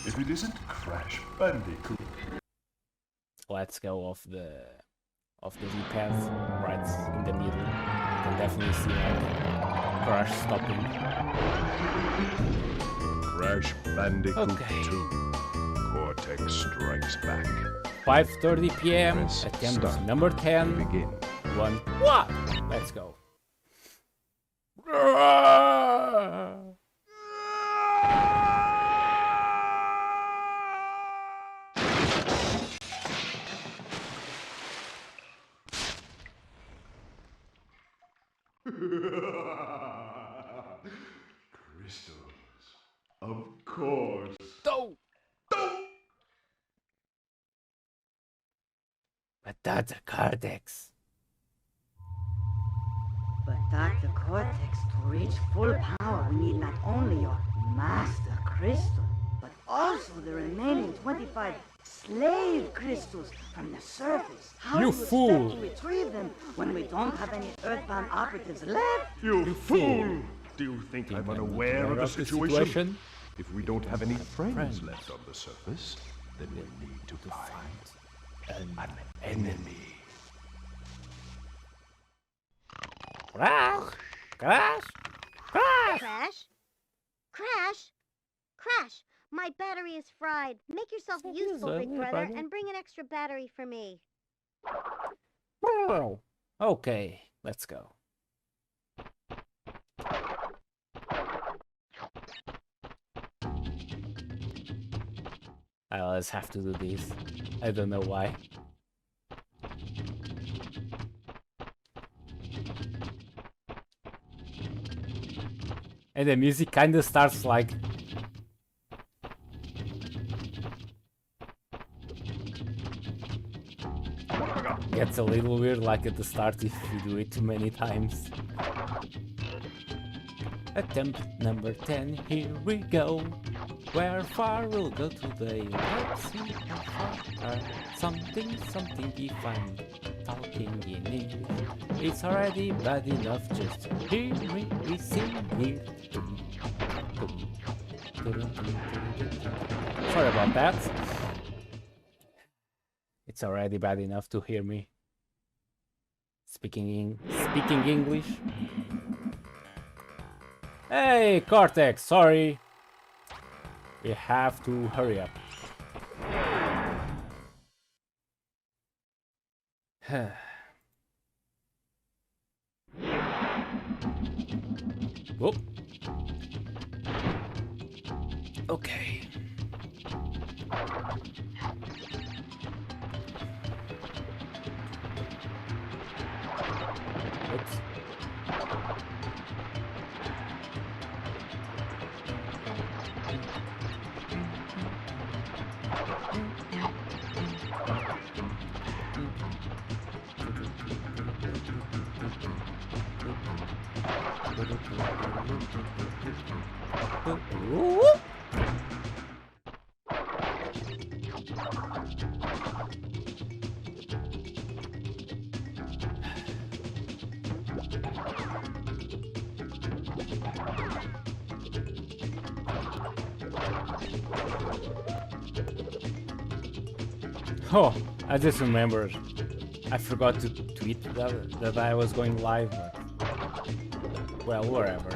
if it isn't Crash Bandicoot. Let's go off the V path, right in the middle. You can definitely see like Crash stopping. Crash Bandicoot Okay. 2. Cortex Strikes Back. 5:30 p.m. Press Attempt start. number 10. Begin. 1. What? Let's go. Crystals. Of course. Don't. But that's a Cortex. But Dr. Cortex, to reach full power, need not only your master crystal, but also the remaining 25 slave crystals from the surface. How You do you fool. expect to retrieve them when we don't have any Earthbound operatives left? You fool! Do you think I'm unaware of the situation? situation? If we don't have any friends left on the surface, then we need to find an enemy. Crash! Crash! Crash! Crash? Crash? Crash! My battery is fried. Make yourself useful, big brother, and bring an extra battery for me. Okay, let's go. I always have to do this. I don't know why. And the music kinda starts like... Gets a little weird like at the start if you do it too many times. Attempt number 10, here we go. Where far we'll go today? Let's see how far. Something if I'm talking in English. It's already bad enough just to hear me singing. Sorry about that. It's already bad enough to hear me speaking English. Hey, Cortex, sorry. We have to hurry up. Whoop. Okay. Oops. Oh, I just remembered. I forgot to tweet that I was going live, but... Well, wherever.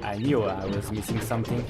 I knew I was missing something.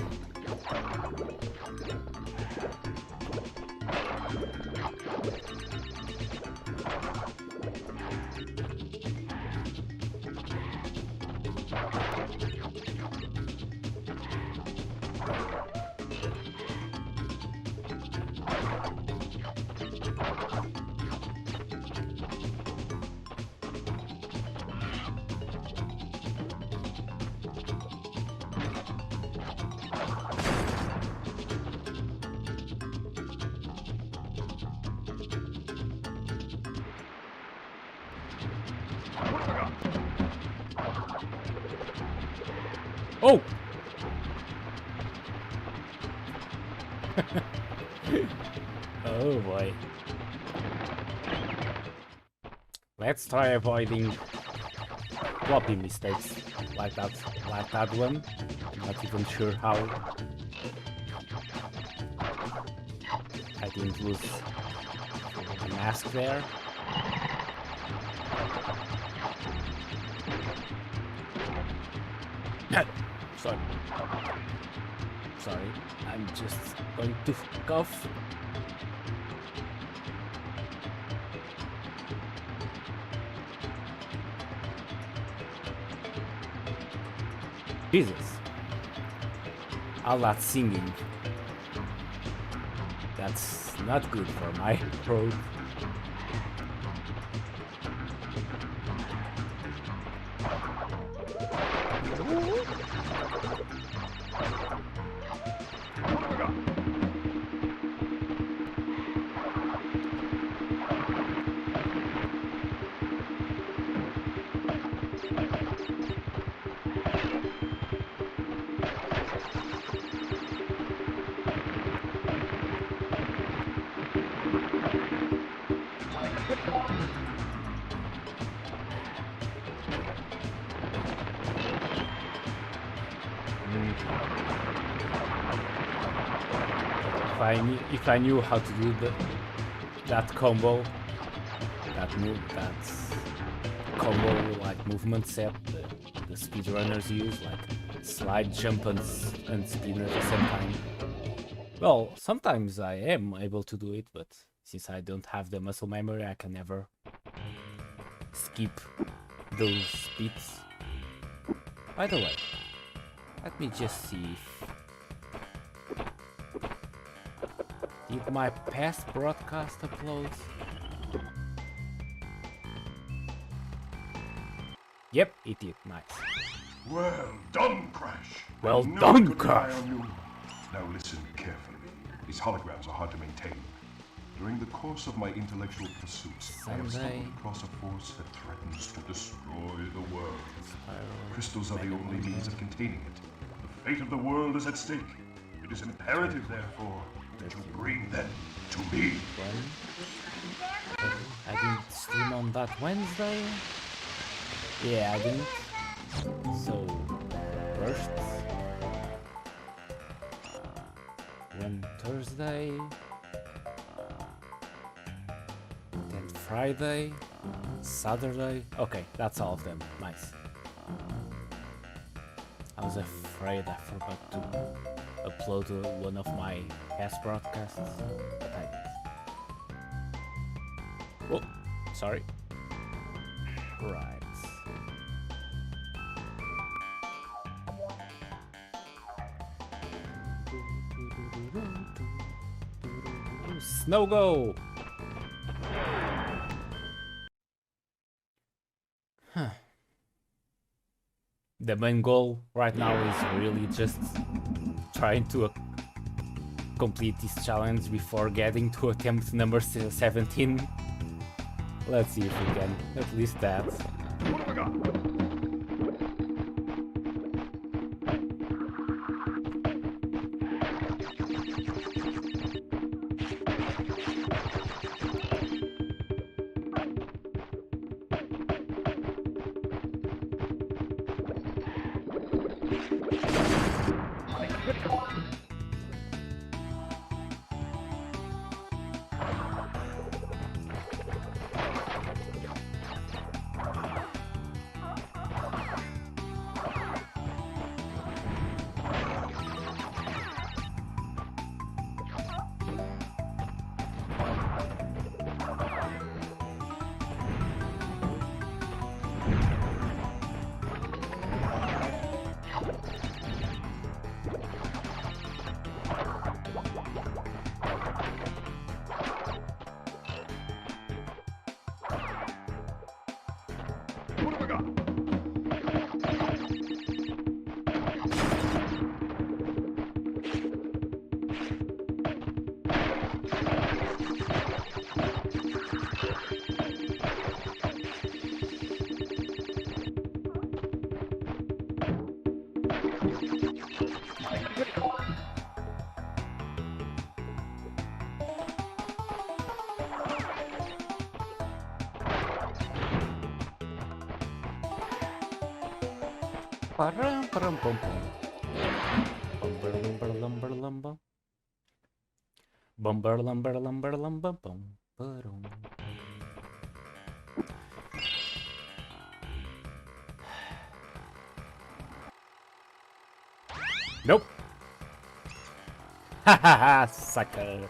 Oh! Oh boy. Let's try avoiding floppy mistakes. like that one. I'm not even sure how I didn't lose the mask there. Sorry. Sorry, I'm just going to cough. Jesus. All that singing. That's not good for my throat. If I knew how to do that combo, that combo like movement set the speedrunners use, like slide, jump, and spin at the same time. Well, sometimes I am able to do it, but since I don't have the muscle memory, I can never skip those speeds. By the way, let me just see if did my past broadcast upload? Yep, it did. Nice. Well done, Crash. Well I know I done, could Crash. rely on you. Now listen carefully. These holograms are hard to maintain. During the course of my intellectual pursuits, I have stumbled across a force that threatens to destroy the world. Crystals are the only means of containing it. The fate of the world is at stake. It is imperative, therefore, that you bring them to me. I didn't stream on that Wednesday. Yeah, I didn't. So, first, one Thursday, then Friday, Saturday. Okay, that's all of them. Nice. I was afraid I forgot to upload one of my past broadcasts, but I did. Oh, sorry. Right. Snow go! Huh. The main goal right now is really just trying to complete this challenge before getting to attempt number 17. Let's see if we can at least that. What have we got? Param, param, pum, pum. Bumper, lumber, lumber, lumber. Bumper, lumber, lumber, lumber, bum, ba-dum. Nope. Ha ha ha, sucker.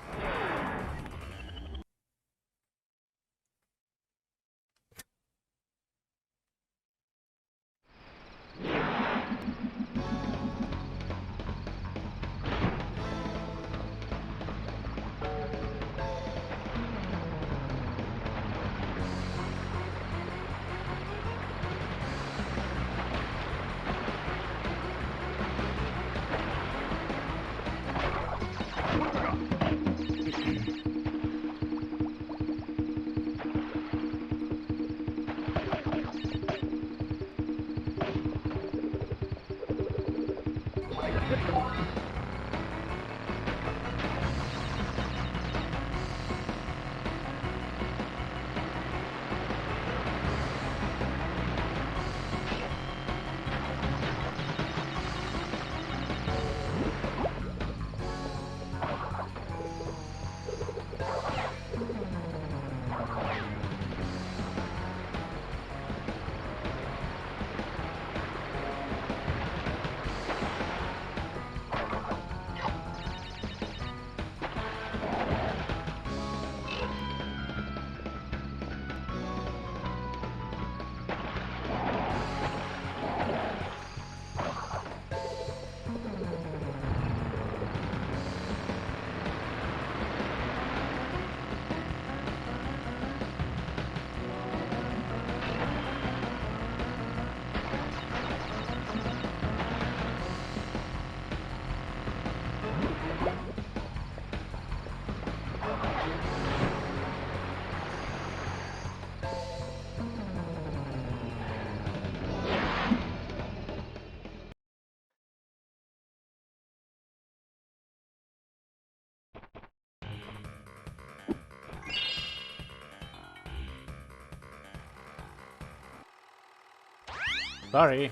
Sorry.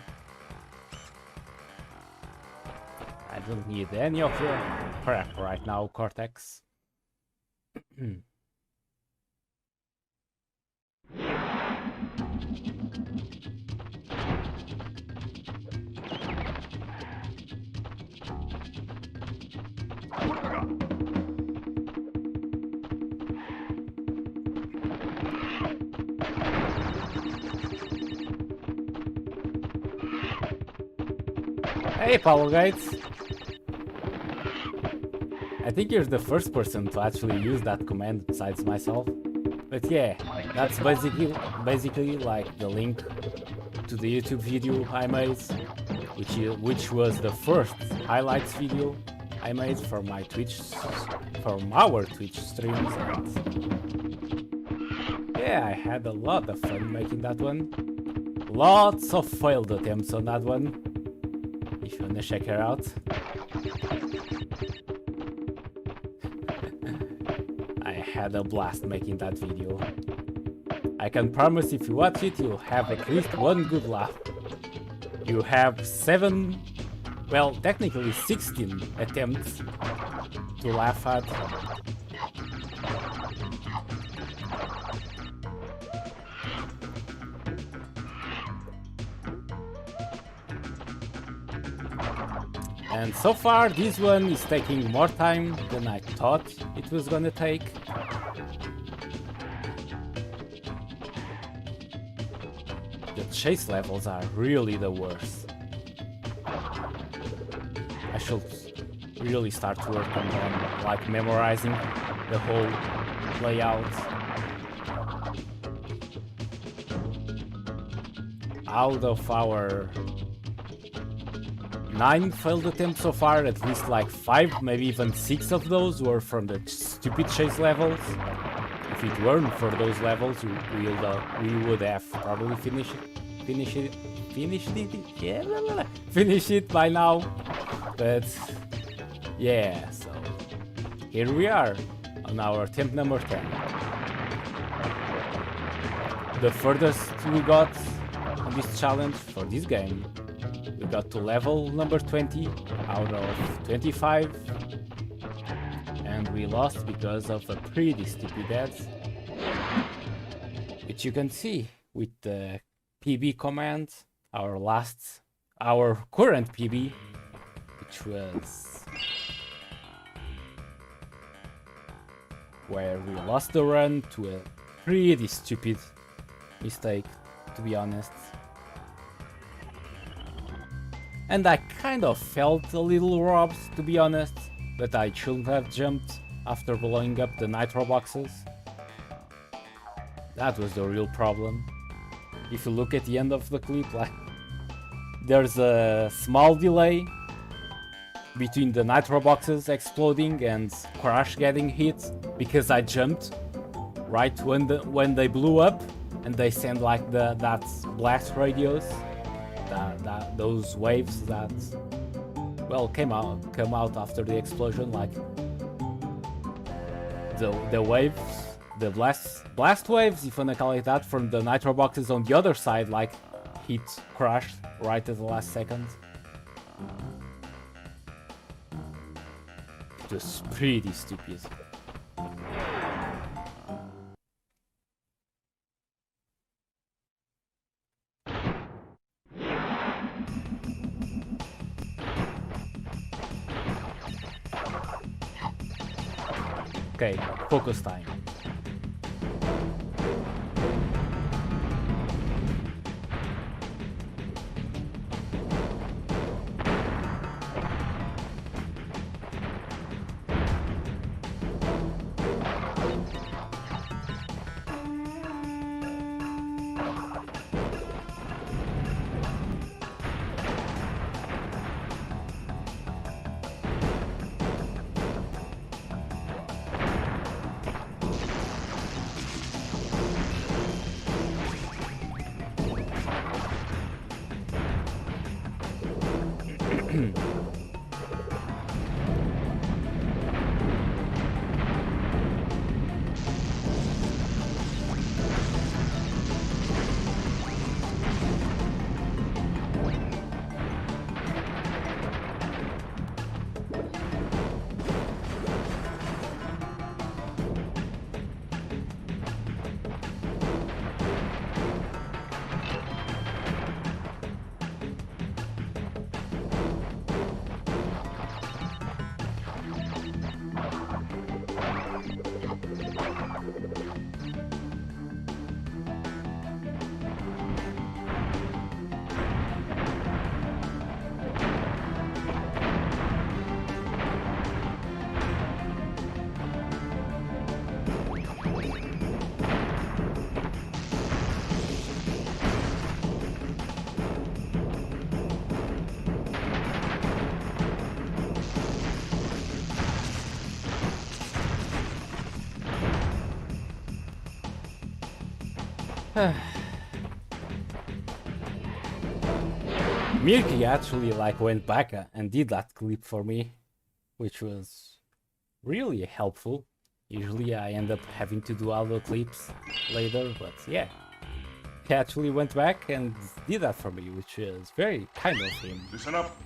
I don't need any of your crap right now, Cortex. Hey, Power Guides! I think you're the first person to actually use that command besides myself. But yeah, that's basically like the link to the YouTube video I made, which was the first highlights video I made for my from our Twitch streams. And yeah, I had a lot of fun making that one. Lots of failed attempts on that one. If you wanna check her out. I had a blast making that video. I can promise if you watch it, you'll have at least one good laugh. You have 7, well, technically 16 attempts to laugh at. And so far, this one is taking more time than I thought it was gonna take. The chase levels are really the worst. I should really start working on like memorizing the whole layout. Out of our 9 failed attempts so far, at least like 5, maybe even 6 of those were from the stupid chase levels. If it weren't for those levels, we would have probably finished it by now. But yeah, so here we are on our attempt number 10. The furthest we got on this challenge for this game. We got to level number 20 out of 25. And we lost because of a pretty stupid ads. Which you can see with the PB command, our current PB, which was where we lost the run to a pretty stupid mistake, to be honest. And I kind of felt a little robbed, to be honest, but I shouldn't have jumped after blowing up the nitro boxes. That was the real problem. If you look at the end of the clip, like, there's a small delay between the nitro boxes exploding and Crash getting hit because I jumped right when they blew up and they send like that blast radios, those waves that well come out after the explosion, like the waves, the blast waves, if you wanna call it that, from the nitro boxes on the other side, like hit Crash right at the last second. Just pretty stupid. Okay, focus time. Mirky actually like went back and did that clip for me, which was really helpful. Usually I end up having to do all the clips later, but yeah, he actually went back and did that for me, which is very kind of him. Listen up.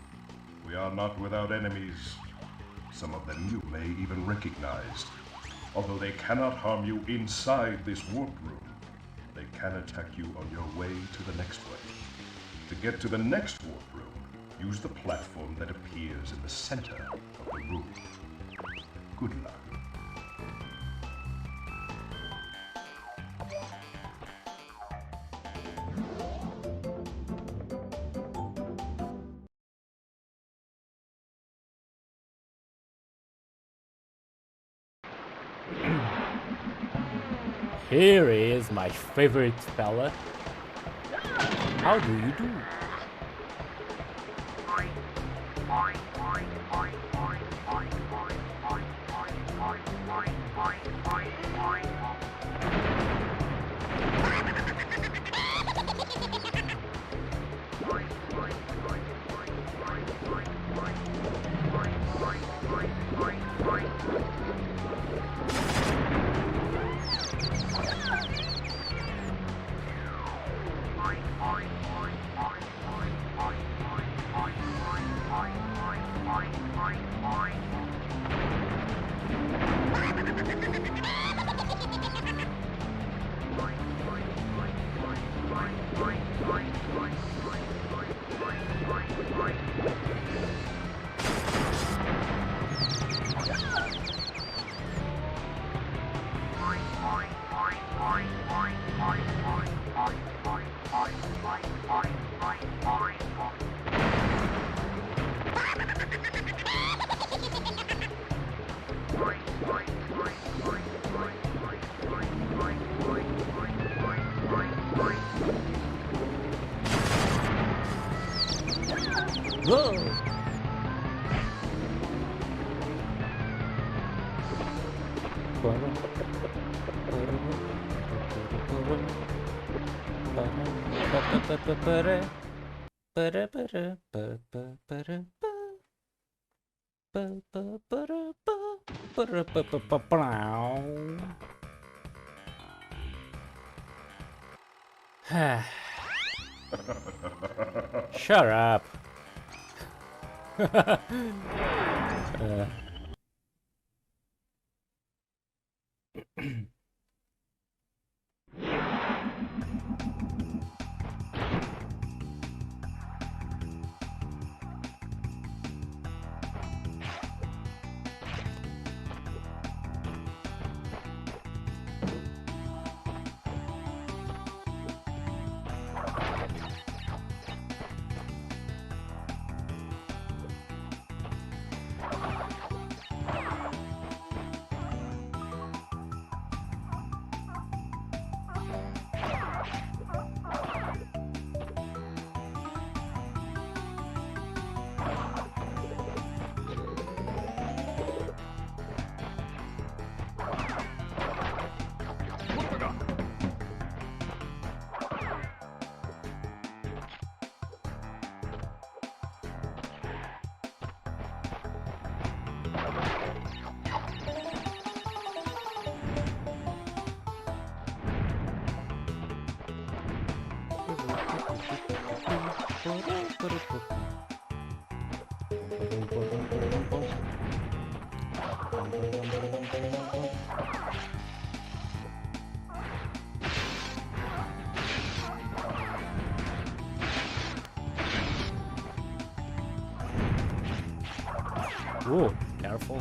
We are not without enemies. Some of them you may even recognize. Although they cannot harm you inside this warp room, they can attack you on your way to the next way. To get to the next warp room, use the platform that appears in the center of the room. Good luck. Here is my favorite fella. How do you do? Whoa! Shut up. Ooh, careful.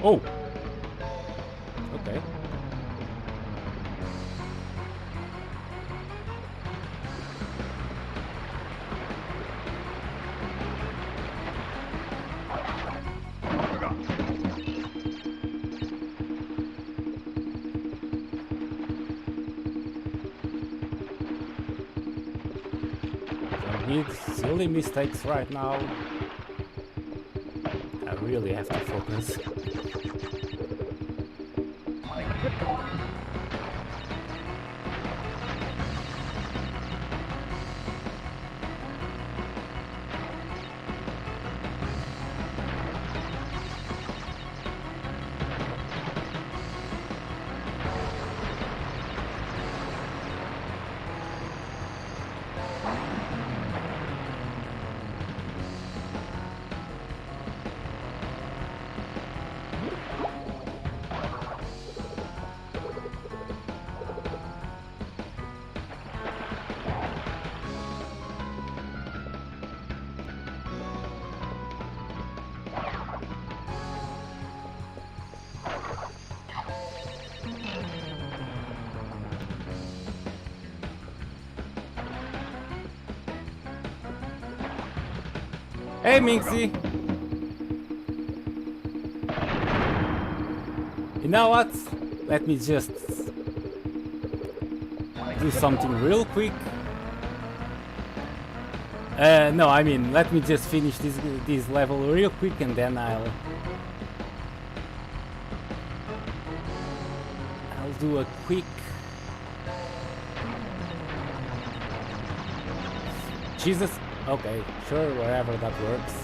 Oh! Okay. Don't need silly mistakes right now. I really have to focus. Hey, Minxie! You know what? Let me just do something real quick. No, I mean, let me just finish this level real quick and then I'll do a quick Jesus. Okay, sure, wherever that works.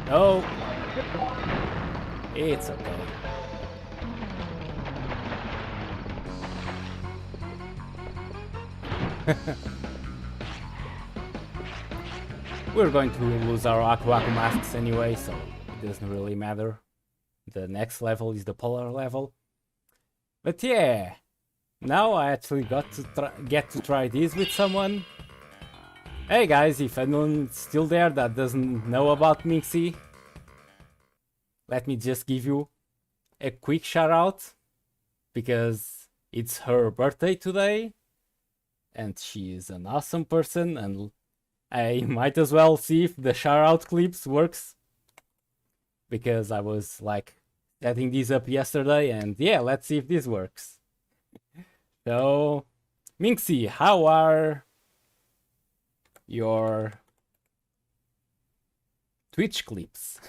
No, it's okay. We're going to lose our Aku Aku masks anyway, so it doesn't really matter. The next level is the polar level. But yeah, now I actually get to try this with someone. Hey guys, if anyone's still there that doesn't know about Minxie, let me just give you a quick shout out, because it's her birthday today and she is an awesome person, and I might as well see if the shout out clips works, because I was like setting these up yesterday, and yeah, let's see if this works. So Minxie, how are your Twitch clips?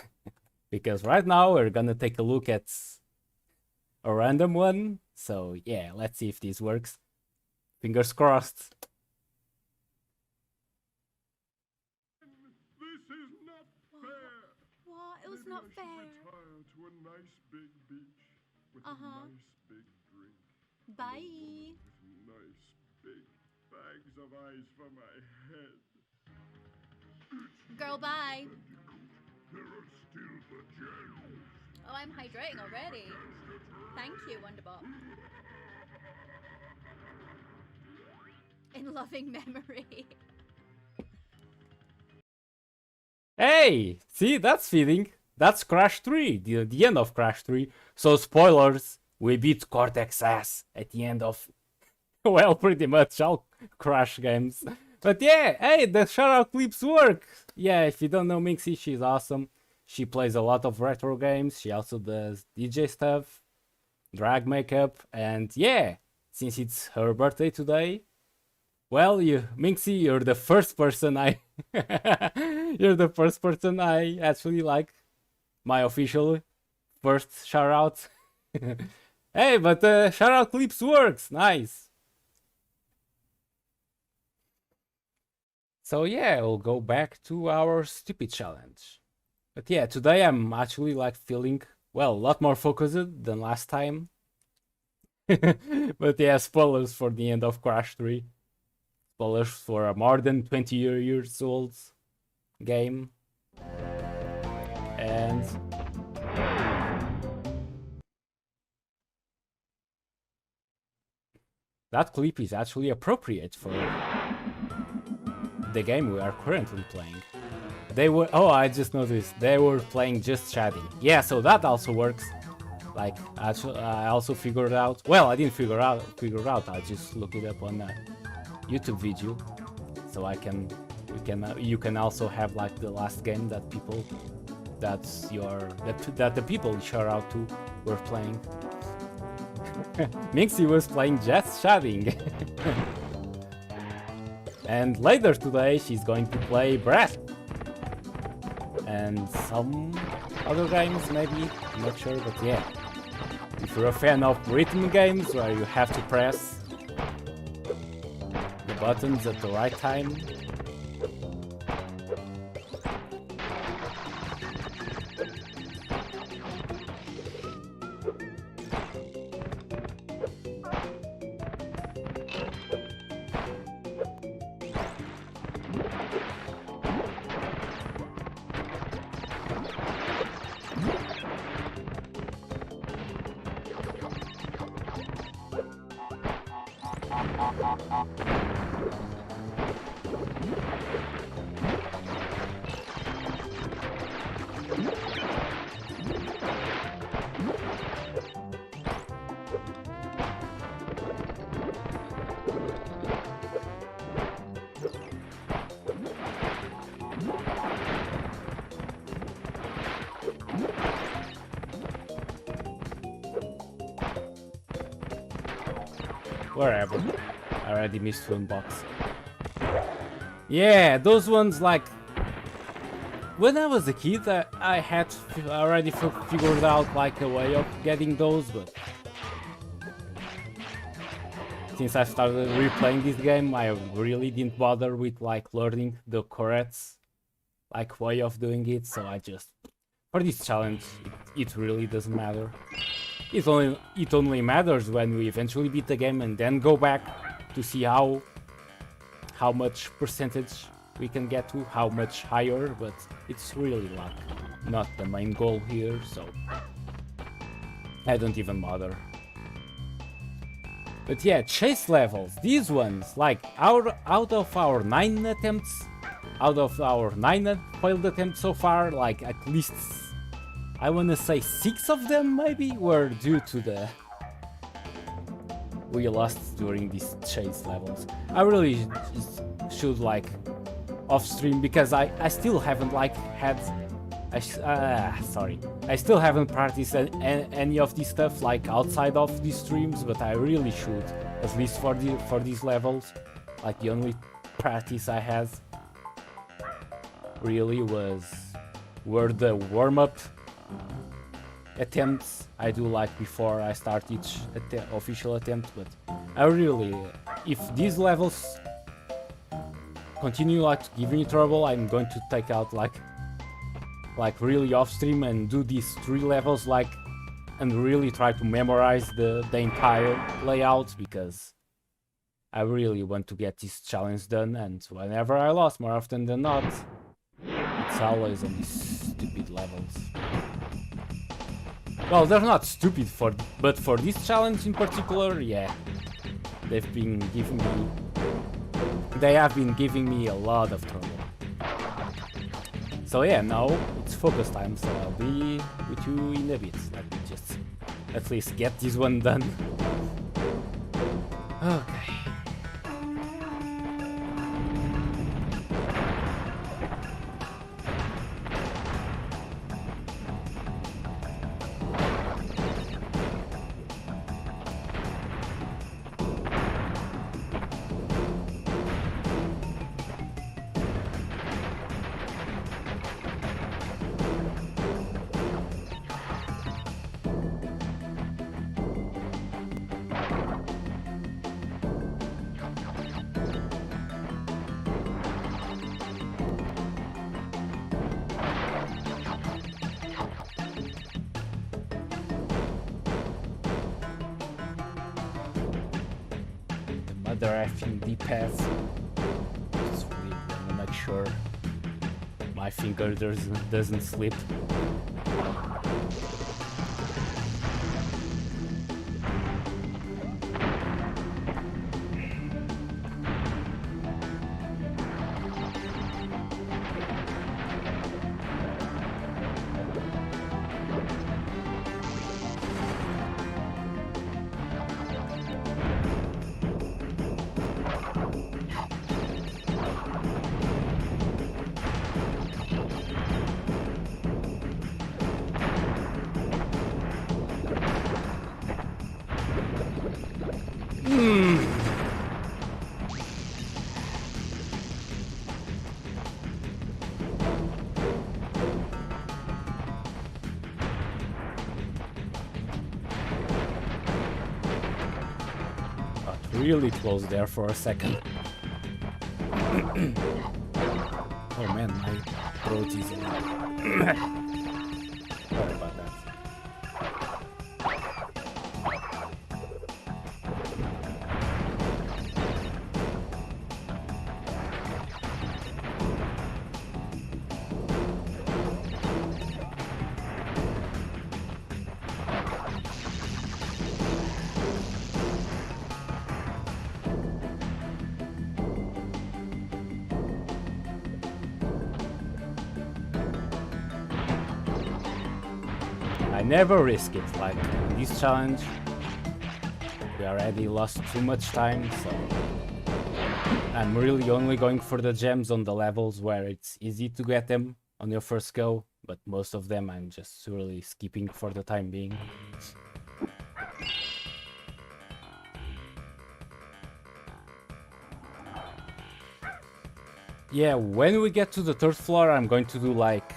Because right now we're gonna take a look at a random one. So yeah, let's see if this works. Fingers crossed. This is not fair. What? It was not Maybe I fair. should retire to a nice big beach with Uh-huh. a nice big drink. Bye. With nice big bags of ice for my head. Girl, bye. There are still the gems. Oh, I'm hydrating already. Thank you, Wonderbot. In loving memory. Hey, see, that's fitting. That's Crash 3, the end of Crash 3. So spoilers, we beat Cortex ass at the end of, well, pretty much all Crash games. But yeah, hey, the shoutout clips work. Yeah, if you don't know Minxie, she's awesome. She plays a lot of retro games. She also does DJ stuff, drag makeup, and yeah, since it's her birthday today, well, Minxie, you're the first person I you're the first person I actually like my official first shout out. Hey, but shout out clips works. Nice. So yeah, we'll go back to our stupid challenge. But yeah, today I'm actually like feeling, well, a lot more focused than last time. But yeah, spoilers for the end of Crash 3. Spoilers for a more than 20 years old game. And that clip is actually appropriate for the game we are currently playing. They were, oh, I just noticed, they were playing just chatting. Yeah, so that also works. Like, actually, I also figured out, well, I didn't figure it out, I just looked it up on a YouTube video. So you can also have like the last game that that the people you shout out to were playing. Minxie was playing just chatting. And later today she's going to play Breath. And some other games maybe, I'm not sure, but yeah. If you're a fan of rhythm games where you have to press the buttons at the right time, wherever. I already missed one box. Yeah, those ones, like, when I was a kid, I had already figured out like a way of getting those, but since I started replaying this game, I really didn't bother with like learning the correct like way of doing it, so I just, for this challenge, it really doesn't matter. It only matters when we eventually beat the game and then go back to see how much percentage we can get to, how much higher, but it's really like not the main goal here, so I don't even bother. But yeah, chase levels, these ones, like out of our 9 attempts, out of our 9 failed attempts so far, like at least, I wanna say 6 of them maybe were due to the we lost during these chase levels. I really should like off stream, because I still haven't like had I still haven't practiced any of this stuff like outside of these streams, but I really should, at least for these levels. Like the only practice I had really were the warm-up attempts I do like before I start each official attempt. But I really, if these levels continue like to give me trouble, I'm going to take out like really off stream and do these 3 levels like, and really try to memorize the entire layout, because I really want to get this challenge done. And whenever I lost, more often than not, it's always on these stupid levels. Well, they're not stupid but for this challenge in particular, yeah, they have been giving me a lot of trouble. So yeah, now it's focus time, so I'll be with you in a bit. Let me just at least get this one done. Okay. Other effing D-pads. Just really want to make sure my finger doesn't slip. Really close there for a second. Oh man, my throat is sorry about that. I never risk it, like in this challenge we already lost too much time, so I'm really only going for the gems on the levels where it's easy to get them on your first go, but most of them I'm just really skipping for the time being. Yeah, when we get to the third floor, I'm going to do like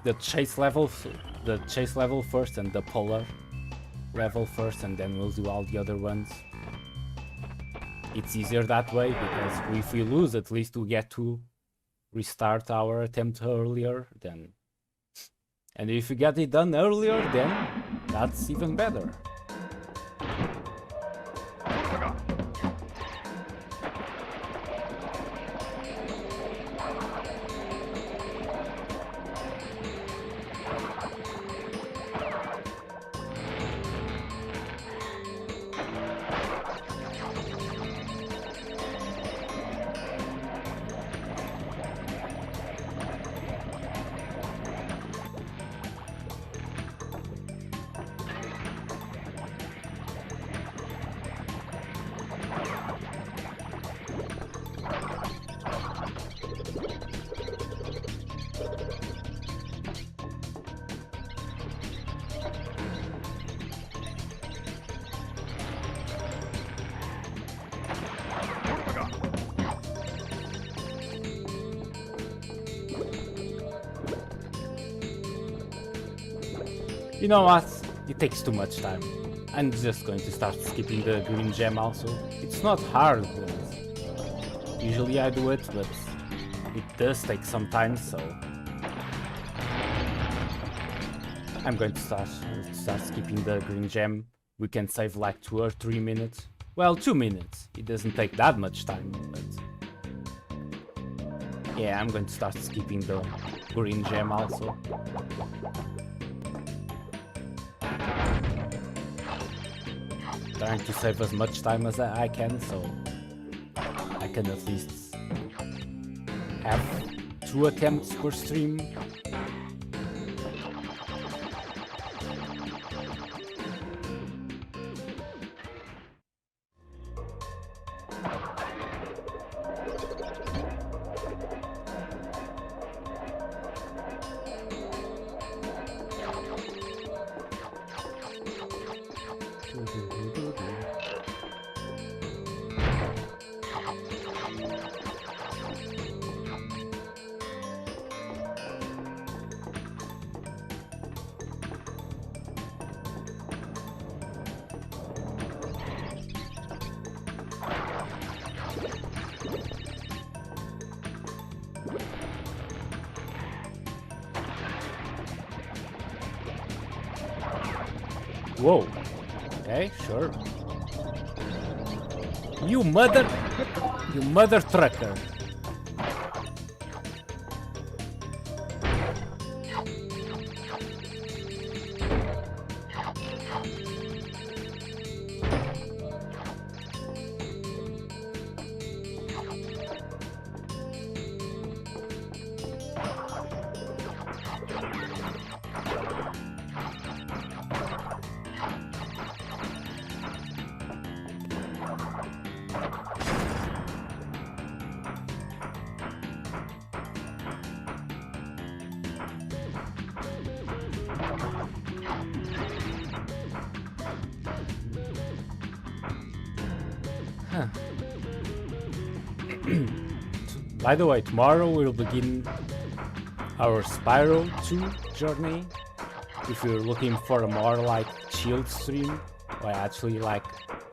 the chase level first and the polar level first, and then we'll do all the other ones. It's easier that way because if we lose, at least we get to restart our attempt earlier. And if we get it done earlier, then that's even better. You know what? It takes too much time. I'm just going to start skipping the green gem also. It's not hard. Usually I do it, but it does take some time, so I'm going to start skipping the green gem. We can save like 2 or 3 minutes. Well, 2 minutes. It doesn't take that much time, but yeah, I'm going to start skipping the green gem also. Trying to save as much time as I can, so I can at least have 2 attempts per stream. Whoa. Okay, sure. You mother trucker. By the way, tomorrow we'll begin our Spyro 2 journey. If you're looking for a more like chilled stream, where I actually like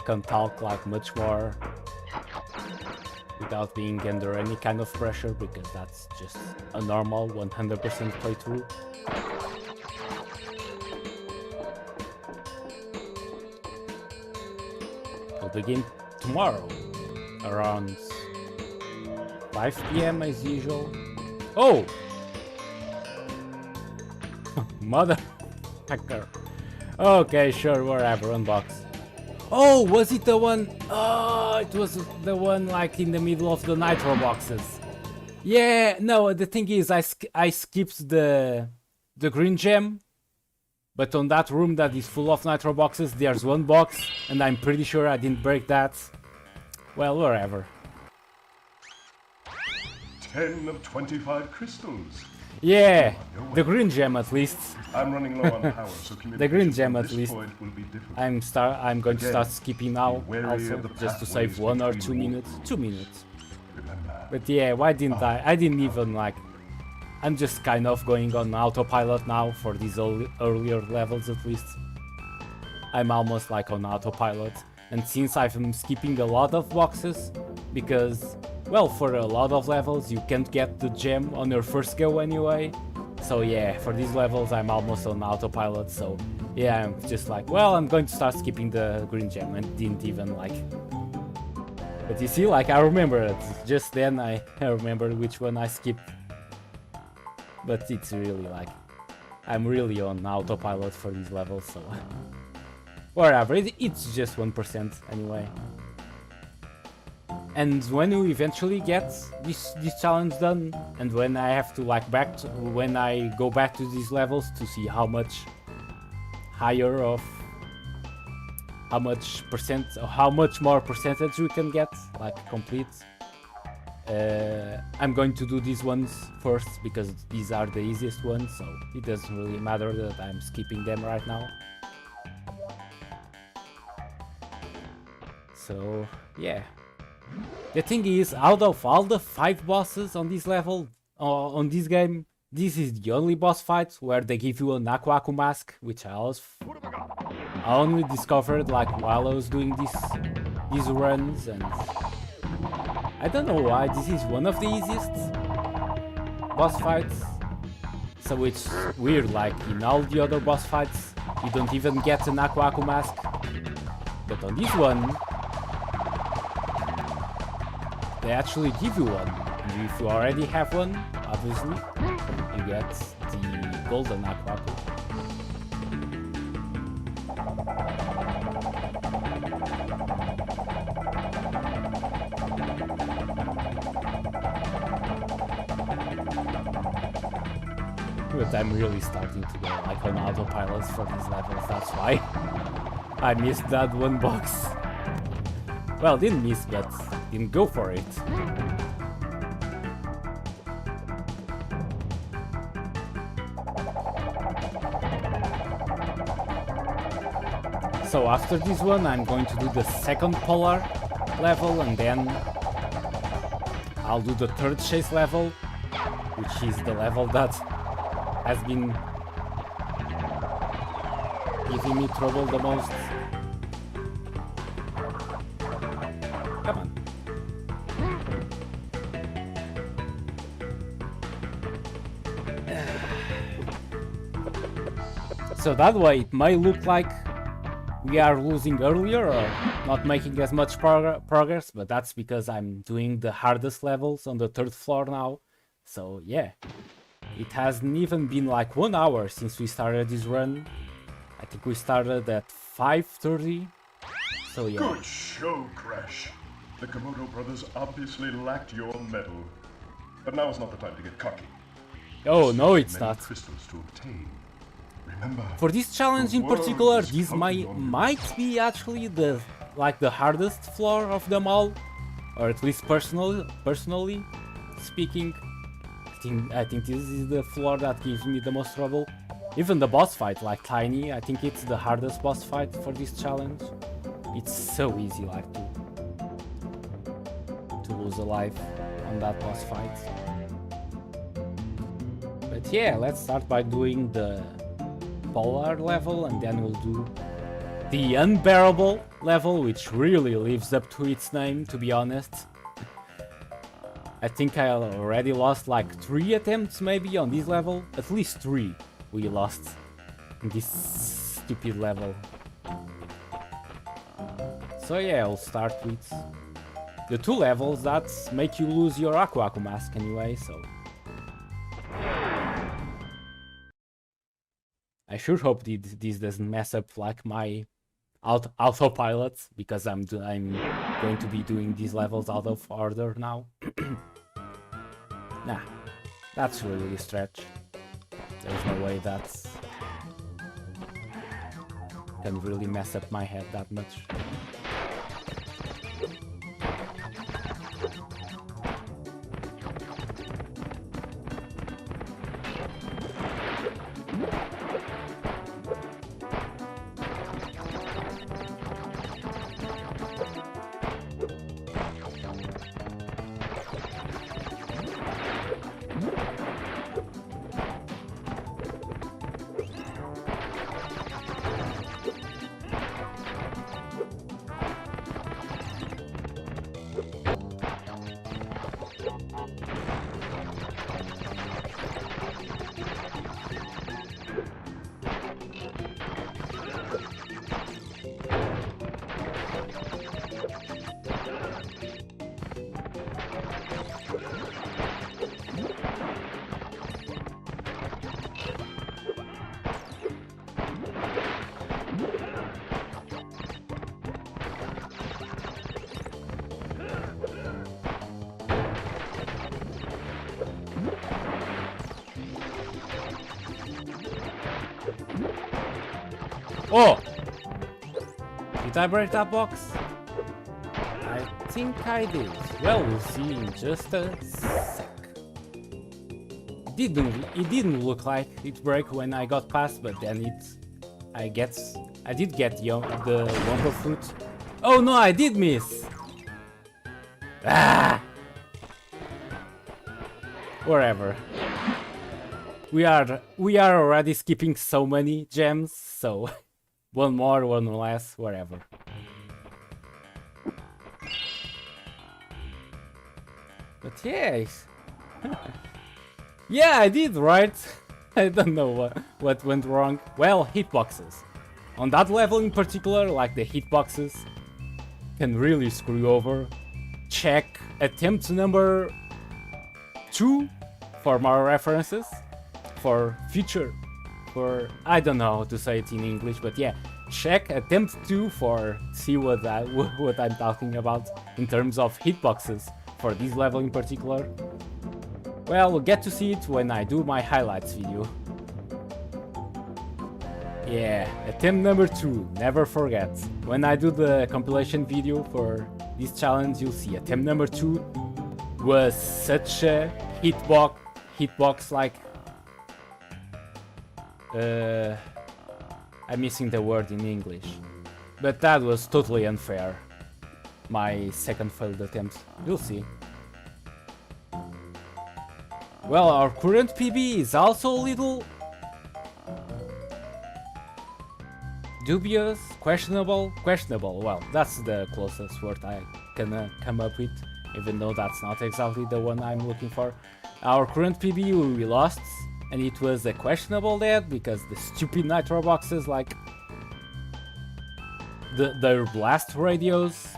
can talk like much more without being under any kind of pressure, because that's just a normal 100% playthrough. We'll begin tomorrow around 5 PM as usual. Oh! Motherfucker. Okay, sure, whatever, unbox. Oh, was it the one? Oh, it was the one like in the middle of the nitro boxes. Yeah, no, the thing is I skipped the green gem, but on that room that is full of nitro boxes, there's one box, and I'm pretty sure I didn't break that. Well, whatever. 10 of 25 crystals. Yeah, the green gem at least. I'm running low on power, so The green gem at this least. point will be difficult. I'm going to start skipping now, Be wary also, of the just to save pathways 1 or between 2 minutes. 2 minutes. Remember, But yeah, why didn't I? I didn't even like... I'm just kind of going on autopilot now for these earlier levels at least. I'm almost like on autopilot. And since I'm skipping a lot of boxes, because, well, for a lot of levels you can't get the gem on your first go anyway. So yeah, for these levels I'm almost on autopilot, so yeah, I'm just like, well, I'm going to start skipping the green gem, and didn't even like... But you see, like, I remember it. Just then I remember which one I skipped. But it's really like... I'm really on autopilot for these levels, so... Whatever, it's just 1% anyway. And when you eventually get this challenge done, and when I have to like when I go back to these levels to see how much higher of how much more percentage we can get, like complete. I'm going to do these ones first because these are the easiest ones, so it doesn't really matter that I'm skipping them right now. So yeah. The thing is, out of all the 5 bosses on this level, on this game, this is the only boss fight where they give you an Aku Aku mask, which I only discovered like while I was doing these runs, and I don't know why this is one of the easiest boss fights. So it's weird, like in all the other boss fights, you don't even get an Aku Aku mask, but on this one, they actually give you one, and if you already have one, obviously, you get the golden Aku Aku. But I'm really starting to go like on autopilot for these levels, that's why I missed that one box. Well, didn't miss, but didn't go for it. So after this one, I'm going to do the second polar level, and then I'll do the third chase level, which is the level that has been giving me trouble the most. Come on. So that way it might look like we are losing earlier or not making as much progress, but that's because I'm doing the hardest levels on the 3rd floor now. So yeah, it hasn't even been like 1 hour since we started this run. I think we started at 5:30. So yeah. Good show, Crash. The Komodo brothers obviously lacked your mettle. But now is not the time to get cocky. Oh no, it's not. Crystals to obtain. Remember, for this challenge in particular, this might be actually the hardest floor of them all, or at least personally speaking. I think this is the floor that gives me the most trouble. Even the boss fight, like Tiny, I think it's the hardest boss fight for this challenge. It's so easy, like to lose a life on that boss fight. But yeah, let's start by doing the polar level, and then we'll do the unbearable level, which really lives up to its name, to be honest. I think I already lost like 3 attempts maybe on this level. At least 3 we lost in this stupid level. So yeah, I'll start with the 2 levels that make you lose your Aku Aku mask anyway, so... I sure hope this doesn't mess up like my autopilot, because I'm going to be doing these levels out of order now. Nah, that's really a stretch. There's no way that can really mess up my head that much. Oh! Did I break that box? I think I did. Well, we'll see in just a sec. It didn't look like it broke when I got past, but then I did get the Wumpa fruit. Oh no, I did miss! Ah! Whatever. We are already skipping so many gems, so one more, one less, whatever. But yeah, yeah, I did right. I don't know what went wrong. Well, hitboxes. On that level in particular, like the hitboxes can really screw you over. Check attempt number 2 for more references. For I don't know how to say it in English, but yeah, check attempt 2 for see what I'm talking about in terms of hitboxes for this level in particular. Well, we'll get to see it when I do my highlights video. Yeah, attempt number 2, never forget. When I do the compilation video for this challenge, you'll see attempt number 2 was such a hitbox like... I'm missing the word in English. But that was totally unfair. My second failed attempt. You'll see. Well, our current PB is also a little... dubious, questionable, well, that's the closest word I can come up with, even though that's not exactly the one I'm looking for. Our current PB we lost, and it was a questionable death because the stupid nitro boxes, like their blast radios,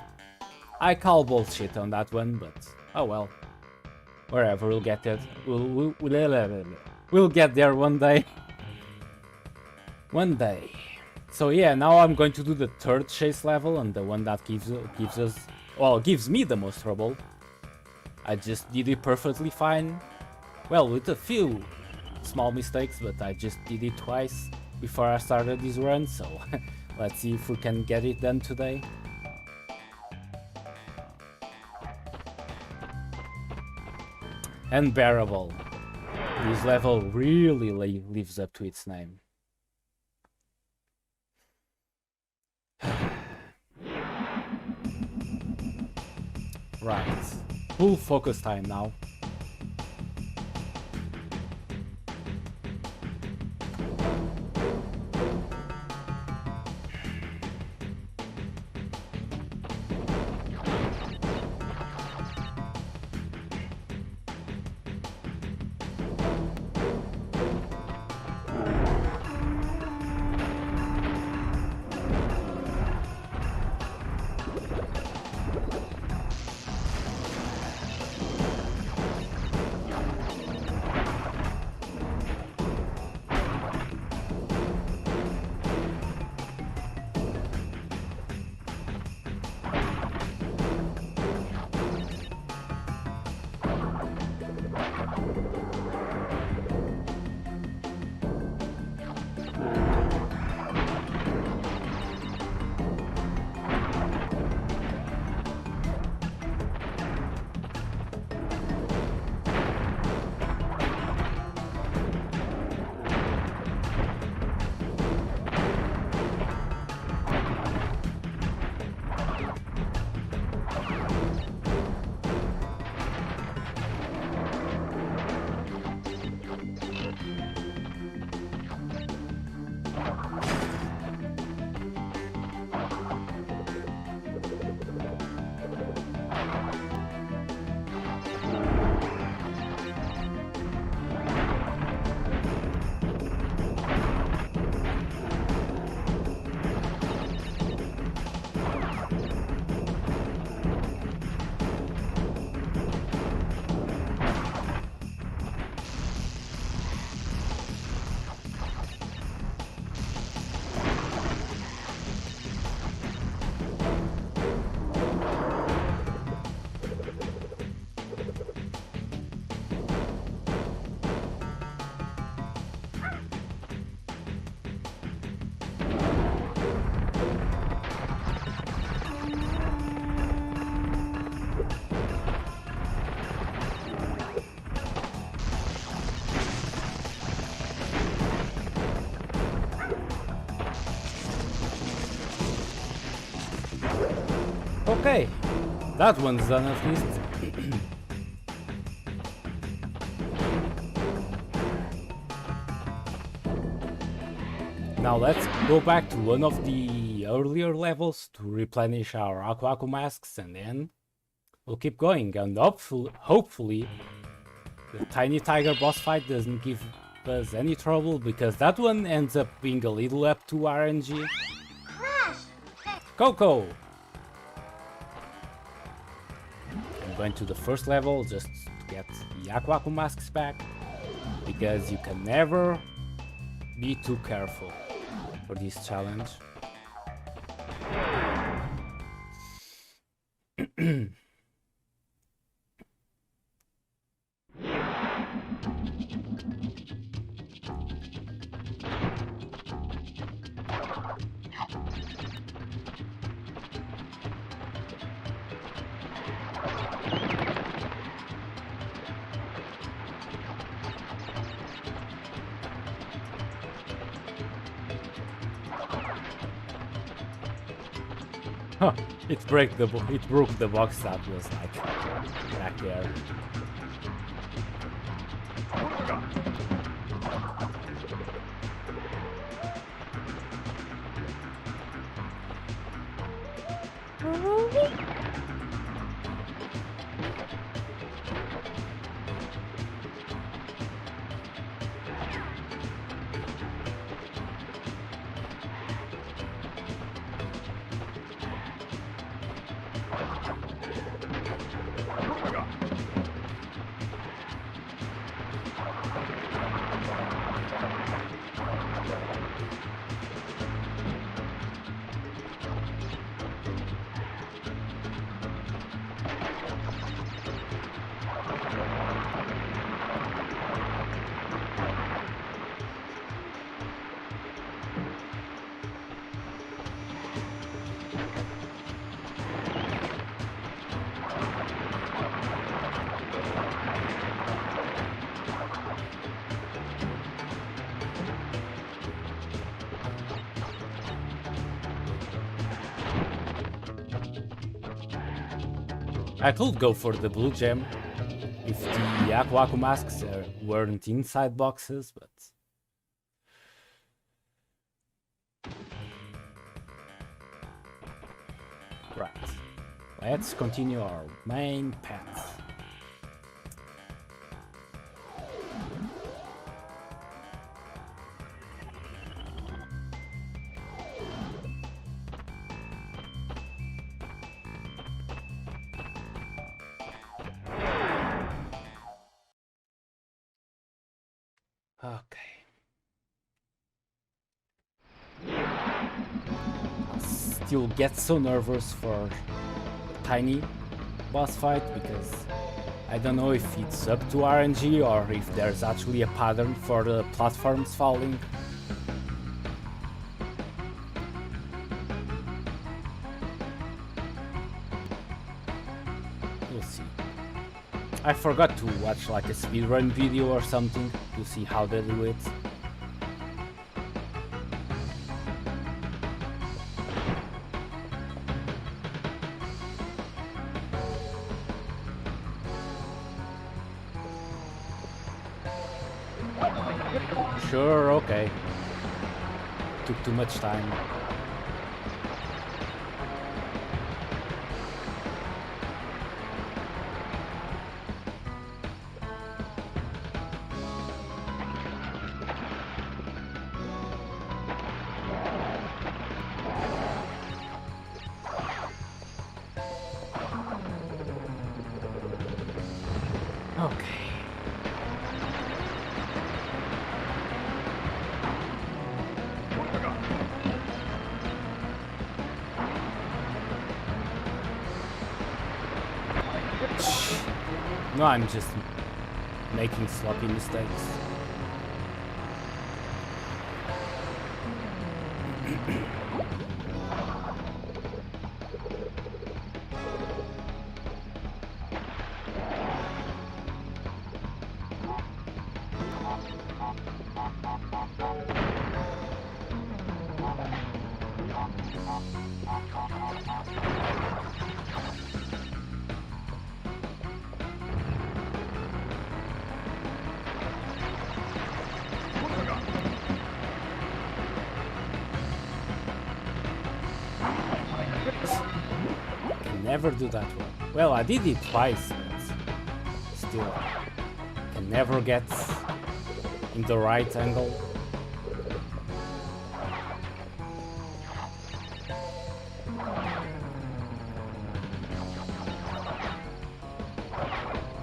I call bullshit on that one, but oh well. Wherever, we'll get it. We'll get there one day. One day. So yeah, now I'm going to do the third chase level, and the one that gives me the most trouble. I just did it perfectly fine. Well, with a few small mistakes, but I just did it twice before I started this run, so let's see if we can get it done today. Unbearable. This level really lives up to its name. Right, full focus time now. Okay, that one's done at least. Now let's go back to one of the earlier levels to replenish our Aku Aku masks, and then we'll keep going, and hopefully the Tiny Tiger boss fight doesn't give us any trouble, because that one ends up being a little up to RNG. Coco! I'm going to the first level just to get the Aku Aku masks back, because you can never be too careful for this challenge. Huh, it broke the box that was like back there. I could go for the blue gem if the Aku Aku masks weren't inside boxes, but... Right, let's continue our main path. Okay. Still get so nervous for Tiny boss fight because I don't know if it's up to RNG or if there's actually a pattern for the platforms falling. We'll see. I forgot to watch like a speedrun video or something to see how they do it. Sure, okay. Took too much time. Okay. No, I'm just making sloppy mistakes. never do that one. Well, I did it twice, but still, can never get in the right angle.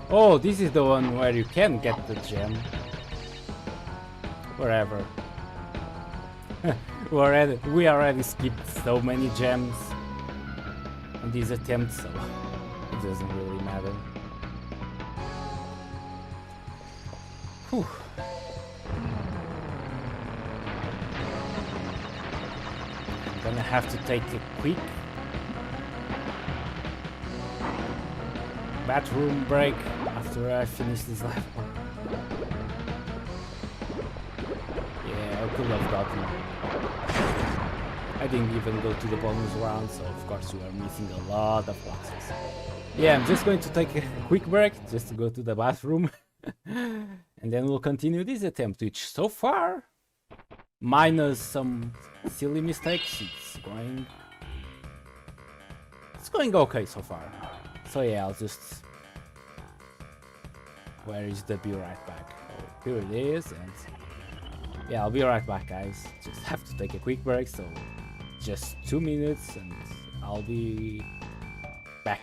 Oh, this is the one where you can get the gem. Wherever. we already skipped so many gems on these attempts, so it doesn't really matter. Whew. I'm gonna have to take a quick bathroom break after I finish this level. Yeah, I could have gotten. I didn't even go to the bonus round, so of course we are missing a lot of boxes. Yeah, I'm just going to take a quick break just to go to the bathroom. And then we'll continue this attempt, which so far, minus some silly mistakes, it's going okay so far. So yeah, I'll just... Where is the be right back? Oh, here it is, and... Yeah, I'll be right back, guys. Just have to take a quick break, so... Just 2 minutes, and I'll be... back.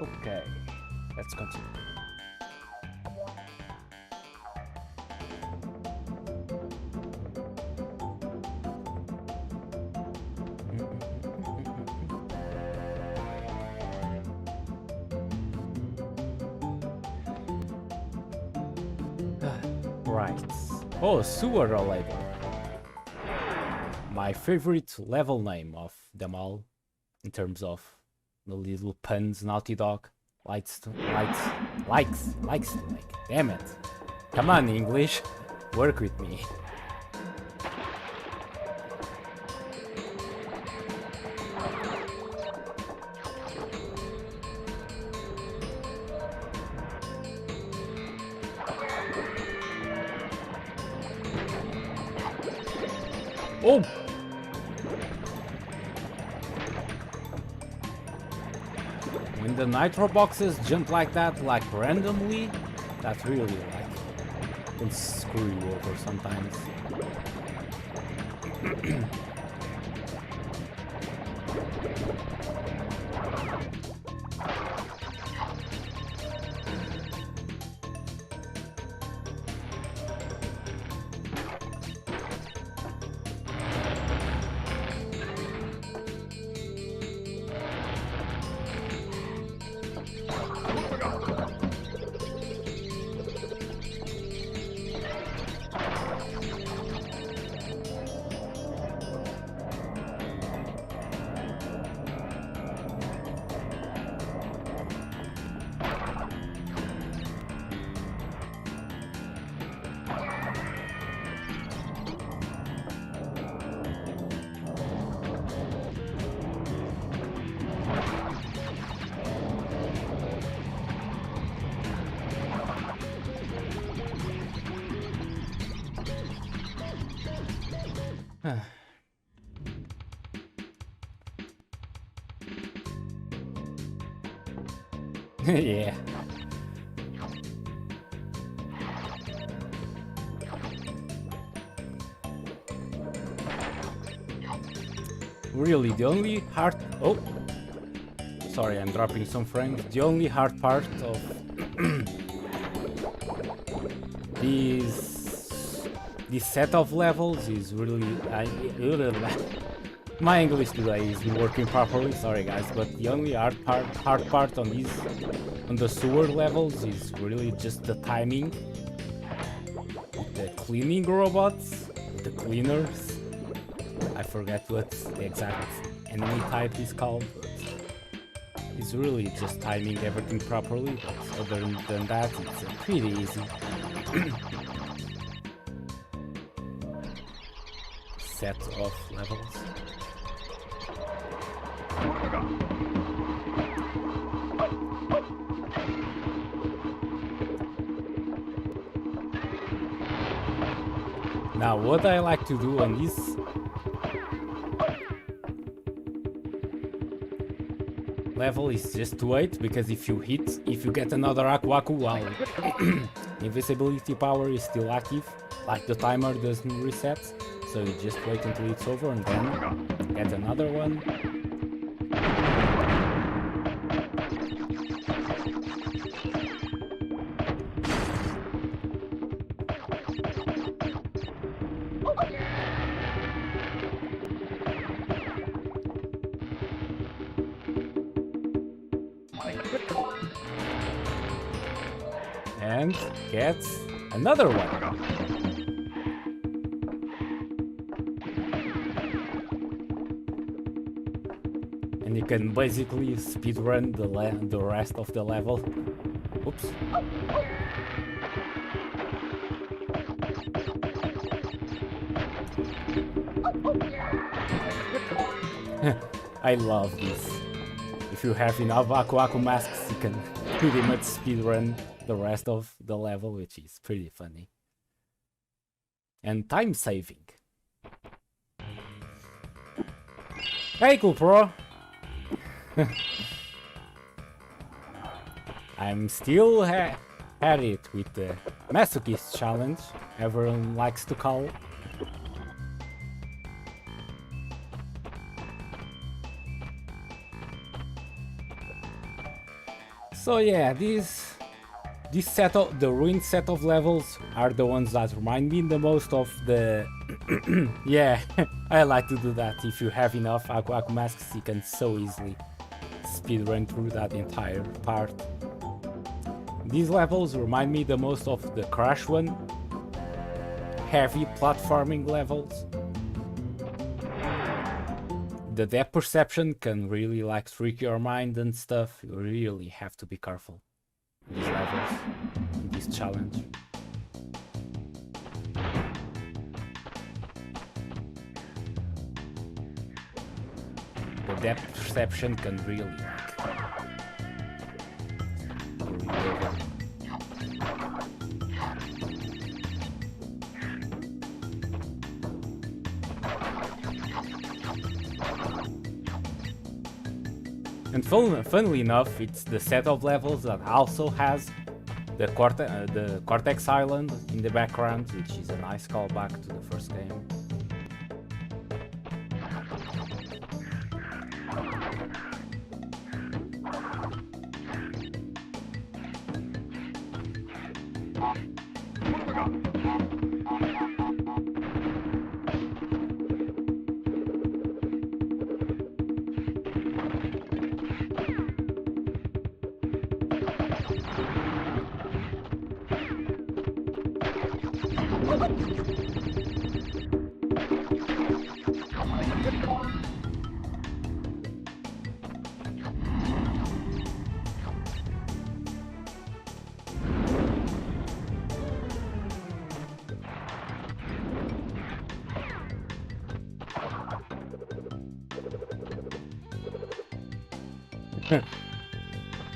Okay. let's continue. Right. Oh, sewer level. My favorite level name of them all, in terms of the little puns Naughty Dog likes to make. Damn it. Come on, English. Work with me. Oh! When the nitro boxes jump like that, like randomly, that really like can screw you over sometimes. Yeah. Really, the only hard... Oh! Sorry, I'm dropping some frames. The only hard part of this set of levels is really... My English today isn't working properly, sorry guys, but the only hard part on the sewer levels is really just the timing. With the cleaning robots, the cleaners. I forget what the exact enemy type is called, but it's really just timing everything properly, but other than that, it's pretty easy. Set of levels. Now, what I like to do on this level is just to wait, because if you get another Aku Aku while invisibility power is still active, like the timer doesn't reset, so you just wait until it's over and then get another one. And get another one. And you can basically speedrun the rest of the level. Oops. I love this. If you have enough Aku Aku masks, you can pretty much speedrun the rest of the level, which is pretty funny. And time saving. Hey, cool pro! I'm still at it with the masochist challenge, everyone likes to call. So yeah, the ruined set of levels are the ones that remind me the most of the yeah, I like to do that. If you have enough Aku Aku masks, you can so easily speedrun through that entire part. These levels remind me the most of the Crash one, heavy platforming levels. The depth perception can really like trick your mind and stuff. You really have to be careful in these levels, in this challenge. The depth perception can really And funnily enough, it's the set of levels that also has the Cortex Island in the background, which is a nice callback to the first game.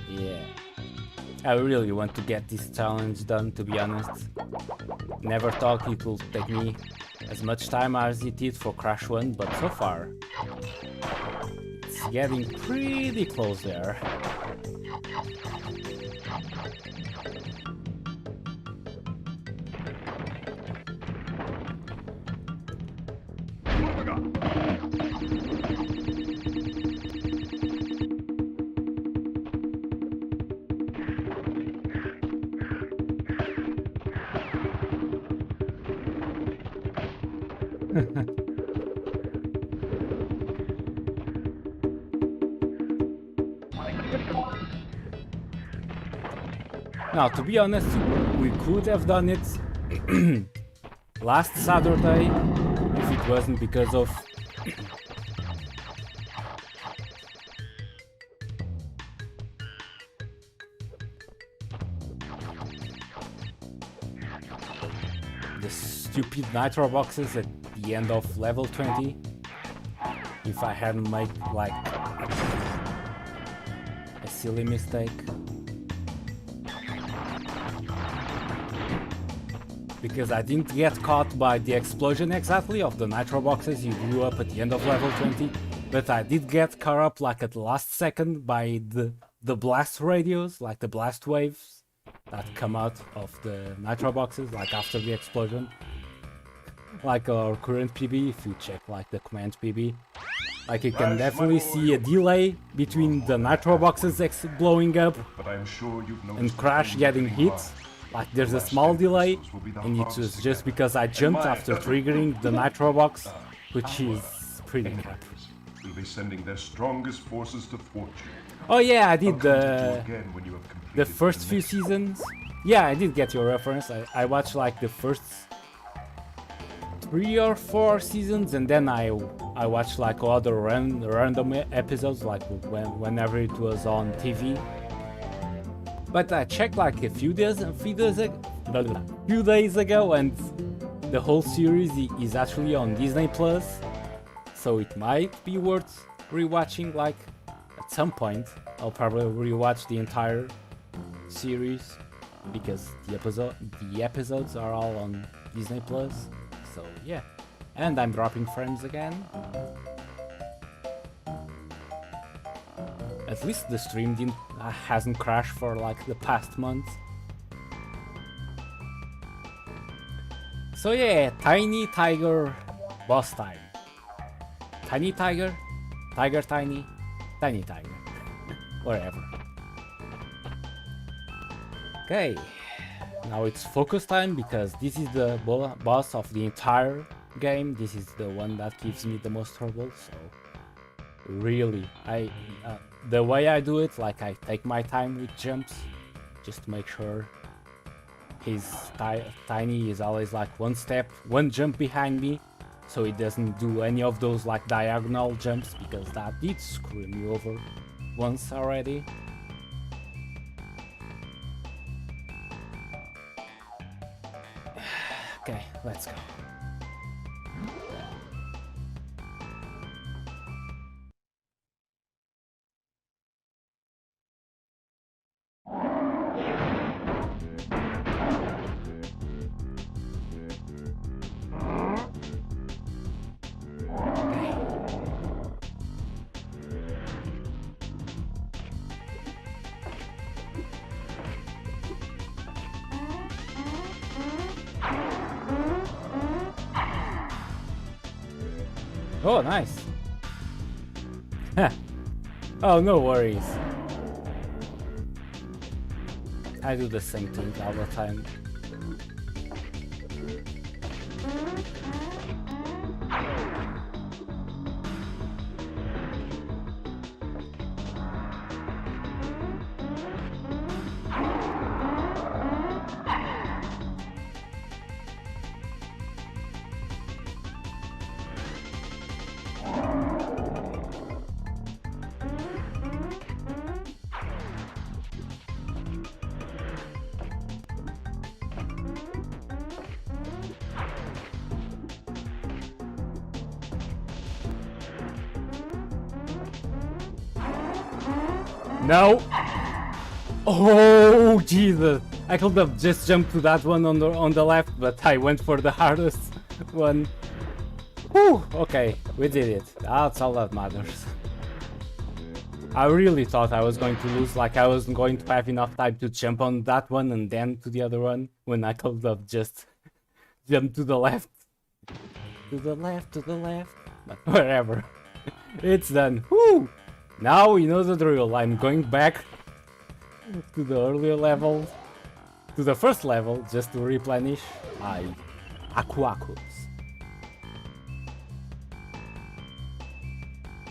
Yeah, I really want to get this challenge done, to be honest. Never thought it will take me as much time as it did for Crash 1, but so far it's getting pretty close there. Now, to be honest, we could have done it last Saturday if it wasn't because of the stupid nitro boxes at the end of level 20. If I hadn't made like a silly mistake. Because I didn't get caught by the explosion exactly of the nitro boxes you blew up at the end of level 20, but I did get caught up like at the last second by the blast radios, like the blast waves that come out of the nitro boxes, like after the explosion. Like our current PB, if you check like the command PB, like you can definitely see a delay between the nitro boxes blowing up and Crash getting hit. Like there's a small delay, and it was just because I jumped after triggering the nitro box, which is pretty crap. Will be sending their strongest forces to thwart you. Oh yeah, I did the first few seasons. Yeah, I did get your reference. I watched like the first 3 or 4 seasons, and then I watched like other random episodes, like whenever it was on TV. But I checked like a few days ago, and the whole series is actually on Disney Plus, so it might be worth rewatching. Like at some point, I'll probably rewatch the entire series because the episodes are all on Disney Plus. So yeah, and I'm dropping frames again. At least the stream hasn't crashed for like the past month. So yeah, Tiny Tiger boss time. Tiny Tiger, Tiger Tiny, Tiny Tiger, wherever. Okay, now it's focus time because this is the boss of the entire game. This is the one that gives me the most trouble. So really, the way I do it, like I take my time with jumps, just to make sure his tiny is always like one jump behind me, so it doesn't do any of those like diagonal jumps because that did screw me over once already. Okay, let's go. Oh, nice. Oh, no worries. I do the same thing all the time. No! Oh, Jesus! I could have just jumped to that one on the left, but I went for the hardest one. Whew! Okay, we did it. That's all that matters. I really thought I was going to lose, like I wasn't going to have enough time to jump on that one and then to the other one, when I could have just jumped to the left. To the left, but wherever. It's done. Whew! Now you know the drill. I'm going back to the earlier level, to the first level, just to replenish my Aquacus.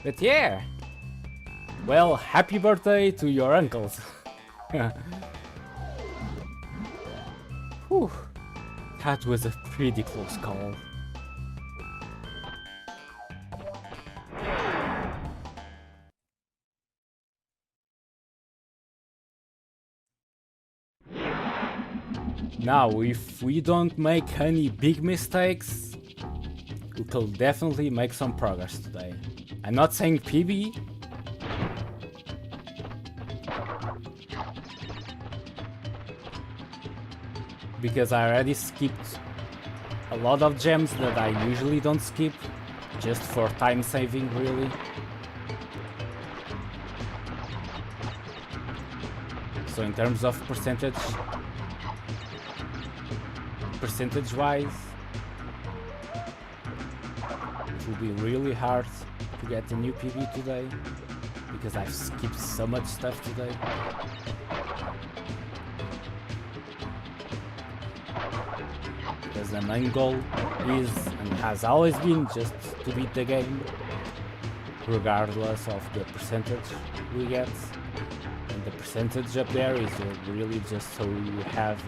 But yeah, well, happy birthday to your uncles. Whew, that was a pretty close call. Now, if we don't make any big mistakes, we will definitely make some progress today. I'm not saying PB, because I already skipped a lot of gems that I usually don't skip, just for time saving really. So in terms of percentage-wise, it will be really hard to get a new PB today, because I've skipped so much stuff today. Because the main goal is, and has always been, just to beat the game, regardless of the percentage we get. And the percentage up there is really just so you have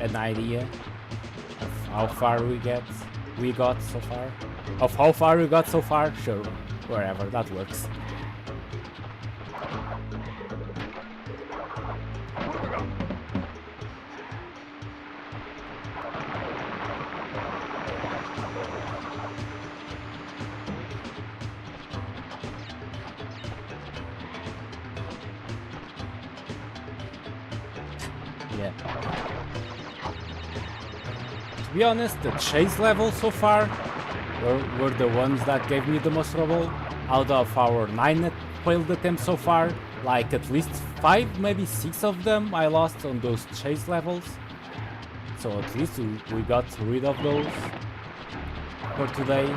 an idea of how far we got so far. Of how far we got so far? Sure, wherever, that works. Yeah. To be honest, the chase levels so far were the ones that gave me the most trouble. Out of our 9 failed attempts so far, like at least 5, maybe 6 of them I lost on those chase levels. So at least we got rid of those for today.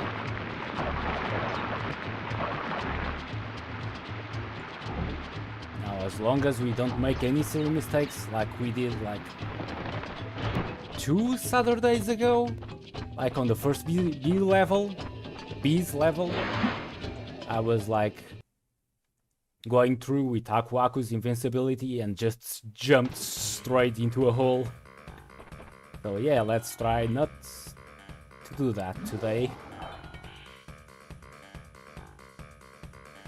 Now as long as we don't make any silly mistakes like we did like 2 Saturdays ago, like on the first B's level, I was like going through with Aku Aku's invincibility and just jumped straight into a hole. So yeah, let's try not to do that today.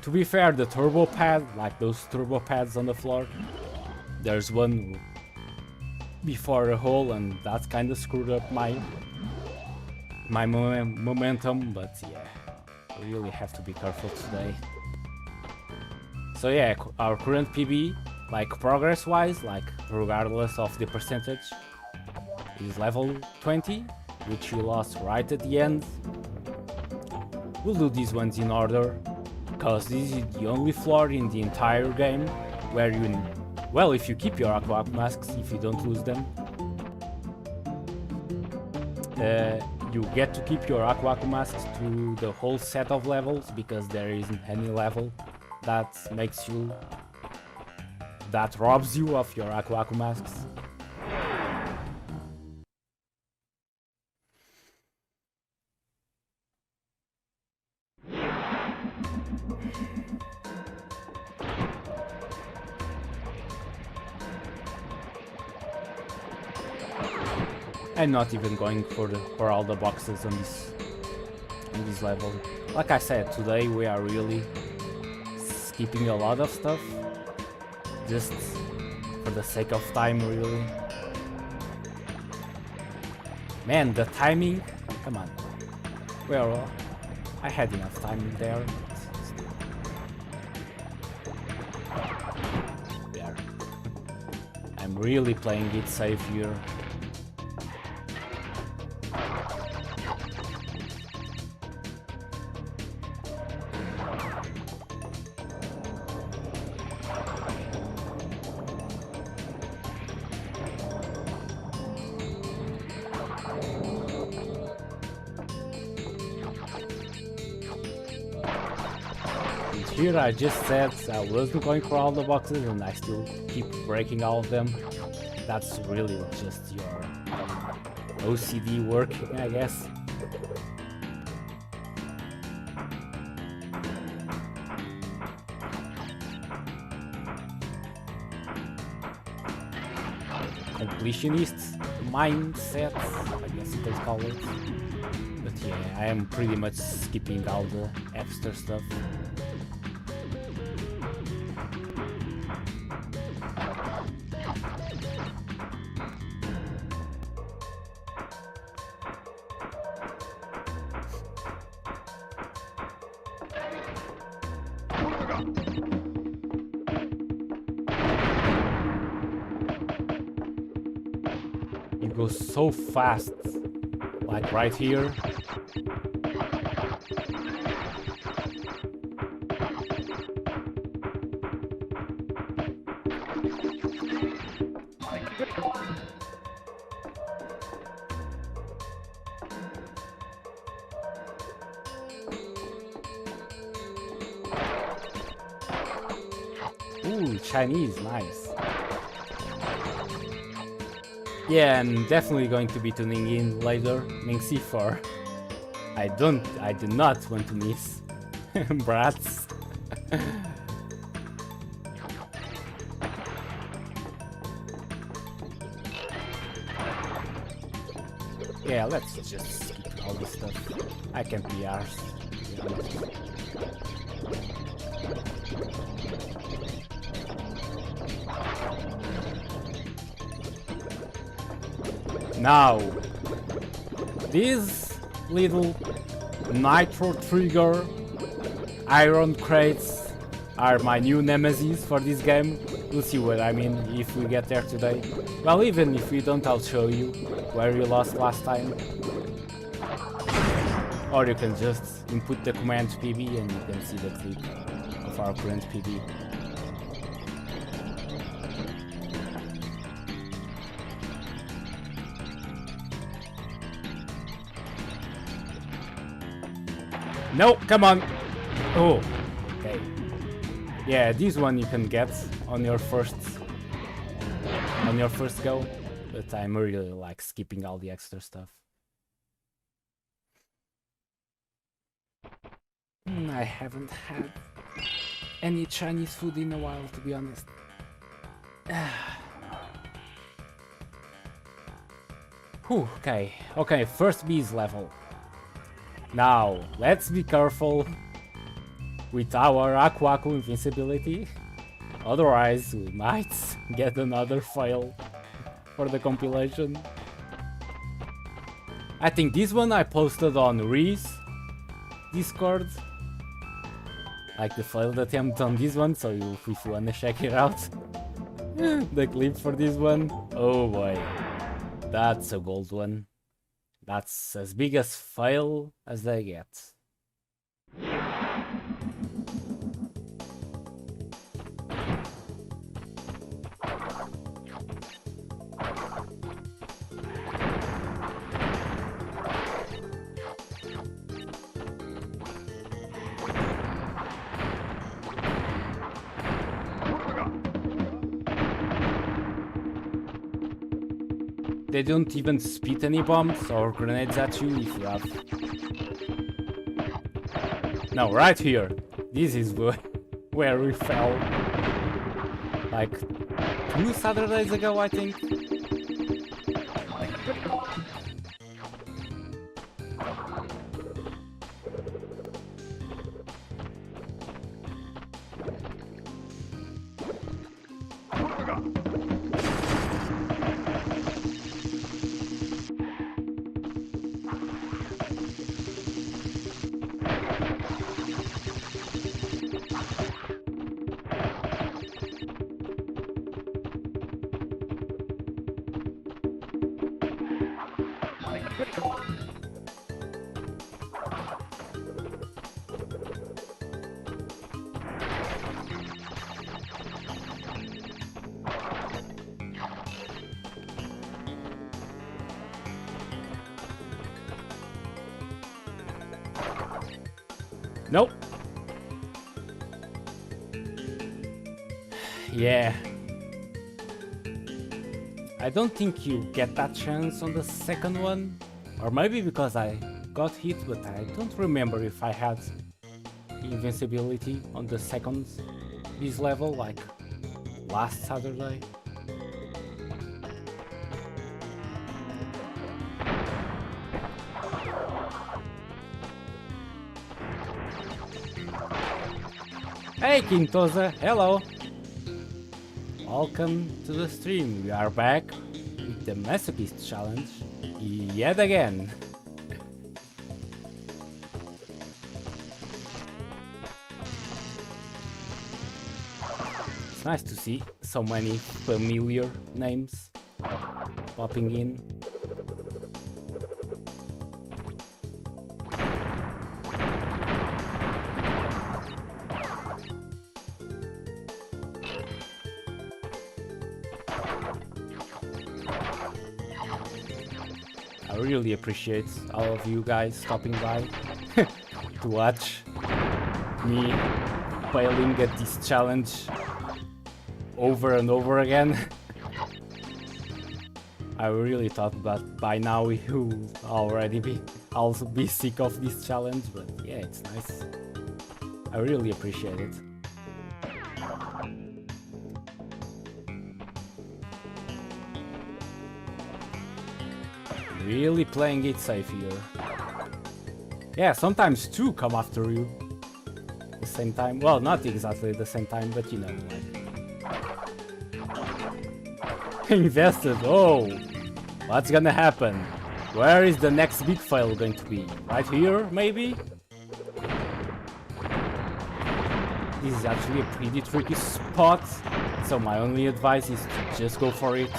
To be fair, the turbo pad, like those turbo pads on the floor, there's one before a hole and that's kind of screwed up my momentum, but yeah, we really have to be careful today. So yeah, our current PB, like progress wise, like regardless of the percentage, is level 20, which we lost right at the end. We'll do these ones in order, because this is the only floor in the entire game where you, well, if you keep your Aku Aku masks, if you don't lose them, you get to keep your Aku Aku masks through the whole set of levels, because there isn't any level that makes you, that robs you of your Aku Aku masks. I'm not even going for all the boxes on this level. Like I said, today we are really skipping a lot of stuff, just for the sake of time, really. Man, the timing, come on. Well, I had enough time there. There. I'm really playing it safe here. Here I just said I wasn't going for all the boxes and I still keep breaking all of them. That's really just your OCD working, I guess. Completionist mindset, I guess you could call it. But yeah, I am pretty much skipping all the extra stuff. It goes so fast, like right here. Ooh, Chinese, nice. Yeah, I'm definitely going to be tuning in later, Ming C4. I do not want to miss brats. Yeah, let's just skip all this stuff. I can't be arsed. Now, these little nitro trigger iron crates are my new nemesis for this game. We'll see what I mean if we get there today. Well, even if we don't, I'll show you where we lost last time. Or you can just input the command PB and you can see the clip of our current PB. No, come on. Oh, okay. Yeah, this one you can get on your first go, but I'm really like skipping all the extra stuff. I haven't had any Chinese food in a while, to be honest. Whew, okay, first bees level. Now, let's be careful with our Aku invincibility, otherwise we might get another fail for the compilation. I think this one I posted on Reese Discord, like the failed attempt on this one, so if you wanna check it out, the clip for this one, oh boy, that's a gold one. That's as big as fail as they get. They don't even spit any bombs or grenades at you if you have. No, right here. This is where we fell. Like 2 Saturdays ago, I think. Nope. Yeah. I don't think you get that chance on the second one. Or maybe because I got hit, but I don't remember if I had invincibility on the second this level, like last Saturday. Hey Quintosa, hello! Welcome to the stream. We are back with the Masochist Challenge yet again. It's nice to see so many familiar names popping in. I really appreciate all of you guys stopping by to watch me failing at this challenge over and over again. I really thought that by now we would already also be sick of this challenge, but yeah, it's nice. I really appreciate it. Really playing it safe here. Yeah, sometimes two come after you at the same time. Well, not exactly the same time, but you know, like... Invested, oh! What's gonna happen? Where is the next big fail going to be? Right here, maybe? This is actually a pretty tricky spot, so my only advice is to just go for it.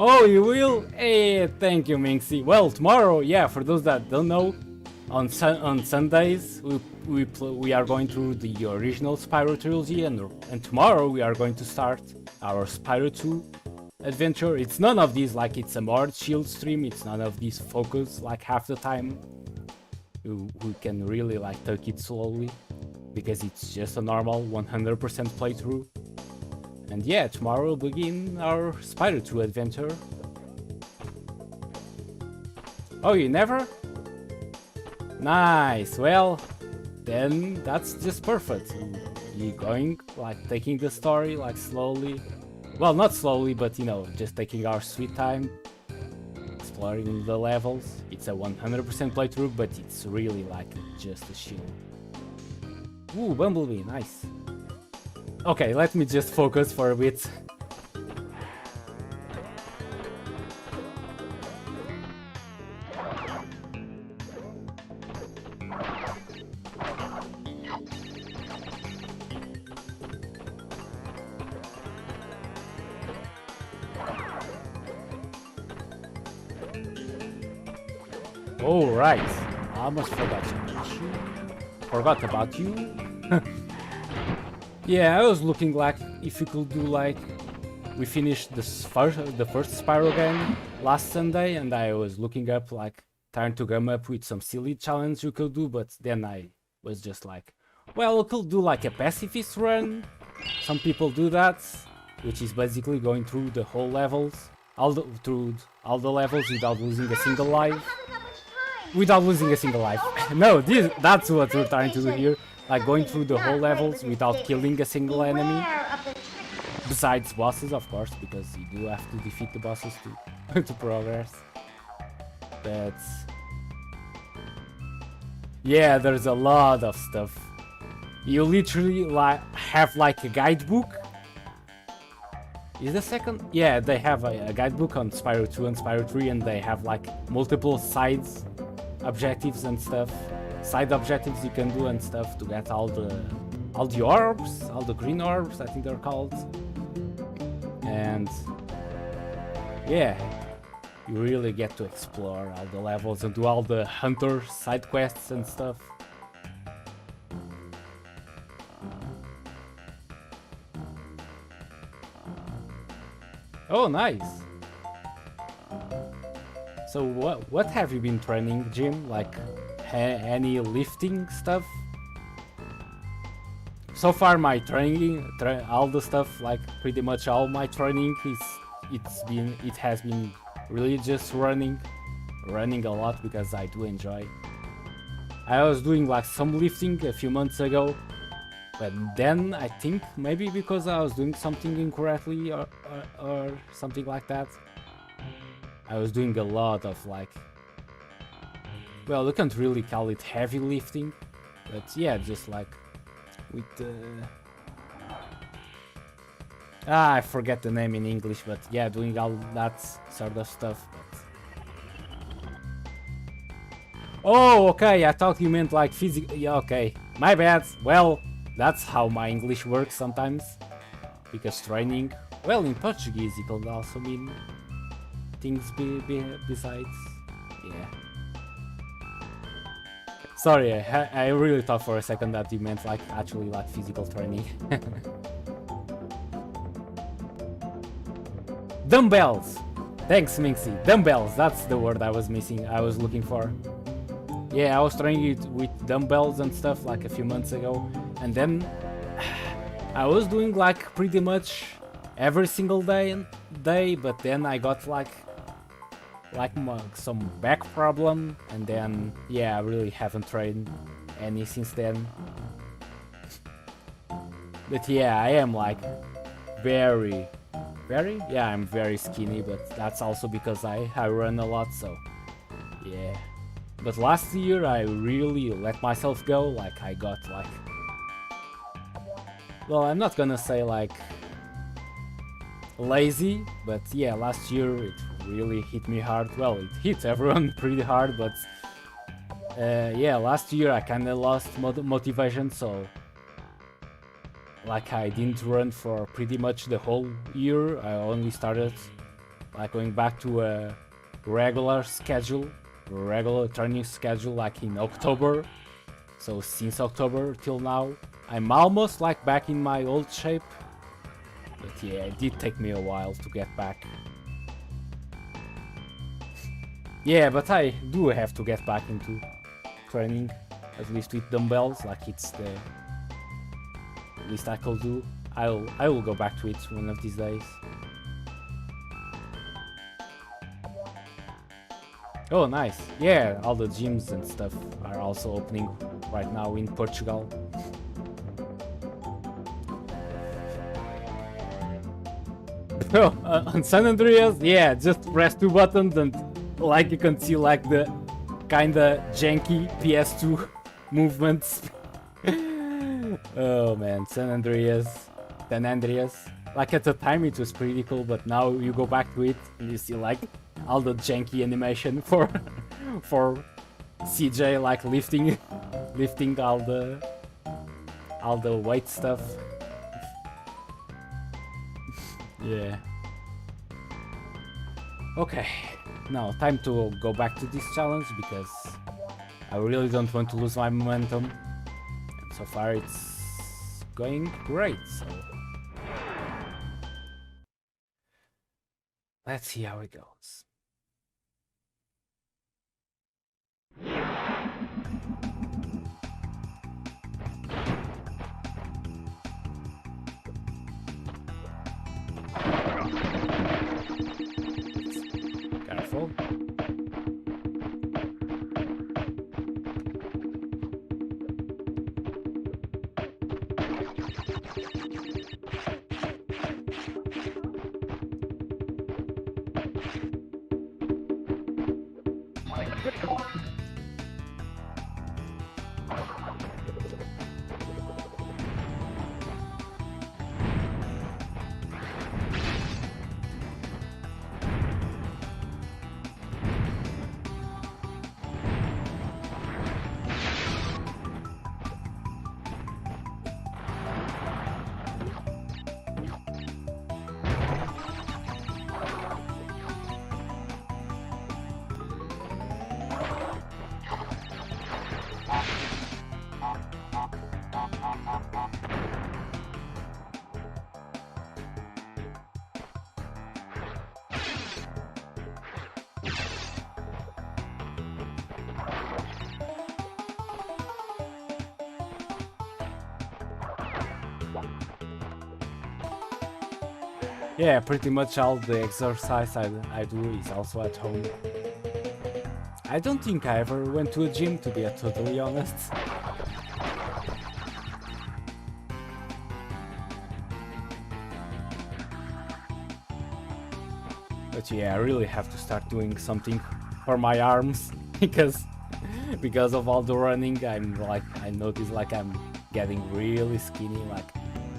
Oh, you will? Hey, thank you, Minxie. Well, tomorrow, yeah, for those that don't know, on Sundays we are going through the original Spyro trilogy, and tomorrow we are going to start our Spyro 2 adventure. It's none of these, like it's a more chill stream. It's none of these focus like half the time. We can really like take it slowly because it's just a normal 100% playthrough. And yeah, tomorrow we'll begin our Spider 2 adventure. Oh, you never? Nice. Well, then that's just perfect. You're going like taking the story like slowly. Well, not slowly, but you know, just taking our sweet time, exploring the levels. It's a 100% playthrough, but it's really like just a chill. Ooh, Bumblebee, nice. Okay, let me just focus for a bit. Oh right, I almost forgot you. Forgot about you. Yeah, I was looking like if we could do like we finished the first Spyro game last Sunday, and I was looking up like trying to come up with some silly challenge you could do, but then I was just like, well, we could do like a pacifist run. Some people do that, which is basically going through the whole levels, through all the levels without losing a single life. Without losing a single life. No, that's what we're trying to do here. Like going through the whole levels without killing a single enemy. Besides bosses, of course, because you do have to defeat the bosses to progress. But yeah, there's a lot of stuff. You literally have like a guidebook. Is the second? Yeah, they have a guidebook on Spyro 2 and Spyro 3, and they have like multiple sides objectives and stuff, side objectives you can do and stuff to get all the orbs, all the green orbs, I think they're called. And yeah, you really get to explore all the levels and do all the hunter side quests and stuff. Oh, nice. So what have you been training, Jim? Like any lifting stuff? So far my training, all the stuff, like pretty much all my training it has been really just running a lot because I do enjoy. I was doing like some lifting a few months ago, but then I think maybe because I was doing something incorrectly or something like that, I was doing a lot of like, well, you can't really call it heavy lifting, but yeah, just like with I forget the name in English, but yeah, doing all that sort of stuff. But oh, okay, I thought you meant like physical. Yeah, okay, my bad. Well, that's how my English works sometimes, because training, well, in Portuguese it can also mean things besides, yeah. Sorry, I really thought for a second that you meant like actually like physical training. Dumbbells! Thanks, Minxie. Dumbbells, that's the word I was looking for. Yeah, I was training it with dumbbells and stuff like a few months ago, and then I was doing like pretty much every single day, but then I got like some back problem, and then yeah, I really haven't trained any since then. But yeah, I am like very, yeah, I'm very skinny, but that's also because I run a lot, so yeah. But last year I really let myself go, like I got like, well, I'm not gonna say like lazy, but yeah, last year it really hit me hard. Well, it hit everyone pretty hard, but yeah, last year I kinda lost motivation, so like I didn't run for pretty much the whole year. I only started like going back to a regular training schedule like in October. So since October till now I'm almost like back in my old shape. But But yeah, it did take me a while to get back. Yeah, but I do have to get back into training, at least with dumbbells, like it's the least I could do. I will go back to it one of these days. Oh, nice. Yeah, all the gyms and stuff are also opening right now in Portugal. Oh, on San Andreas, yeah, just press 2 buttons and like you can see like the kinda janky PS2 movements. Oh man, San Andreas. Like at the time it was pretty cool, but now you go back to it and you see like all the janky animation for CJ like lifting all the weight stuff. Yeah. Okay, now time to go back to this challenge because I really don't want to lose my momentum. And so far it's going great, so let's see how it goes. Careful. Yeah, pretty much all the exercise I do is also at home. I don't think I ever went to a gym, to be totally honest. But yeah, I really have to start doing something for my arms because of all the running. I notice like I'm getting really skinny. Like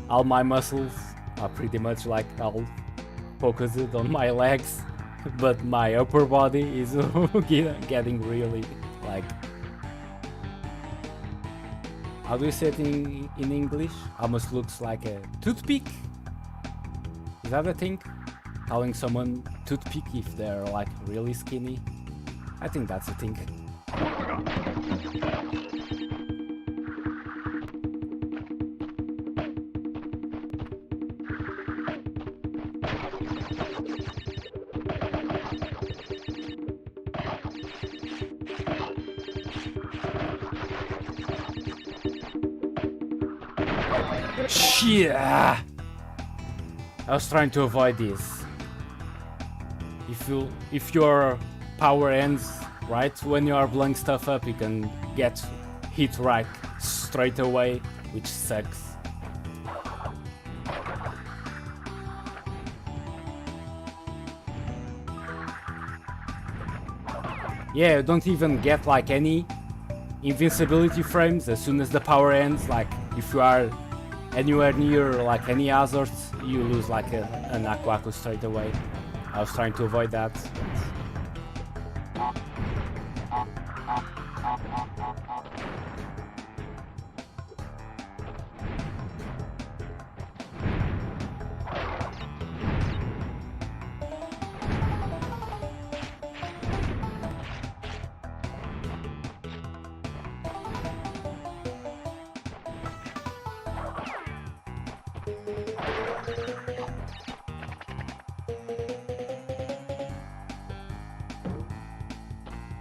all my muscles are pretty much like all focused on my legs, but my upper body is getting really like, how do you say it in English? Almost looks like a toothpick. Is that a thing? Calling someone toothpick if they're like really skinny? I think that's a thing. Shit! I was trying to avoid this. If your power ends right when you are blowing stuff up, you can get hit right straight away, which sucks. Yeah, you don't even get like any invincibility frames as soon as the power ends. Like if you are anywhere near like any hazards, you lose like an Aquaku straight away. I was trying to avoid that.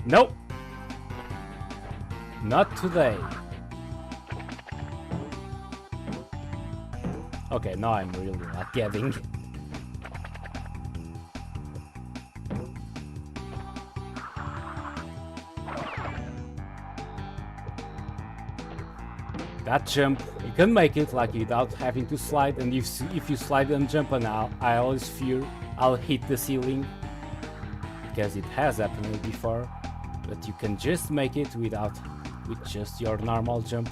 Nope. Not today. Okay, now I'm really not getting. That jump, you can make it like without having to slide, and if you slide and jump, and I always fear I'll hit the ceiling, because it has happened before, but you can just make it with just your normal jump.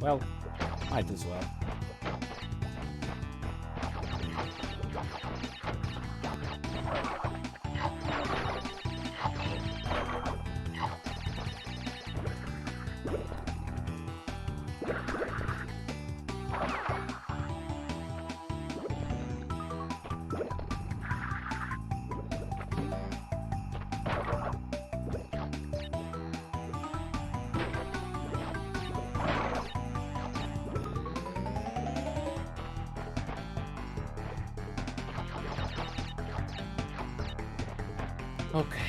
Well, might as well. Okay.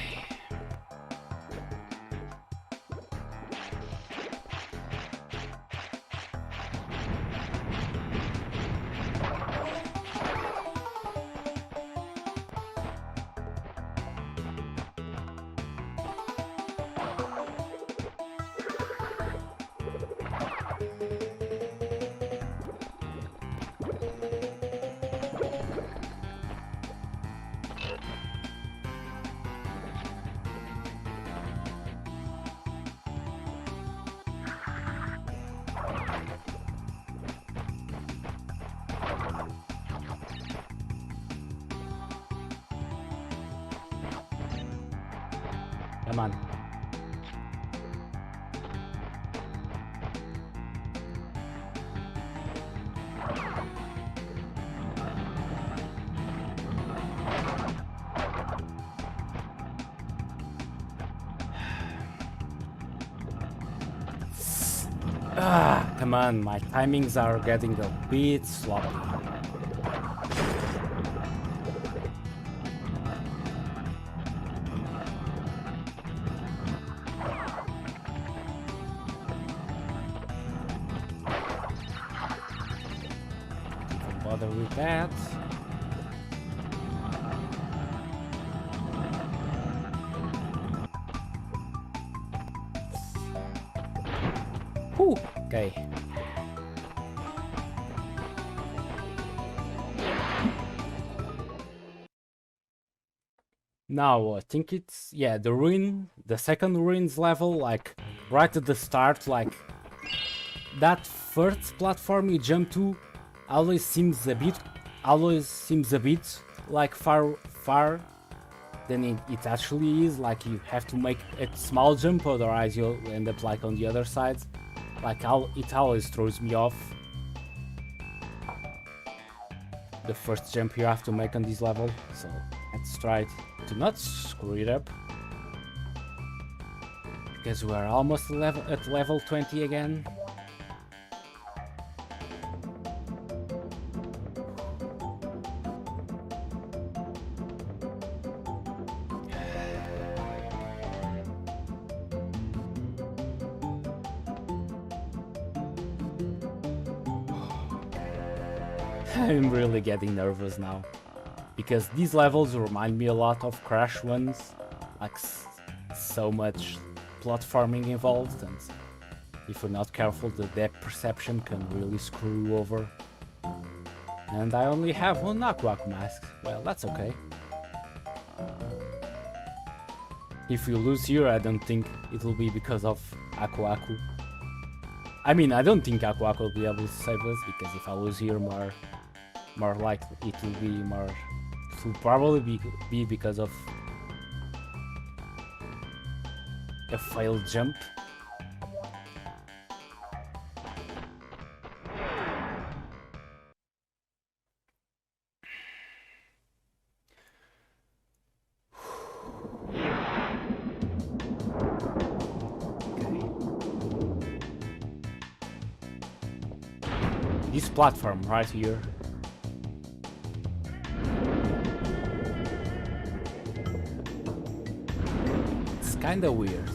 Come on. Come on, my timings are getting a bit sloppy. Don't bother with that. Whew, okay. Now I think it's, yeah, the second ruins level, like right at the start, like that first platform you jump to always seems a bit like far than it actually is. Like you have to make a small jump, otherwise you'll end up like on the other side. Like it always throws me off, the first jump you have to make on this level. So let's try to not screw it up, because we're almost at level 20 again. I'm really getting nervous now, because these levels remind me a lot of Crash ones, like so much platforming involved, and if you're not careful, the depth perception can really screw you over. And I only have one Aku Aku mask. Well, that's okay. If we lose here, I don't think it will be because of Aku Aku. I mean, I don't think Aku Aku will be able to save us, because if I lose here, more likely it will probably be because of a failed jump. This platform right here kinda weird.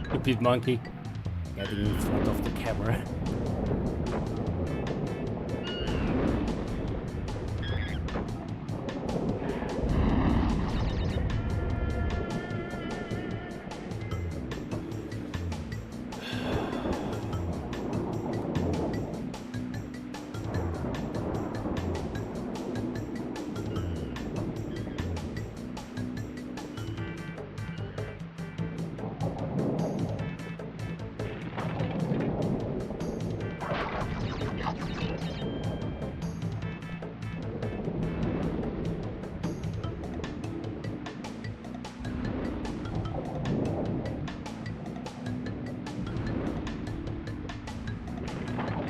Stupid monkey getting in front of the camera.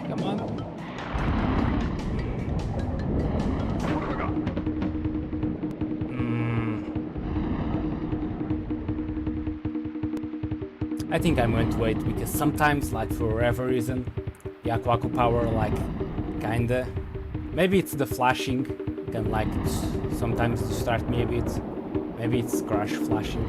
Come on. I think I'm going to wait because sometimes, like for whatever reason, the Aku Aku power, like, kinda. Maybe it's the flashing, can like sometimes distract me a bit. Maybe it's Crash flashing.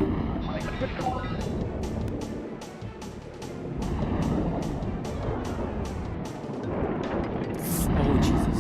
Oh Jesus.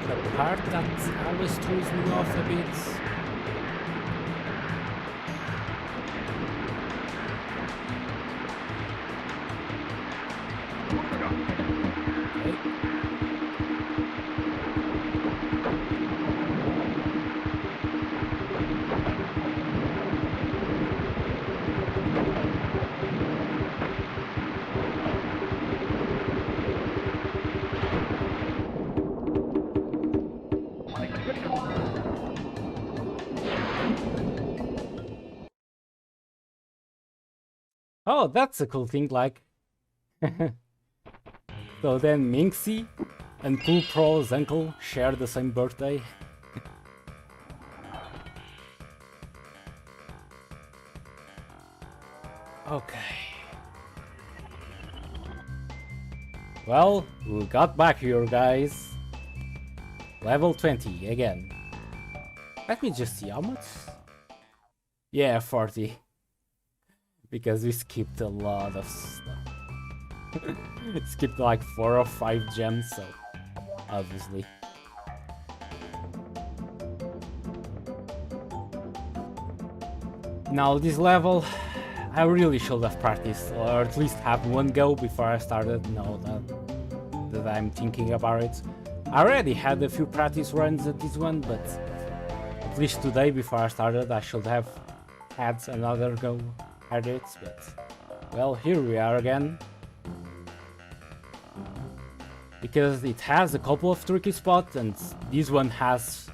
The part that always throws me off a bit. Oh, that's a cool thing, like. So then Minxie and Pool Pro's uncle share the same birthday. Okay. Well, we got back here, guys. Level 20 again. Let me just see how much. Yeah, 40. Because we skipped a lot of stuff. Skipped like 4 or 5 gems, so obviously. Now this level, I really should have practiced, or at least have one go before I started. Now that I'm thinking about it, I already had a few practice runs at this one, but at least today before I started, I should have had another go at it. But well, here we are again, because it has a couple of tricky spots, and this one has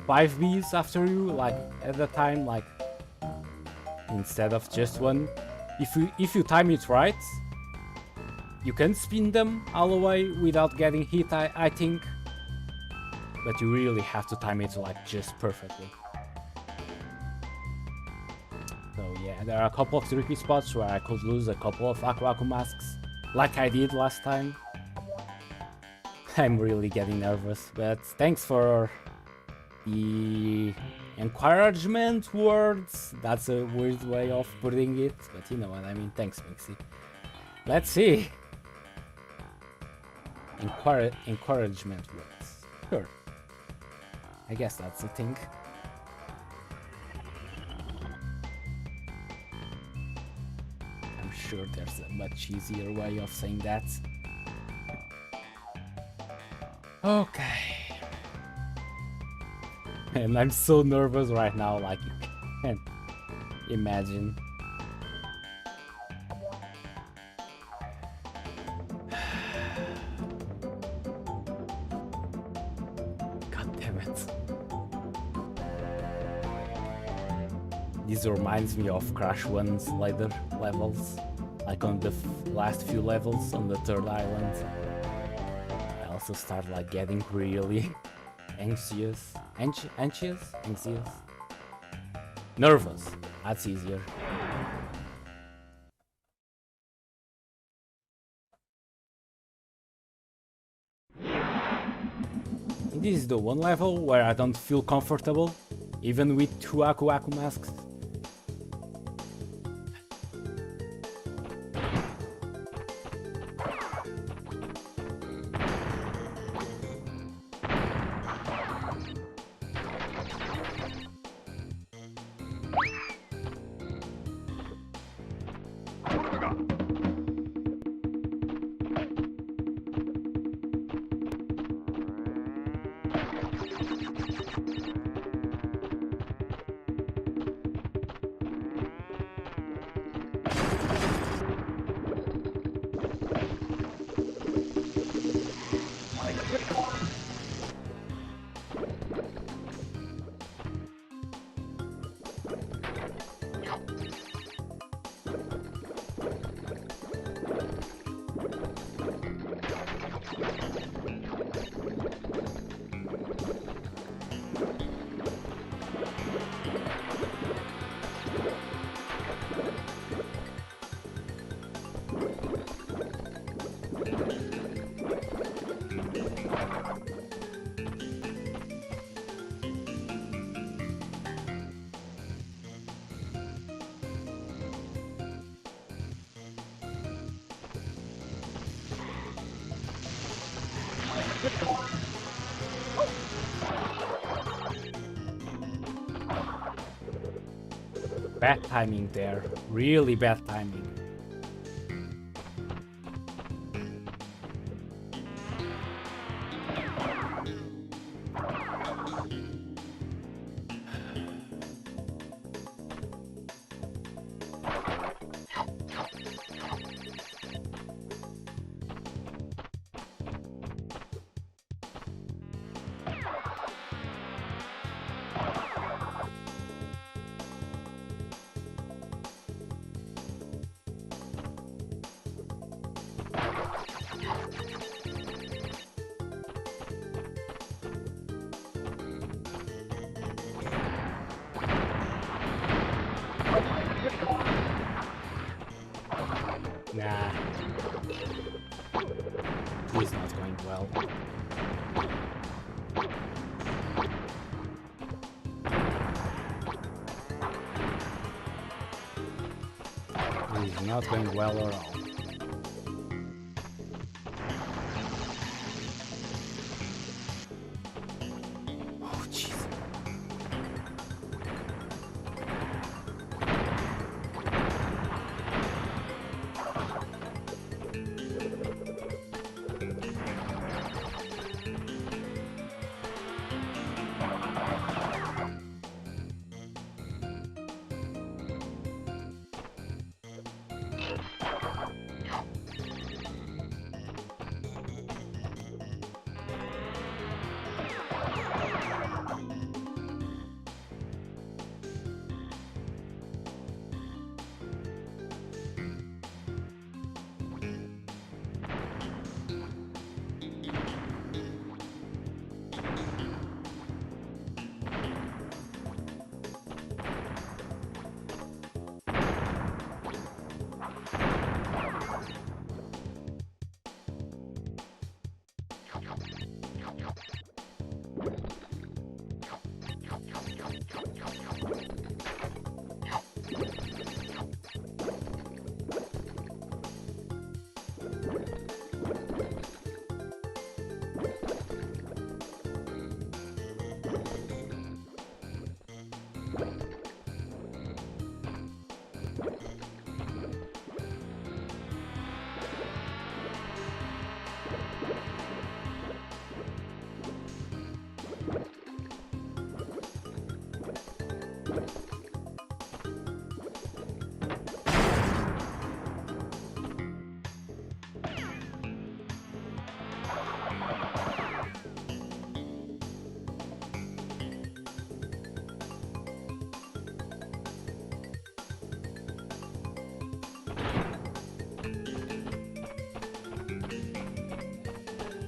5 bees after you, like at the time, like instead of just one. If you time it right, you can spin them all the way without getting hit, I think, but you really have to time it like just perfectly. So yeah, there are a couple of tricky spots where I could lose a couple of Aku Aku masks, like I did last time. I'm really getting nervous, but thanks for the encouragement words. That's a weird way of putting it, but you know what I mean. Thanks, Mixie. Let's see. Encouragement words. Sure. I guess that's a thing. I'm sure there's a much easier way of saying that. Okay. And I'm so nervous right now, like you can't imagine. God damn it. This reminds me of Crash 1's later levels, like on the last few levels on the third island. I also start like getting really anxious. Nervous. That's easier. This is the one level where I don't feel comfortable, even with 2 Aku Aku masks. Bad timing there, really bad timing. This is not going well. This is not going well at all. Oh, jeez.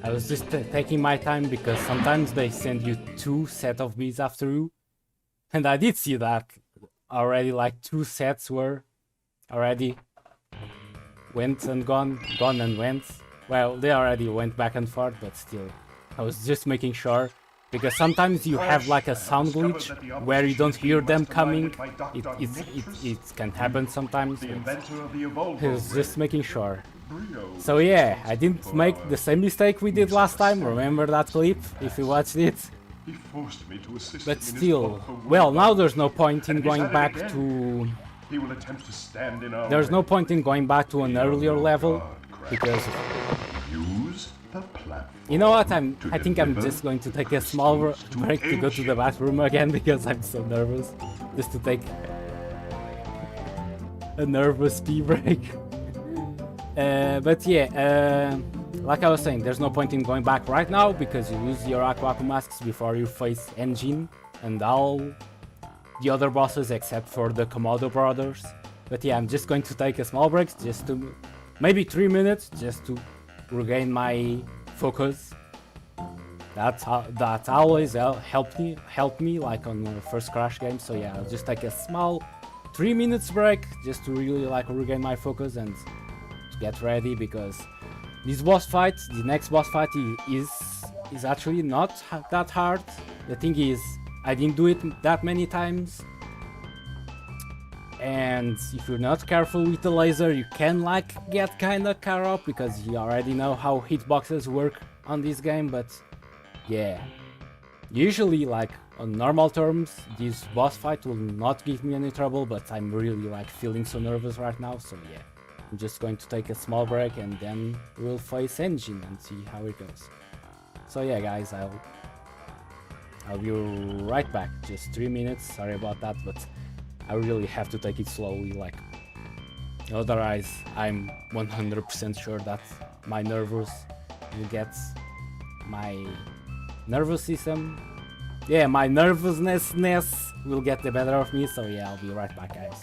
I was just taking my time because sometimes they send you 2 sets of bees after you. And I did see that already, like 2 sets were already went and gone and went. Well, they already went back and forth, but still. I was just making sure, because sometimes you have like a sound glitch where you don't hear them coming. It can happen sometimes. I was just making sure. So yeah, I didn't make the same mistake we did last time. Remember that clip, if you watched it? He forced me to assist But him in his still, love for well, women. now there's no point in And if he's going at it back again, to... He will attempt to stand in our There's no way. point in going back to an earlier level, God, Crash. because... Use the platform. You know what, I think I'm deliver just going to take a small break to go to the bathroom again, because I'm so nervous. Just to take a nervous pee break. But yeah, like I was saying, there's no point in going back right now, because you lose your Aku Aku masks before you face Engine and all the other bosses except for the Komodo brothers. But yeah, I'm just going to take a small break, just to maybe 3 minutes, just to regain my focus. That always helped me like on the first Crash game. So yeah, I'll just take a small 3 minutes break just to really like regain my focus and to get ready, because this boss fight, the next boss fight is actually not that hard. The thing is, I didn't do it that many times, and if you're not careful with the laser, you can like get kinda caught up, because you already know how hitboxes work on this game. But yeah, usually like on normal terms, this boss fight will not give me any trouble, but I'm really like feeling so nervous right now. So yeah, I'm just going to take a small break and then we'll face Engine and see how it goes. So yeah guys, I'll be right back. Just 3 minutes, sorry about that, but I really have to take it slowly, like otherwise I'm 100% sure that my nervous will get my nervous system. Yeah, my nervousness will get the better of me. So yeah, I'll be right back guys.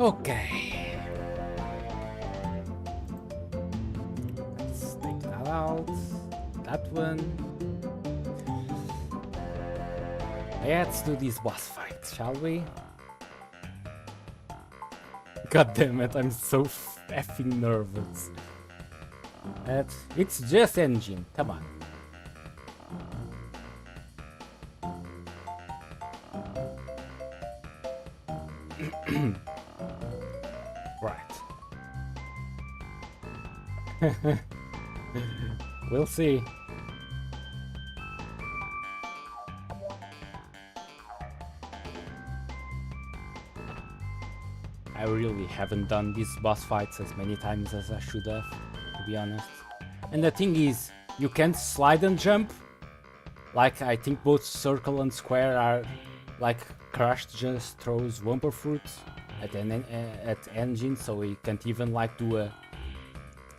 Okay. Let's take that out. That one. Let's do this boss fight, shall we? God damn it, I'm so effing nervous. It's just engine, come on. Right. We'll see. I really haven't done these boss fights as many times as I should have, to be honest. And the thing is, you can't slide and jump. Like, I think both circle and square are like Crash just throws Wumper Fruit at engine, so he can't even like do a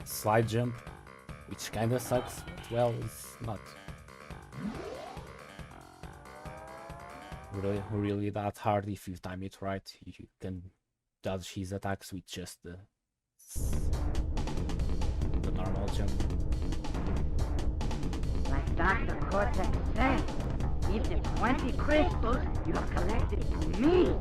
slide jump, which kinda sucks, but well, it's not really that hard. If you time it right, you can dodge his attacks with just the normal jump. Like Dr. Cortex said, keep the 20 crystals you have collected for me.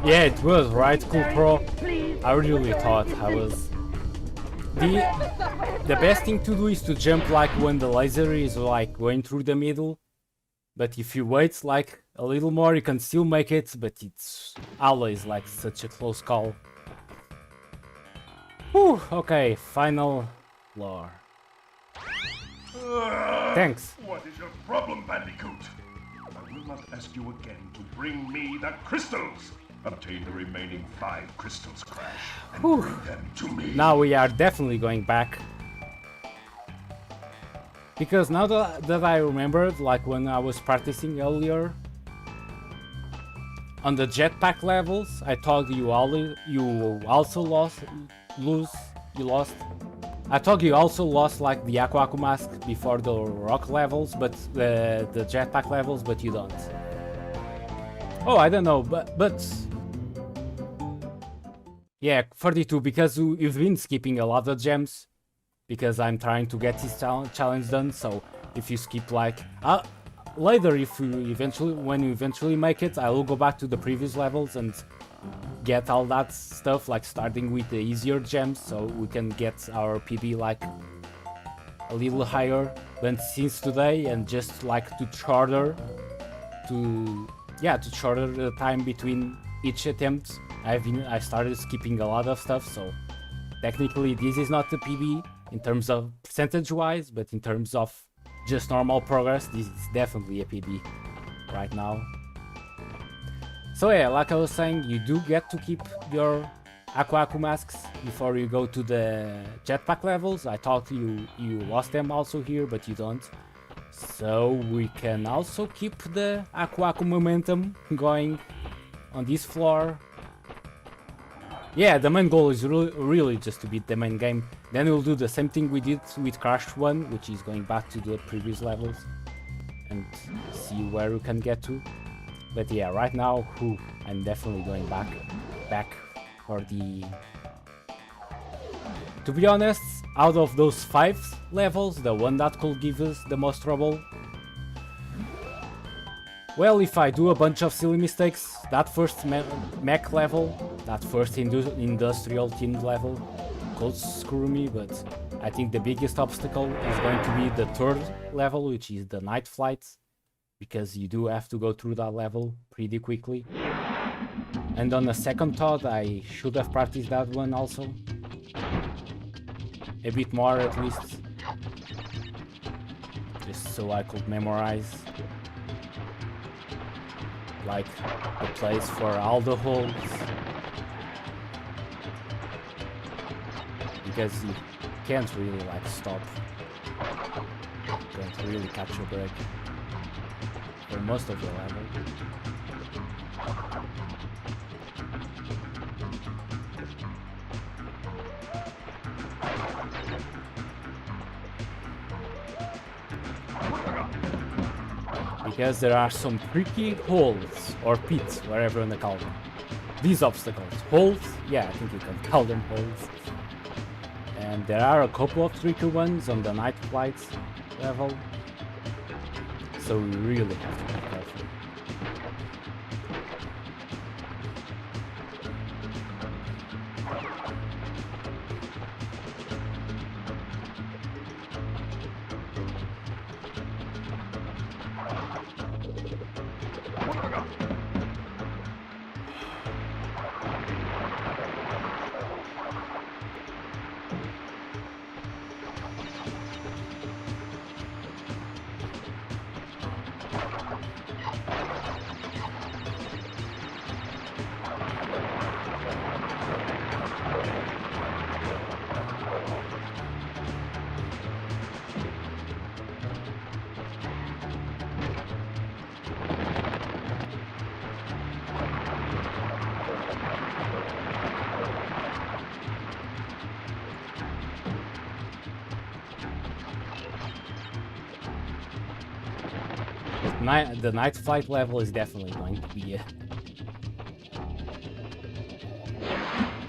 Yeah, it was right, Cool Pro. I really thought I was... The best thing to do is to jump like when the laser is like going through the middle. But if you wait like a little more, you can still make it, but it's always like such a close call. Whew, okay, final floor. Thanks. What is your problem, Bandicoot? I will not ask you again to bring me the crystals. Obtain the remaining 5 crystals, Crash, and bring them to me. Now we are definitely going back. Because now that I remembered, like when I was practicing earlier, on the jetpack levels, I thought you also lost. I thought you also lost like the Aku mask before the rock levels, but the jetpack levels, but you don't. Oh, I don't know, but yeah, 42 because you've been skipping a lot of gems because I'm trying to get this challenge done. So if you skip like later, if you when you eventually make it, I will go back to the previous levels and get all that stuff, like starting with the easier gems, so we can get our PB like a little higher than since today, and just like to shorter the time between each attempt. I started skipping a lot of stuff, so technically this is not the PB in terms of percentage wise, but in terms of just normal progress, this is definitely a PB right now. So yeah, like I was saying, you do get to keep your Aku masks before you go to the jetpack levels. I thought you lost them also here, but you don't. So we can also keep the Aku momentum going on this floor. Yeah, the main goal is really just to beat the main game. Then we'll do the same thing we did with Crash 1, which is going back to the previous levels and see where we can get to. But yeah, right now, I'm definitely going back for the... To be honest, out of those 5 levels, the one that could give us the most trouble, well, if I do a bunch of silly mistakes, that first mech level, that first industrial team level, could screw me, but I think the biggest obstacle is going to be the 3rd level, which is the night flights, because you do have to go through that level pretty quickly. And on a second thought, I should have practiced that one also. A bit more at least. Just so I could memorize like the place for all the holes. Because you can't really like stop. You can't really catch a break for most of the level. Because there are some tricky holes, or pits, wherever you call them. These obstacles. Holes? Yeah, I think you can call them holes. And there are a couple of tricky ones on the night flights level. So we really have to be careful. The night flight level is definitely going to be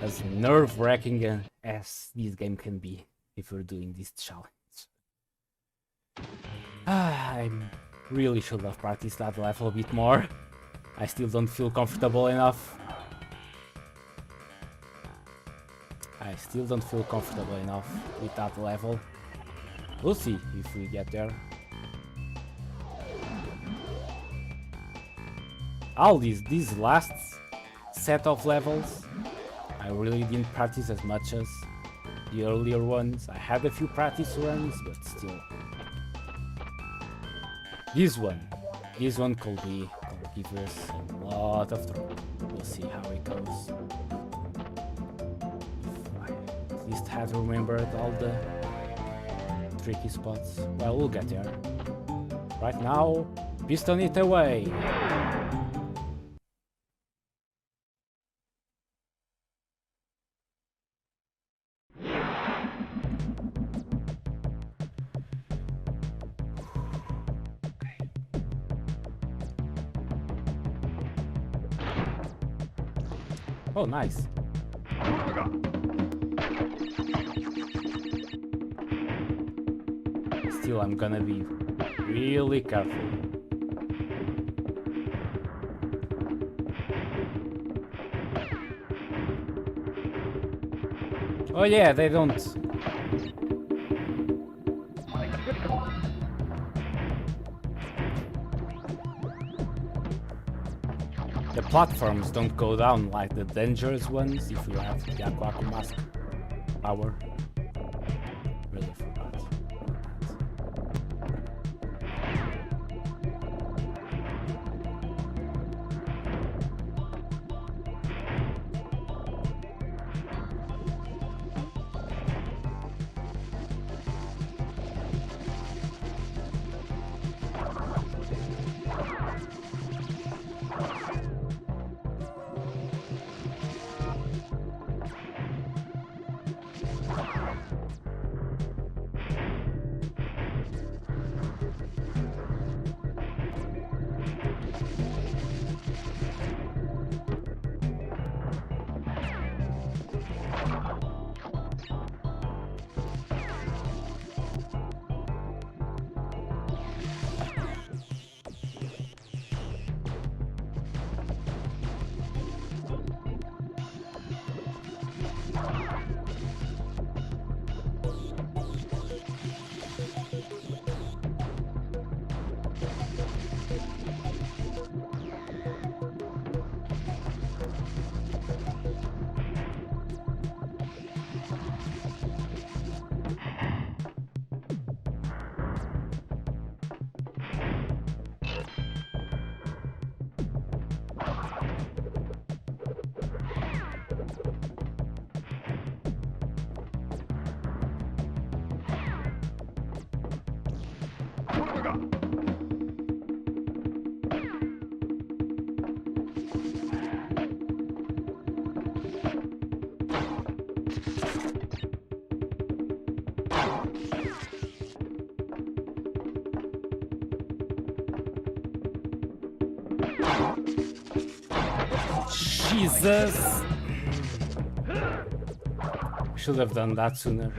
as nerve-wracking as this game can be if you're doing this challenge. I really should have practiced that level a bit more. I still don't feel comfortable enough. I still don't feel comfortable enough with that level. We'll see if we get there. All these last set of levels, I really didn't practice as much as the earlier ones. I had a few practice runs, but still. This one could give us a lot of trouble. We'll see how it goes. If I at least had remembered all the tricky spots. Well, we'll get there. Right now, piston it away! Oh, nice. Still, I'm gonna be really careful. Oh yeah, they don't. The platforms don't go down like the dangerous ones if you have the Aquaco Mask power. Really forgot. Jesus! Should have done that sooner.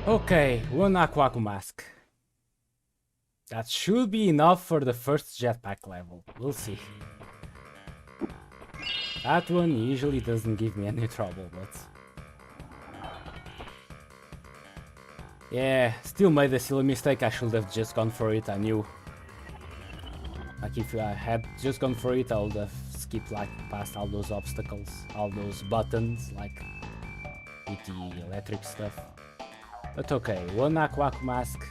Okay, one Aquaco Mask. That should be enough for the first jetpack level. We'll see. That one usually doesn't give me any trouble, but... yeah, still made a silly mistake. I should have just gone for it, I knew. Like if I had just gone for it, I would have skipped like past all those obstacles, all those buttons, like with the electric stuff. But okay, one Aquaco Mask.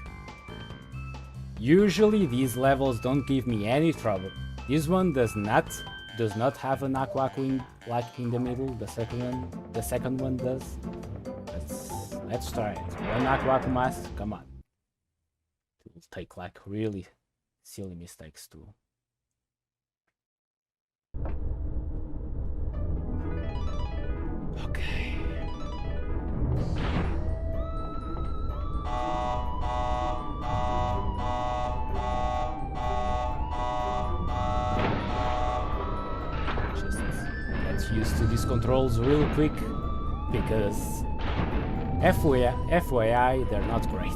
Usually these levels don't give me any trouble. This one does not have an Aquaco like in the middle. The second one does. Let's try it. One Aquaco Mask, come on. It will take like really silly mistakes too. Okay. Just get used to these controls real quick, because FYI, they're not great.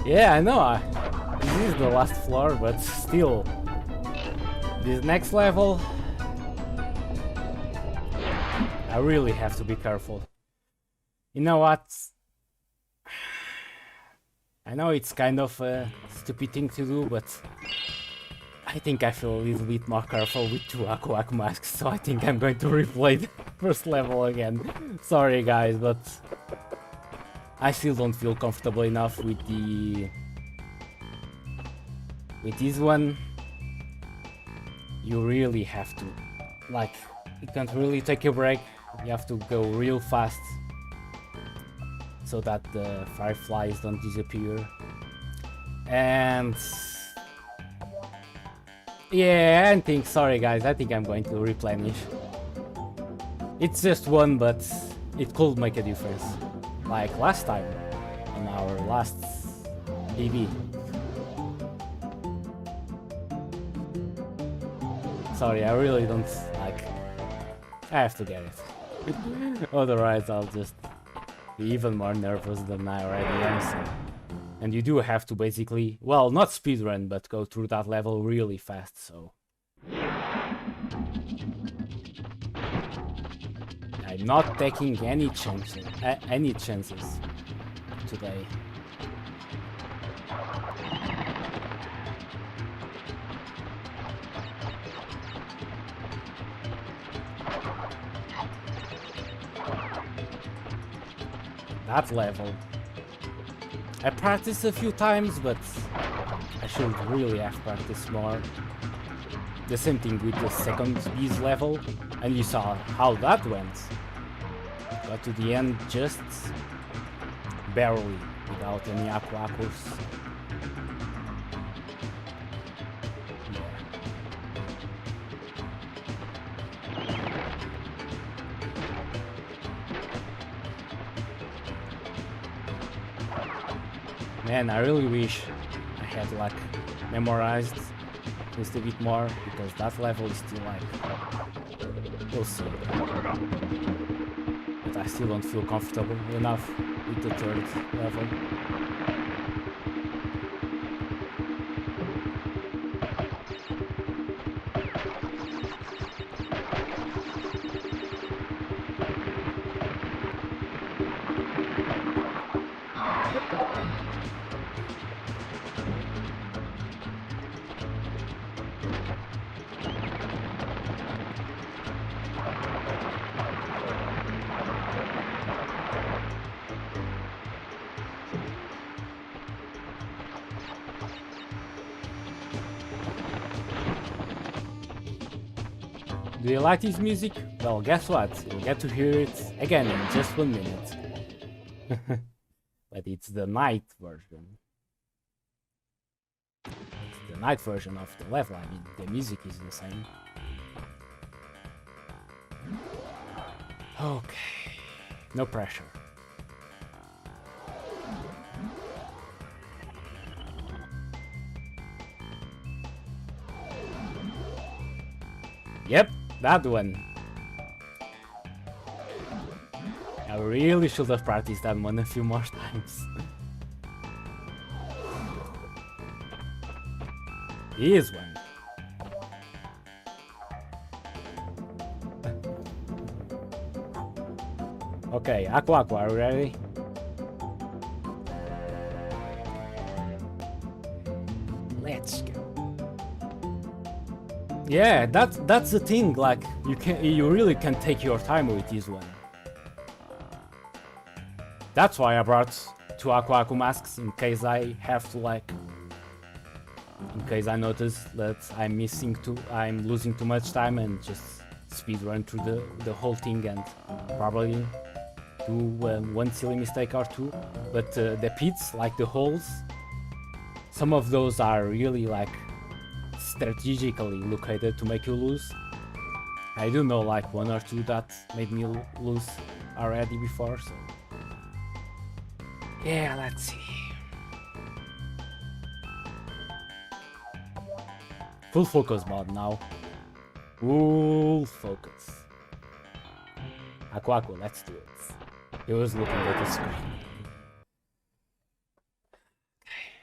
Yeah, I know. This is the last floor, but still, this next level, I really have to be careful. You know what? I know it's kind of a stupid thing to do, but I think I feel a little bit more careful with 2 Aku Aku masks, so I think I'm going to replay the first level again. Sorry guys, but I still don't feel comfortable enough with this one. You really have to, like, you can't really take a break. You have to go real fast so that the fireflies don't disappear. And yeah, I think, sorry guys, I think I'm going to replenish. It's just one, but it could make a difference. Like last time, on our last BB. Sorry, I really don't, like, I have to get it. Otherwise I'll just be even more nervous than I already am. So. And you do have to basically, well, not speedrun, but go through that level really fast, so... I'm not taking any chances today. That level. I practiced a few times, but I should really have practiced more. The same thing with the second bees level, and you saw how that went. But to the end, just barely, without any Aku Akus. Man, I really wish I had like memorized just a bit more, because that level is still like, we'll see. But I still don't feel comfortable enough with the third level. Do you like this music? Well, guess what? You'll get to hear it again in just 1 minute. But it's the night version. It's the night version of the level. I mean, the music is the same. Okay, no pressure. Yep, that one. I really should have practiced that one a few more times. This one. Okay, Aku Aku, are you ready? Let's go. Yeah, that's the thing. Like you really can take your time with this one. That's why I brought 2 Aku Aku masks, in case I have to, like, in case I notice that I'm losing too much time, and just speed run through the whole thing and probably do one silly mistake or two. But the pits, like the holes, some of those are really like strategically located to make you lose. I do know like 1 or 2 that made me lose already before, so yeah, let's see. Full focus mode now. Full focus. Aku Aku, let's do it. He was looking at the screen. Okay.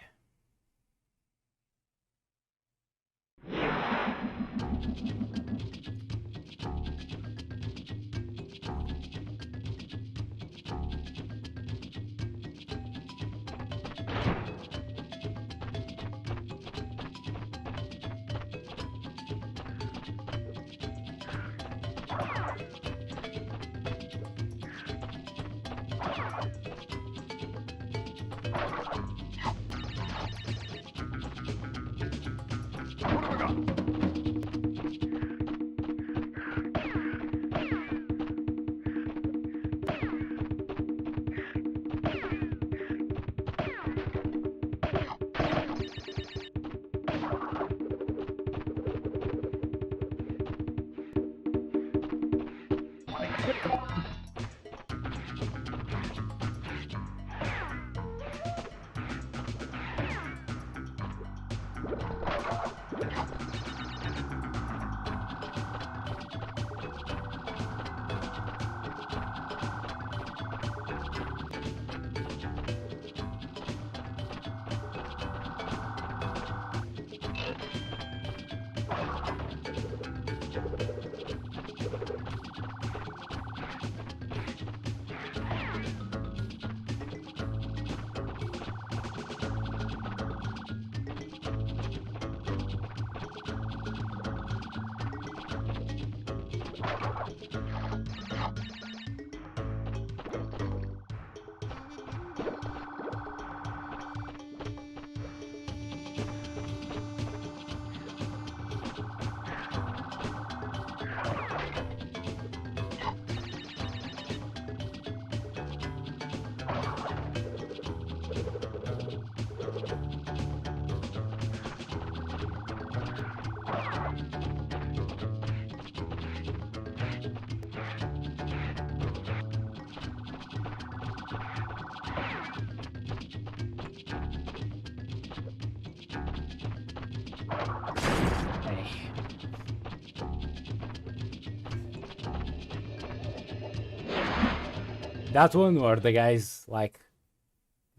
That one where the guy's like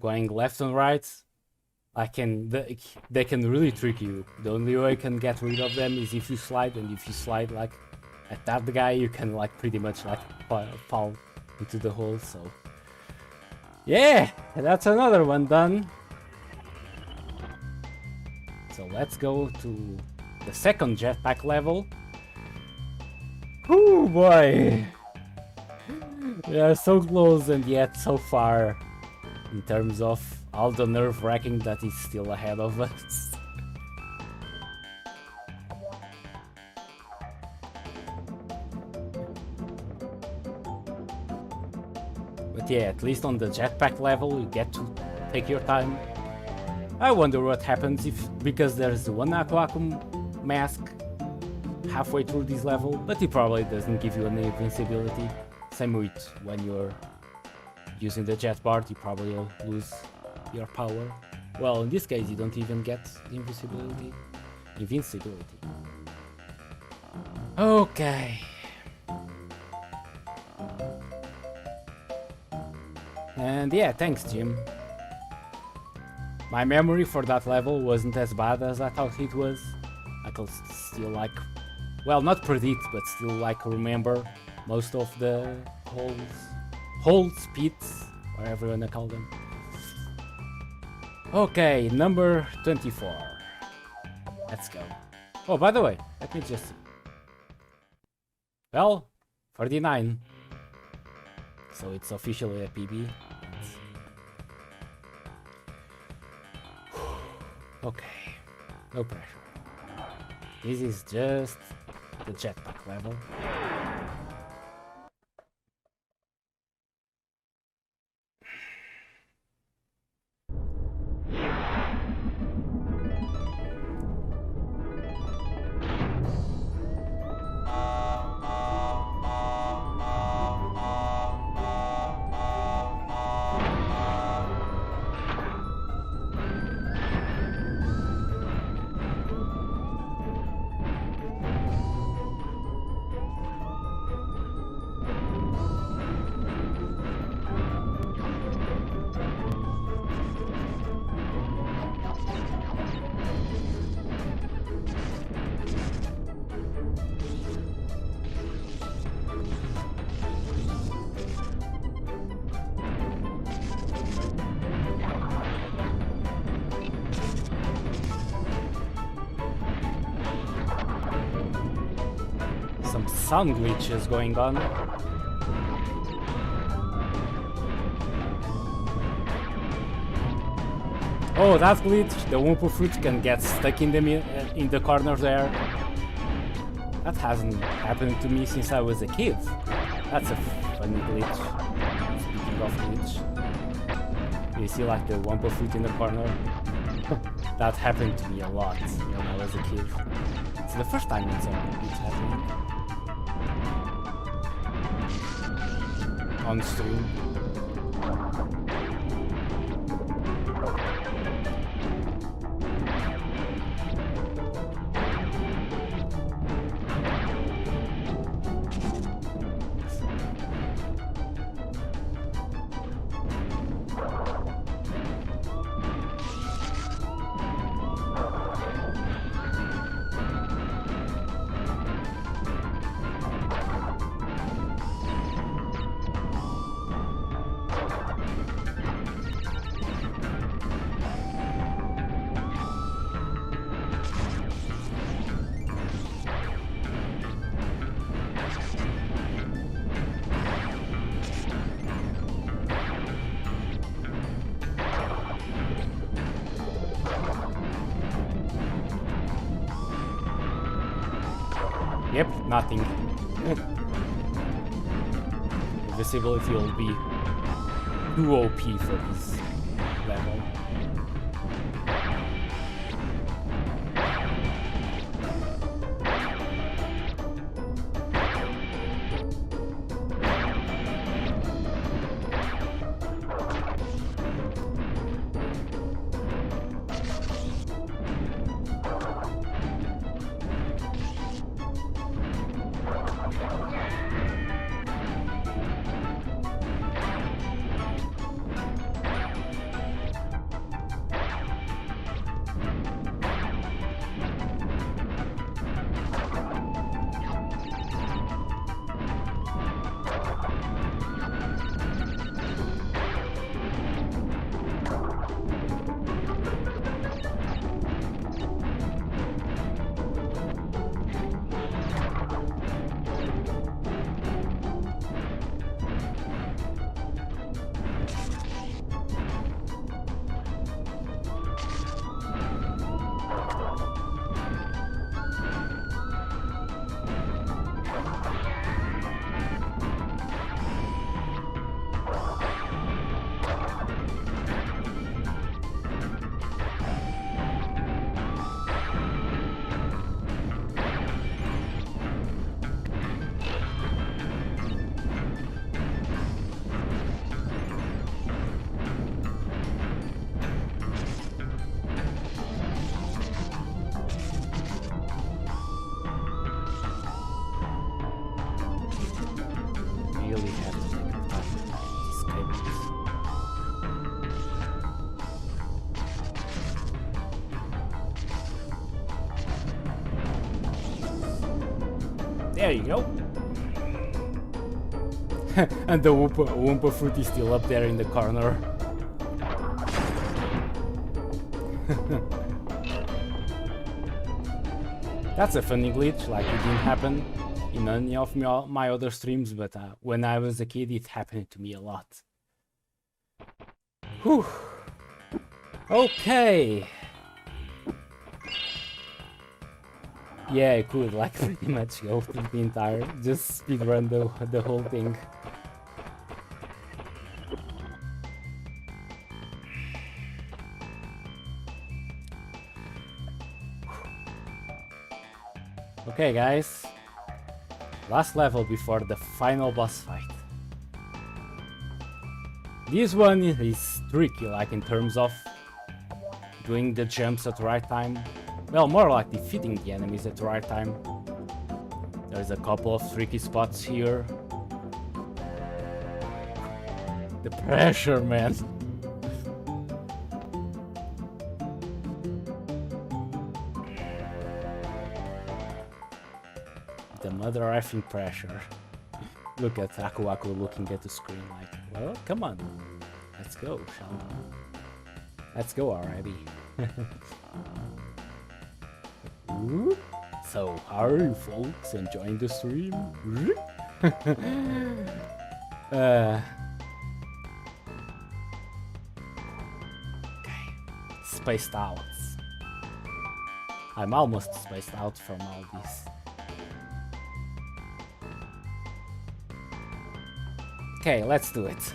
going left and right, they can really trick you. The only way you can get rid of them is if you slide, and if you slide like at that guy, you can like pretty much like fall into the hole. So yeah, that's another one done. So let's go to the second jetpack level. Oh boy! We are so close and yet so far in terms of all the nerve-wracking that is still ahead of us. But yeah, at least on the jetpack level you get to take your time. I wonder what happens because there's one Aquacum mask halfway through this level, but it probably doesn't give you any invincibility. Same with when you're using the jet bar, you probably will lose your power. Well, in this case you don't even get the invincibility. Okay. And yeah, thanks Jim. My memory for that level wasn't as bad as I thought it was. I could still like, well, not predict, but still like remember most of the holds, pits, whatever you wanna call them. Okay, number 24. Let's go. Oh, by the way, let me just... Well, 49. So it's officially a PB. Okay, no pressure. This is just the jetpack level. Some sound glitches going on. Oh, that glitch! The Wumpa fruit can get stuck in the corner there. That hasn't happened to me since I was a kid. That's a funny glitch. Speaking of glitch, you see like the Wumpa fruit in the corner? That happened to me a lot when I was a kid. It's the first time it's happening on stream. Yep, nothing. Visibility will be too OP for this level. There you go. And the Wumpa fruit is still up there in the corner. That's a funny glitch, like it didn't happen in any of my other streams, but when I was a kid it happened to me a lot. Whew. Okay. Yeah, I could like pretty much go through the entire, just speedrun the whole thing. Okay guys, last level before the final boss fight. This one is tricky, like in terms of doing the jumps at the right time. Well, more like defeating the enemies at the right time. There's a couple of tricky spots here. The pressure, man. The mother effing pressure. Look at Aku Aku looking at the screen like, well, come on. Let's go, shall we? Let's go already. So, how are you folks? Enjoying the stream? Okay. Spaced out. I'm almost spaced out from all this. Okay, let's do it.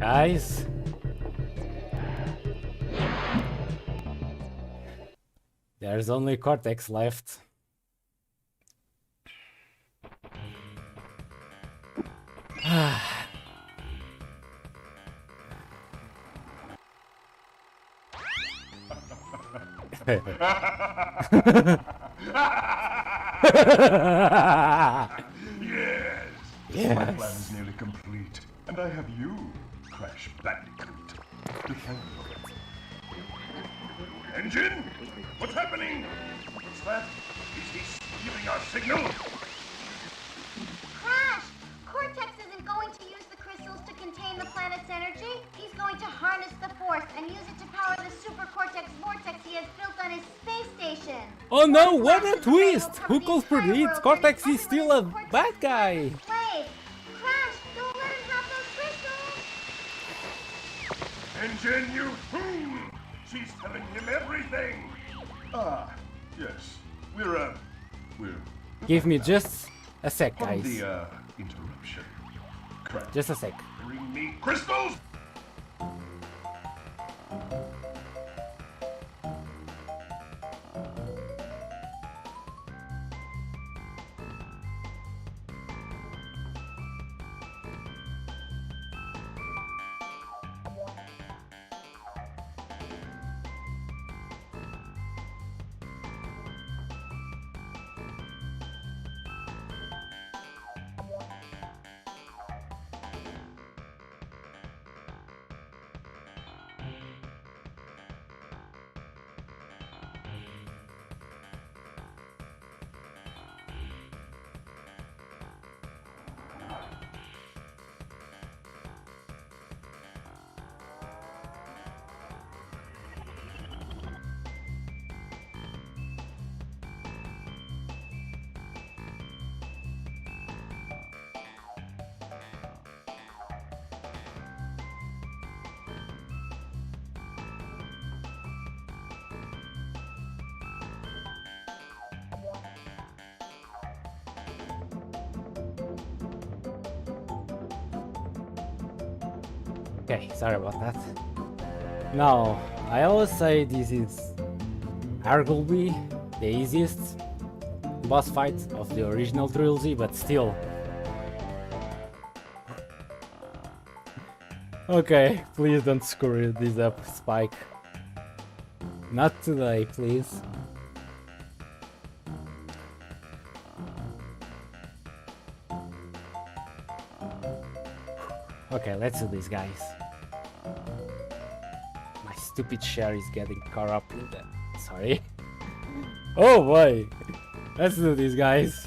Guys. There's only Cortex left. Yes. My plan is nearly complete, and I have you, Crash Bandicoot, to thank for it. Engine? What's happening? What's that? Is he stealing our signal? Crash! Cortex isn't going to use the crystals to contain the planet's energy. He's going to harness the force and use it to power the super cortex vortex he has built on his space station. Oh no, what a twist! Who could predict Cortex is still a bad guy? Slave! Crash, don't let him have those crystals! Engine, you fool! She's telling him everything! Ah, yes. We're Give me just a sec, Pardon guys. the, interruption. Crash, Just a sec. bring me crystals! Okay, sorry about that. Now, I always say this is arguably the easiest boss fight of the original trilogy, but still. Okay, please don't screw this up, Spike. Not today, please. Okay, let's do this, guys. My stupid share is getting corrupt in the... Sorry. Oh boy! Let's do this, guys.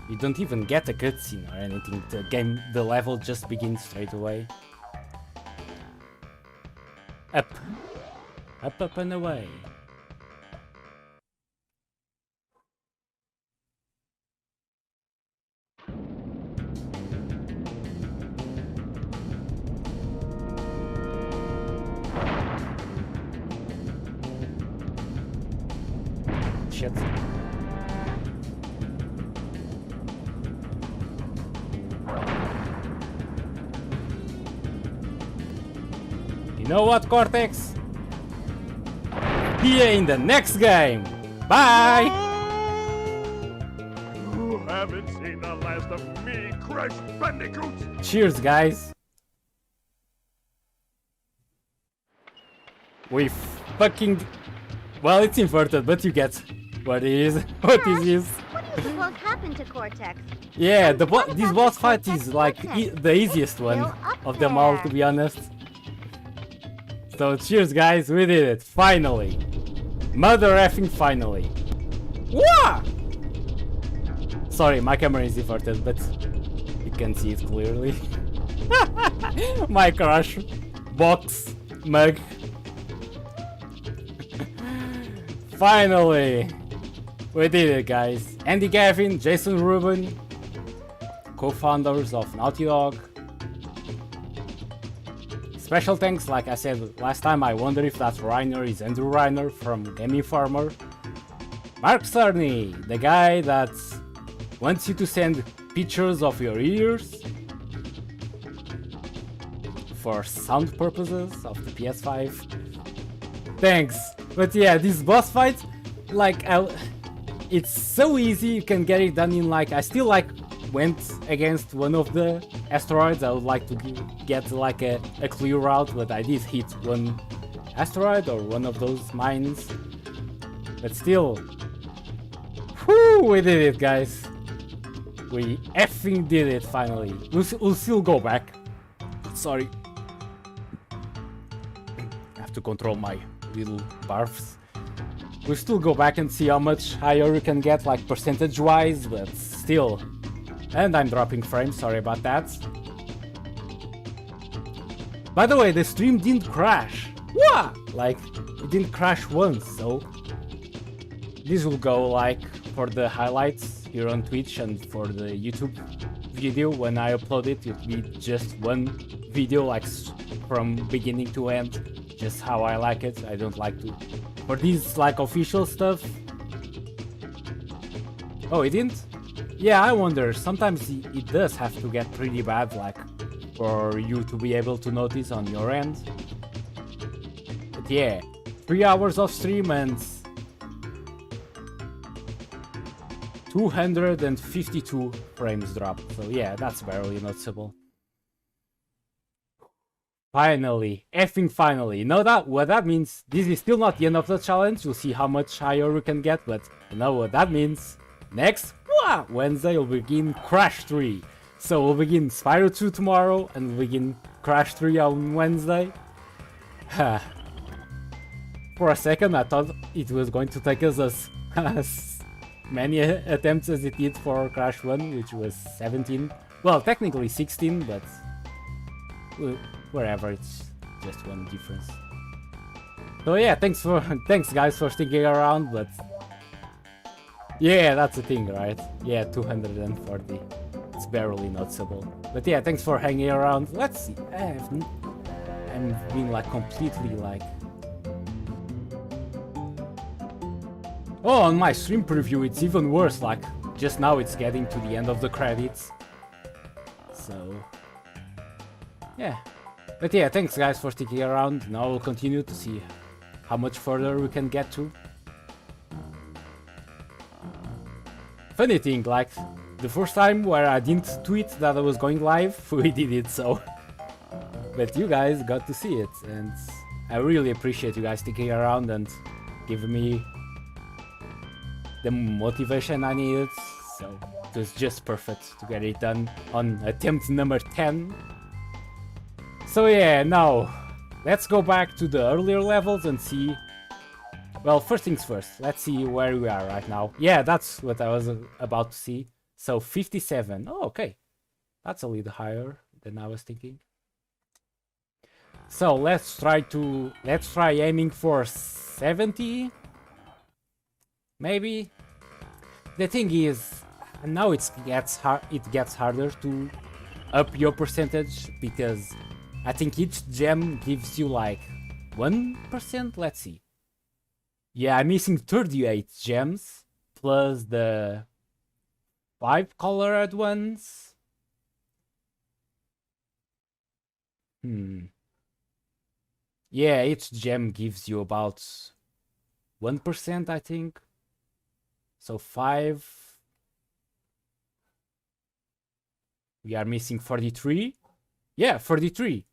You don't even get a cutscene or anything. The level just begins straight away. Up. Up, up and away. Shit. You know what, Cortex? See you in the next game. Bye. You haven't seen the last of me, Crash Bandicoot! Cheers, guys. We fucking... Well, it's inverted, but you get what it is. What it is. What do you suppose happened to Cortex? Yeah, And the what this about boss the fight Cortex is like vortex? the easiest one Still up of them all, there. to be honest. So cheers, guys, we did it, finally. Mother effing finally. Wah! Sorry, my camera is inverted, but you can see it clearly. My crush box mug. Finally, we did it, guys. Andy Gavin, Jason Rubin, co-founders of Naughty Dog. Special thanks, like I said last time, I wonder if that Reiner is Andrew Reiner from Game Informer. Mark Cerny, the guy that wants you to send pictures of your ears for sound purposes of the PS5. Thanks. But yeah, this boss fight, like, it's so easy, you can get it done in like, I still like went against one of the asteroids. I would like to get like a clear route, but I did hit one asteroid or one of those mines. But still, whoo, we did it, guys. We effing did it finally. We'll still go back. Sorry. I have to control my little barfs. We'll still go back and see how much higher we can get, like percentage wise, but still. And I'm dropping frames, sorry about that. By the way, the stream didn't crash. What? Like, it didn't crash once, so this will go like for the highlights here on Twitch, and for the YouTube video when I upload it, it'll be just one video, like from beginning to end, just how I like it. I don't like to, for these like official stuff. Oh, it didn't? Yeah, I wonder, sometimes it does have to get pretty bad, like, for you to be able to notice on your end. But yeah, 3 hours of stream and 252 frames drop, so yeah, that's barely noticeable. Finally, effing finally. You know that what that means? This is still not the end of the challenge. We'll see how much higher we can get, but you know what that means? Next Wednesday we'll begin Crash 3. So we'll begin Spyro 2 tomorrow and we'll begin Crash 3 on Wednesday. For a second I thought it was going to take us as many attempts as it did for Crash 1, which was 17. Well, technically 16, but wherever, it's just one difference. So yeah, thanks guys for sticking around, but yeah, that's the thing, right? Yeah, 240. It's barely noticeable. But yeah, thanks for hanging around. Let's see. I'm being like completely like... Oh, on my stream preview it's even worse, like just now it's getting to the end of the credits. So... yeah. But yeah, thanks guys for sticking around. Now we'll continue to see how much further we can get to. Funny thing, like, the first time where I didn't tweet that I was going live, we did it, so... But you guys got to see it, and I really appreciate you guys sticking around and giving me the motivation I needed, so it was just perfect to get it done on attempt number 10. So yeah, now, let's go back to the earlier levels and see... Well, first things first, let's see where we are right now. Yeah, that's what I was about to see. So 57. Oh, okay. That's a little higher than I was thinking. So let's try aiming for 70. Maybe. The thing is, now it gets harder to up your percentage, because I think each gem gives you like 1%. Let's see. Yeah, I'm missing 38 gems, plus the 5 colored ones. Yeah, each gem gives you about 1%, I think. So 5. We are missing 43. Yeah, 43.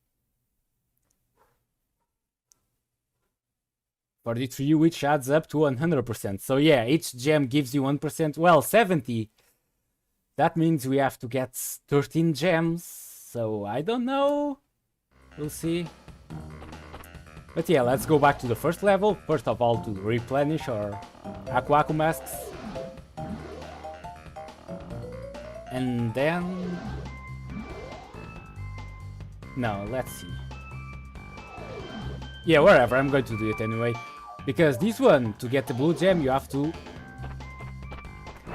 43, which adds up to 100%. So yeah, each gem gives you 1%. Well, 70. That means we have to get 13 gems. So I don't know. We'll see. But yeah, let's go back to the first level. First of all, to replenish our Aku Aku masks. And then... no, let's see. Yeah, whatever, I'm going to do it anyway. Because this one, to get the blue gem, you have to...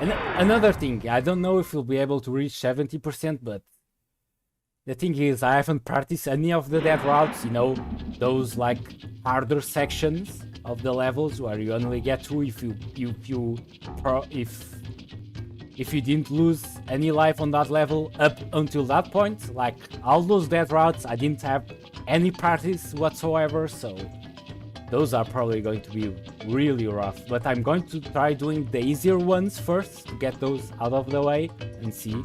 And another thing, I don't know if you'll be able to reach 70%, but... the thing is, I haven't practiced any of the dead routes, you know, those like harder sections. of the levels, where you only get 2 if you didn't lose any life on that level up until that point. Like all those death routes, I didn't have any practice whatsoever, so those are probably going to be really rough. But I'm going to try doing the easier ones first to get those out of the way and see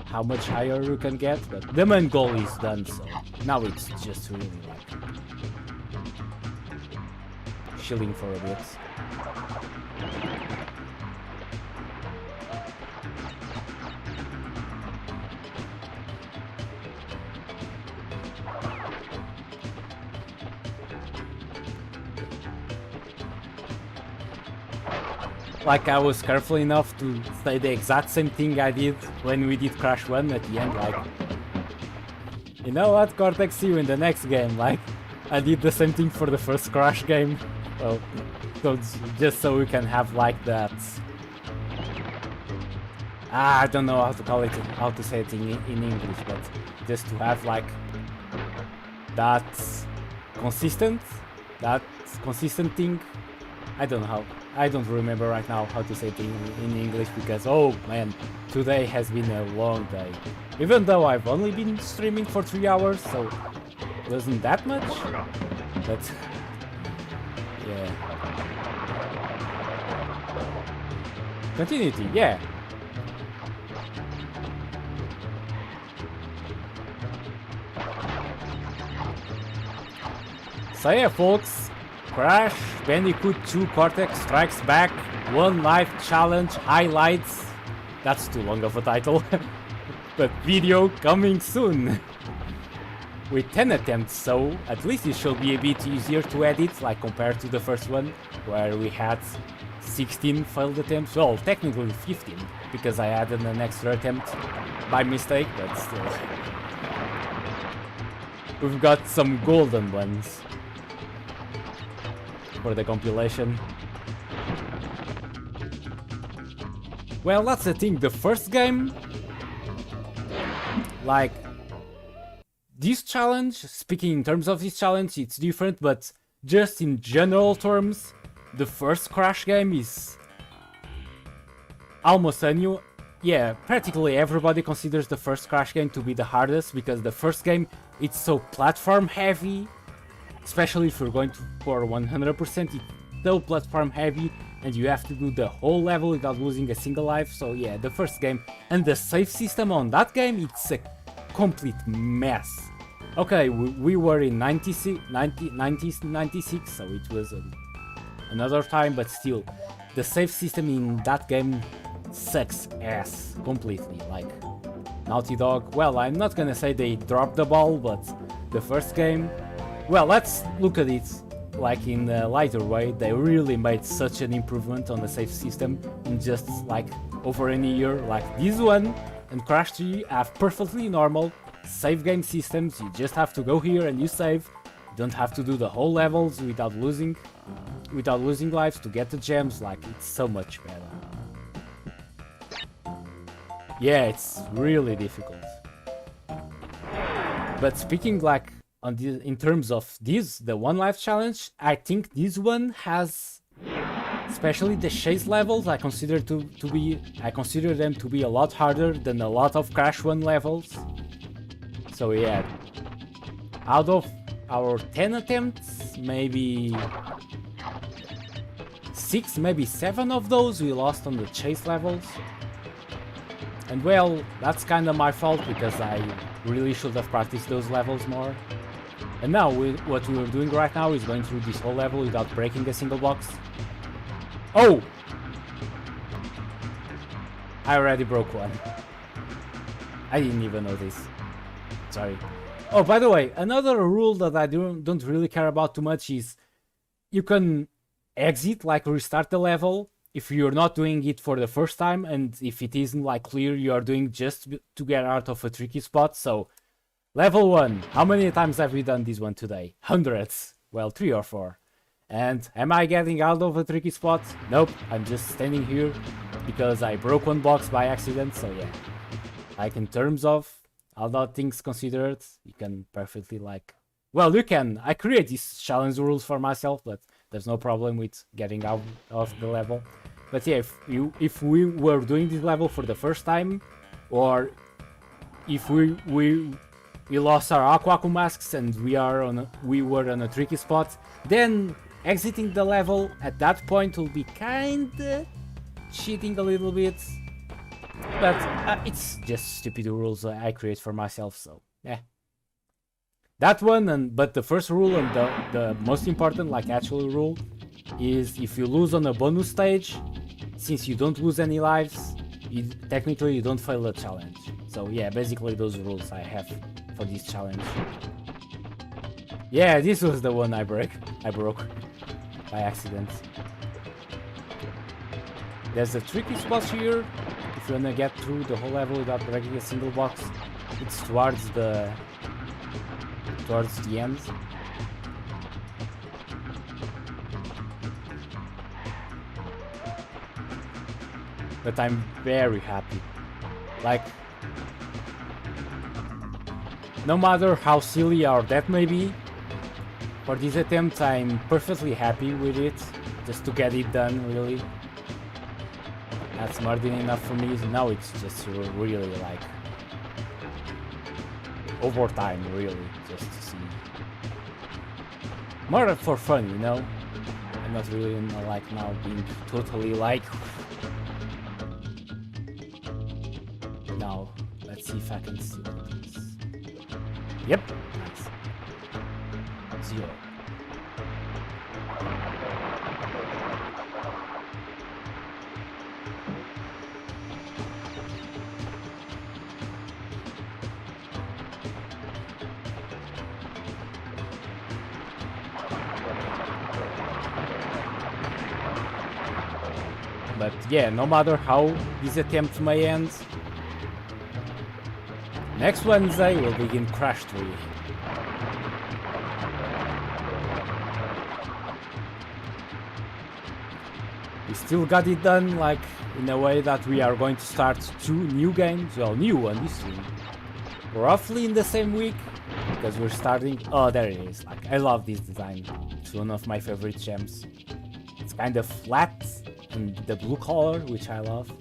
how much higher you can get. But the main goal is done, so now it's just really like chilling for a bit. Like I was careful enough to say the exact same thing I did when we did Crash 1 at the end, like, you know what, Cortex, see you in the next game. Like, I did the same thing for the first Crash game, so just so we can have like that, I don't know how to call it, how to say it in English, but just to have like that consistent thing. I don't know how. I don't remember right now how to say it in English, because oh man, today has been a long day. Even though I've only been streaming for 3 hours, so it wasn't that much, but yeah. Continuity, yeah. So yeah, folks, Crash Bandicoot 2 Cortex Strikes Back 1 Life Challenge Highlights. That's too long of a title. But video coming soon. With 10 attempts, so at least it should be a bit easier to edit, like compared to the first one, where we had 16 failed attempts. Well, technically 15, because I added an extra attempt by mistake, but still. We've got some golden ones for the compilation. Well, that's the thing, the first game, like, this challenge, speaking in terms of this challenge, it's different, but just in general terms, the first Crash game is almost a new... Yeah, practically everybody considers the first Crash game to be the hardest, because the first game, it's so platform heavy. Especially if you're going for 100%, it's so platform heavy and you have to do the whole level without losing a single life. So yeah, the first game, and the save system on that game, it's a complete mess. Okay, we were in 1996, so it was another time, but still, the save system in that game sucks ass completely. Like, Naughty Dog, well, I'm not gonna say they dropped the ball, but the first game, well, let's look at it like in a lighter way. They really made such an improvement on the save system in just like over a year. Like this one and Crash 3 have perfectly normal save game systems. You just have to go here and you save. You don't have to do the whole levels without losing lives to get the gems. Like, it's so much better. Yeah, it's really difficult. But speaking like in terms of this, the 1 life challenge, I think this one has, especially the chase levels, I consider them to be a lot harder than a lot of Crash 1 levels. So yeah, out of our 10 attempts, maybe 6, maybe 7 of those we lost on the chase levels. And well, that's kinda my fault, because I really should have practiced those levels more. And now, what we are doing right now is going through this whole level without breaking a single box. Oh! I already broke one. I didn't even notice. Sorry. Oh, by the way, another rule that I don't really care about too much is you can exit, like restart the level, if you're not doing it for the first time, and if it isn't like clear you are doing just to get out of a tricky spot. So level 1, how many times have we done this one today? Hundreds. Well, 3 or 4. And am I getting out of a tricky spot? Nope, I'm just standing here because I broke one box by accident. So yeah, like in terms of all that things considered, you can perfectly like, well, you can, I create these challenge rules for myself, but There's no problem with getting out of the level. But yeah, if we were doing this level for the first time, or if we lost our Aquaku masks and we were on a tricky spot, then exiting the level at that point will be kinda cheating a little bit. But it's just stupid rules I create for myself, so yeah. That one, but the first rule and the most important, like actual rule, is if you lose on a bonus stage, since you don't lose any lives, technically you don't fail the challenge. So yeah, basically those rules I have for this challenge. Yeah, this was the one I broke by accident. There's a tricky spot here. If you wanna get through the whole level without breaking a single box, it's towards the end. But I'm very happy. Like, no matter how silly our death may be, for this attempt I'm perfectly happy with it, just to get it done, really. That's more than enough for me. Now it's just really like overtime, really, just to see. More for fun, you know? I'm not really like now being totally like... Now, let's see if I can see this. Yep, nice. 0. But yeah, no matter how this attempt may end, next Wednesday we'll begin Crash 3. We still got it done, like, in a way that we are going to start 2 new games, well, new one, this week, roughly in the same week, because we're starting... Oh, there it is. Like, I love this design. It's one of my favorite gems. It's kind of flat, and the blue color, which I love.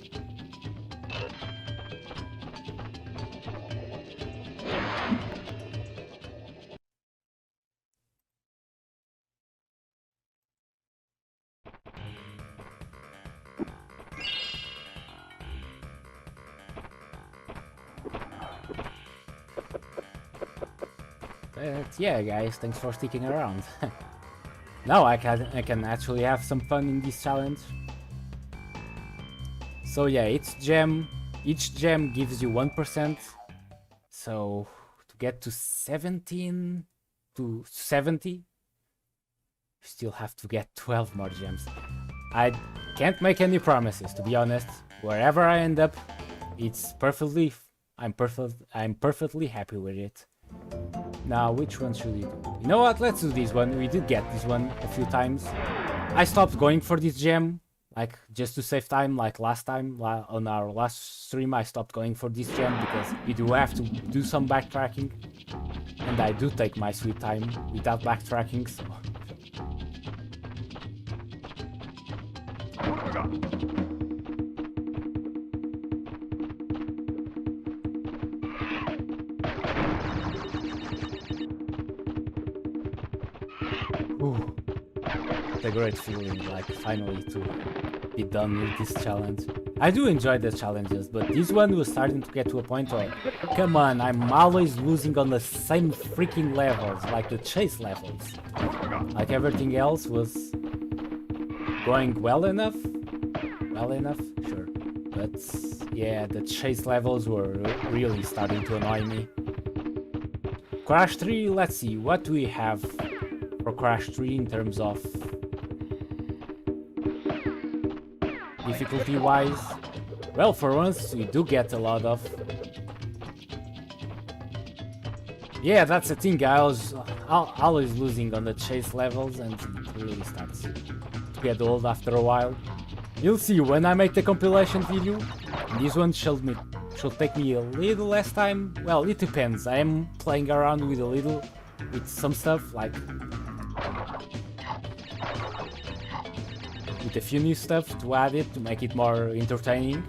But yeah, guys, thanks for sticking around. Now I can actually have some fun in this challenge. So yeah, each gem gives you 1%. So to get to 17 to 70, you still have to get 12 more gems. I can't make any promises, to be honest. Wherever I end up, I'm perfectly happy with it. Now, which one should we do? You know what? Let's do this one. We did get this one a few times. I stopped going for this gem, like, just to save time, like last time. On our last stream, I stopped going for this gem because we do have to do some backtracking. And I do take my sweet time without backtracking, so... Ooh, it's a great feeling, like, finally to be done with this challenge. I do enjoy the challenges, but this one was starting to get to a point where, come on, I'm always losing on the same freaking levels, like the chase levels. Like everything else was going well enough, sure. But yeah, the chase levels were really starting to annoy me. Crash 3, let's see, what do we have for Crash 3 in terms of difficulty wise? Well, for once we do get a lot of... Yeah, that's the thing, I was always losing on the chase levels and it really starts to get old after a while. You'll see when I make the compilation video. This one should take me a little less time. Well, it depends. I am playing around with some stuff, like with a few new stuff to add it to make it more entertaining.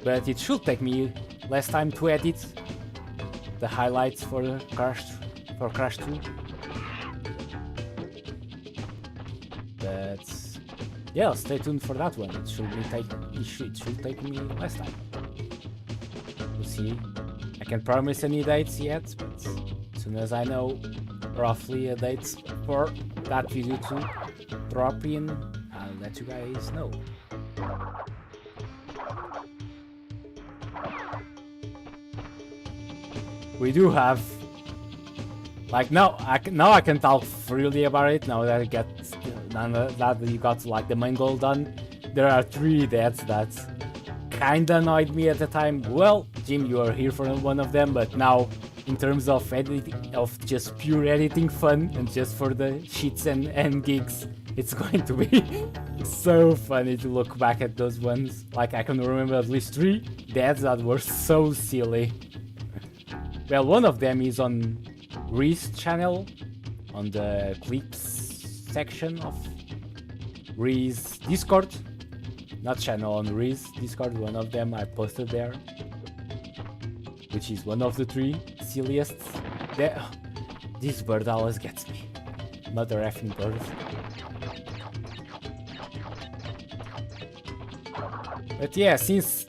But it should take me less time to edit the highlights for Crash 2. But yeah, stay tuned for that one. It should take me less time. We'll see. I can't promise any dates yet, but as soon as I know roughly a date for that video to drop in, I'll let you guys know. We do have, like, now I can talk freely about it. Now that you got like the main goal done, there are 3 deaths that kinda annoyed me at the time. Well, Jim, you are here for one of them, but now in terms of editing, of just pure editing fun and just for the shits and gigs, it's going to be so funny to look back at those ones. Like, I can remember at least 3 deaths that were so silly. Well, one of them is on Ree's channel, on the clips section of Ree's Discord. Not channel, on Ree's Discord, one of them I posted there. Which is one of the 3 silliest. This bird always gets me. Mother effing bird. But yeah, since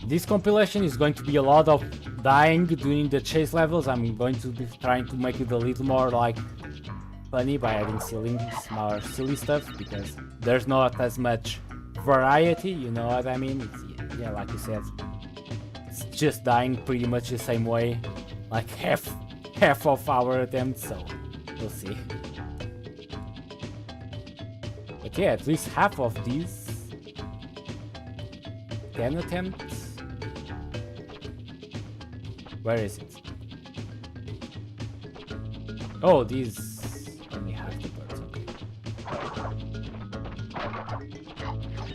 this compilation is going to be a lot of dying during the chase levels, I'm going to be trying to make it a little more like funny by adding more silly stuff, because there's not as much variety, you know what I mean? It's, yeah, like you said, it's just dying pretty much the same way, like half of our attempts, so we'll see. But yeah, at least half of these 10 attempts. Where is it? Oh, these only half the birds, okay.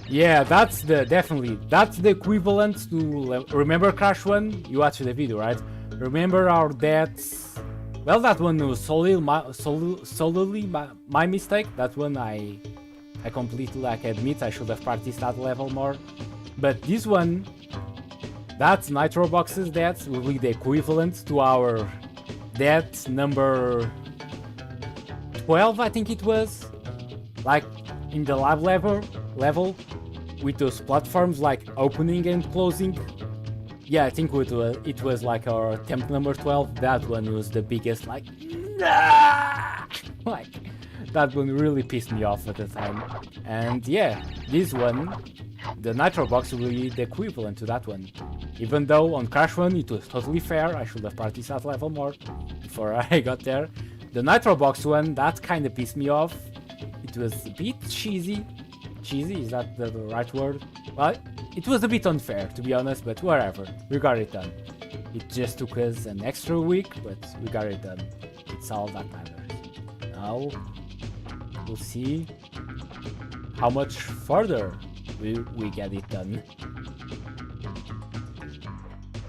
Yeah, that's the equivalent to, remember Crash 1? You watched the video, right? Remember our deaths? Well, that one was solely my mistake. That one I completely, like, admit I should have practiced that level more. But this one, that's Nitro Box's deaths will be the equivalent to our death number 12, I think it was. Like, in the lab level with those platforms like opening and closing. Yeah, I think it was like our attempt number 12. That one was the biggest, like, like, that one really pissed me off at the time. And yeah, this one, the Nitro Box will be the equivalent to that one. Even though on Crash 1 it was totally fair, I should have practiced that level more before I got there. The Nitro Box one, that kinda pissed me off. It was a bit cheesy. Cheesy, is that the right word? Well, it was a bit unfair, to be honest, but whatever. We got it done. It just took us an extra week, but we got it done. It's all that matters. Now, we'll see how much further we get it done.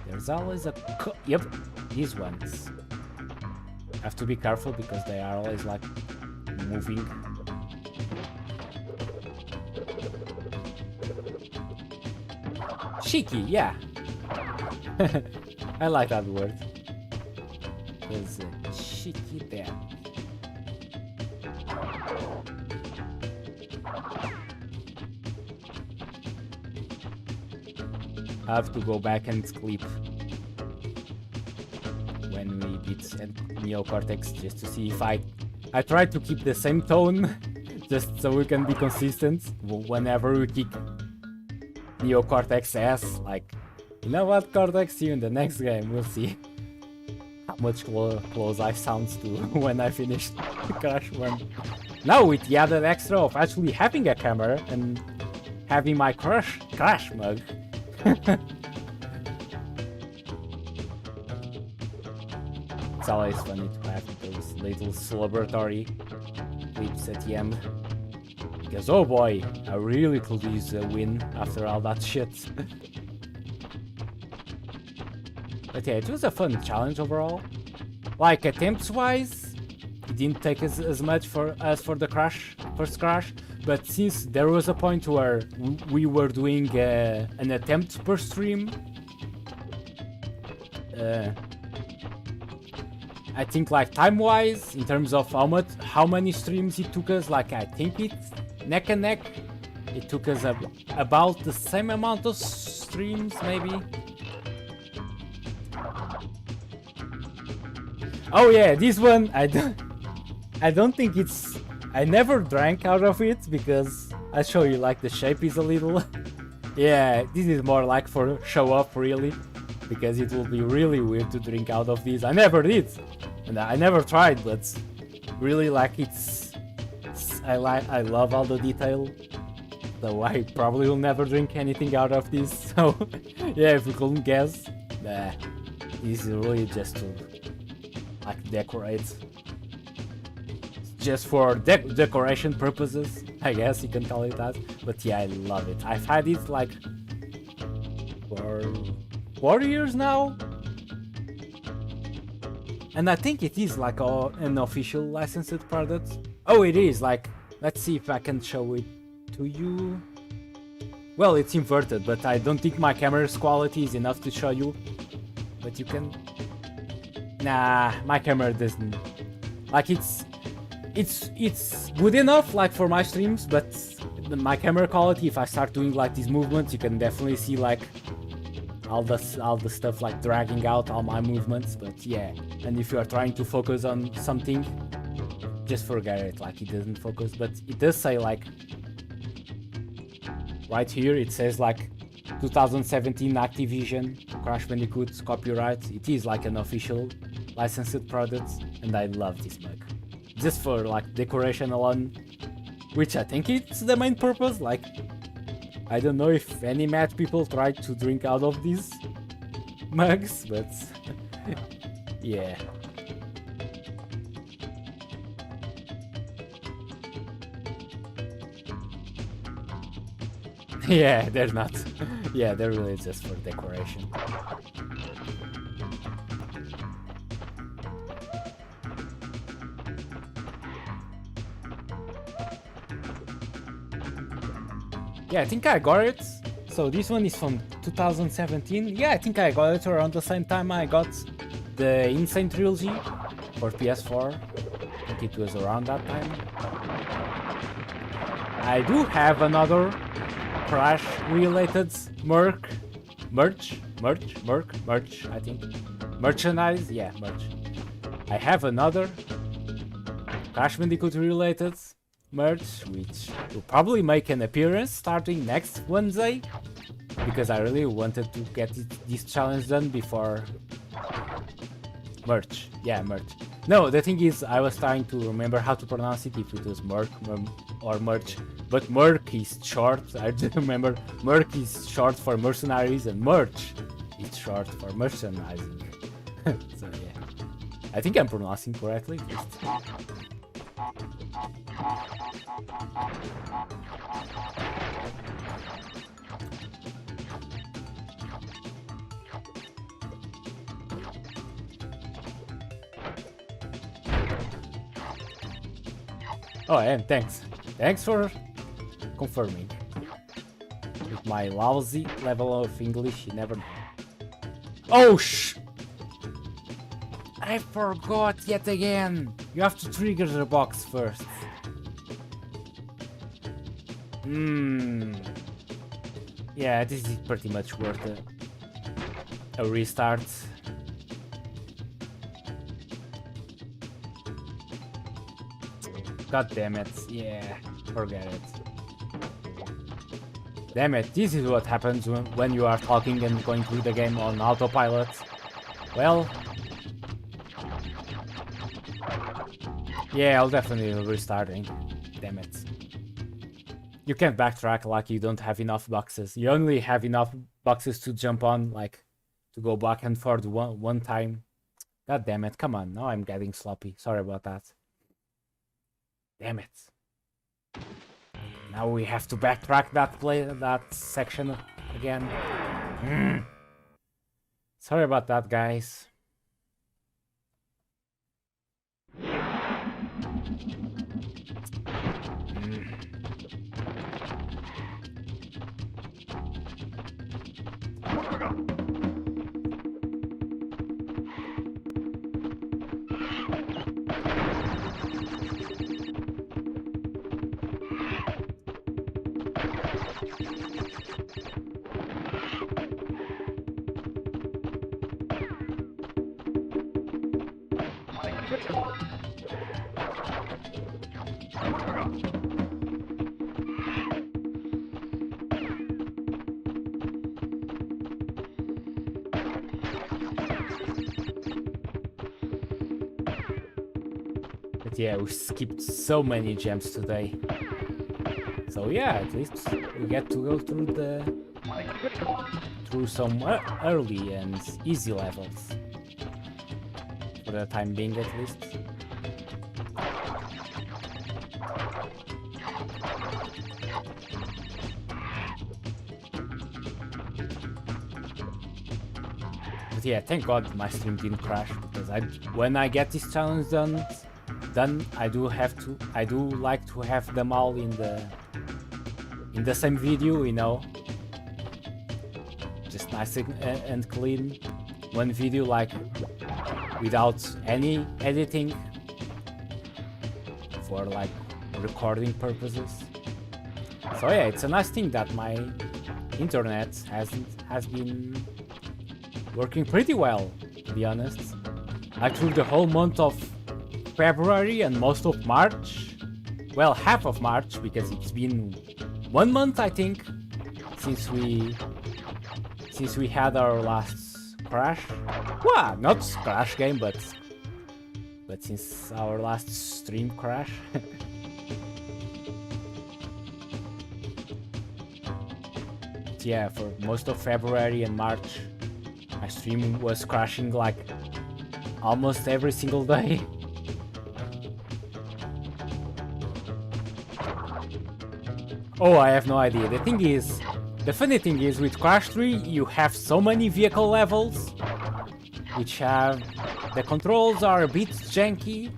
There's always a yep, these ones. Have to be careful because they are always like moving. Cheeky, yeah. I like that word. There's a cheeky there. I have to go back and clip when we beat Neocortex just to see if I try to keep the same tone just so we can be consistent whenever we kick Neocortex ass. Like, you know what, Cortex, see you in the next game. We'll see how much close I sound to when I finish Crash 1. Now with the added extra of actually having a camera and having my Crash mug. It's always funny to have those little celebratory clips at the end. Because, oh boy, I really could use a win after all that shit. But yeah, it was a fun challenge overall. Like, attempts-wise, it didn't take as much for us for the first crash, but since there was a point where we were doing an attempt per stream, I think like time-wise, in terms of how many streams it took us, like I think it's neck and neck. It took us about the same amount of streams, maybe. Oh yeah, this one I don't think it's. I never drank out of it because I'll show you, like the shape is a little. Yeah, this is more like for show off really, because it will be really weird to drink out of this. I never did, and I never tried, but really like I love all the detail. So I probably will never drink anything out of this. So yeah, if you couldn't guess, this is really just to like decorate, just for decoration purposes, I guess you can call it that. But yeah, I love it. I've had it like for 4 years now, and I think it is like an official licensed product. Oh, it is. Like, let's see if I can show it to you. Well, it's inverted, but I don't think my camera's quality is enough to show you. But you can. Nah, my camera doesn't. Like it's good enough like for my streams, but my camera quality, if I start doing like these movements, you can definitely see like all the stuff like dragging out all my movements. But yeah, and if you are trying to focus on something, just forget it. Like it doesn't focus, but it does say like right here. It says like 2017 Activision Crash Bandicoot copyright. It is like an official licensed product, and I love this mug just for like decoration alone, which I think it's the main purpose. Like, I don't know if any match people try to drink out of these mugs, but yeah. Yeah, they're not. Yeah, they're really just for decoration. Yeah, I think I got it. So this one is from 2017. Yeah, I think I got it around the same time I got the Insane Trilogy for PS4. I think it was around that time. I do have another Crash related merch, I think. Merchandise, yeah, merch. I have another Crash Bandicoot related merch, which will probably make an appearance starting next Wednesday, because I really wanted to get this challenge done before merch. Yeah, merch. No, the thing is, I was trying to remember how to pronounce it, if it was merc or merch, but merc is short. I just remember merc is short for mercenaries and merch is short for merchandising. So yeah, I think I'm pronouncing correctly. Oh, and thanks. Thanks for confirming. With my lousy level of English, you never know. Oh, I forgot yet again. You have to trigger the box first. Yeah, this is pretty much worth a restart. God damn it. Yeah, forget it. Damn it, this is what happens when you are talking and going through the game on autopilot. Well, yeah, I'll definitely be restarting. Damn it. You can't backtrack like you don't have enough boxes. You only have enough boxes to jump on, like to go back and forth one time. God damn it, come on, now I'm getting sloppy. Sorry about that. Damn it. Now we have to backtrack that section again. Sorry about that, guys. But yeah, we skipped so many gems today. So yeah, at least we get to go through some early and easy levels. For the time being, at least. But yeah, thank God my stream didn't crash, because when I get this challenge done, I do like to have them all in the same video, you know, just nice and clean, one video, like without any editing, for like recording purposes. So yeah, it's a nice thing that my internet has been working pretty well, to be honest. Like through the whole month of February and most of March. Well, half of March, because it's been 1 month, I think, since we had our last crash. Well, not crash game, but since our last stream crash. Yeah, for most of February and March, my stream was crashing like almost every single day. Oh, I have no idea. The funny thing is, with Crash 3, you have so many vehicle levels, which the controls are a bit janky,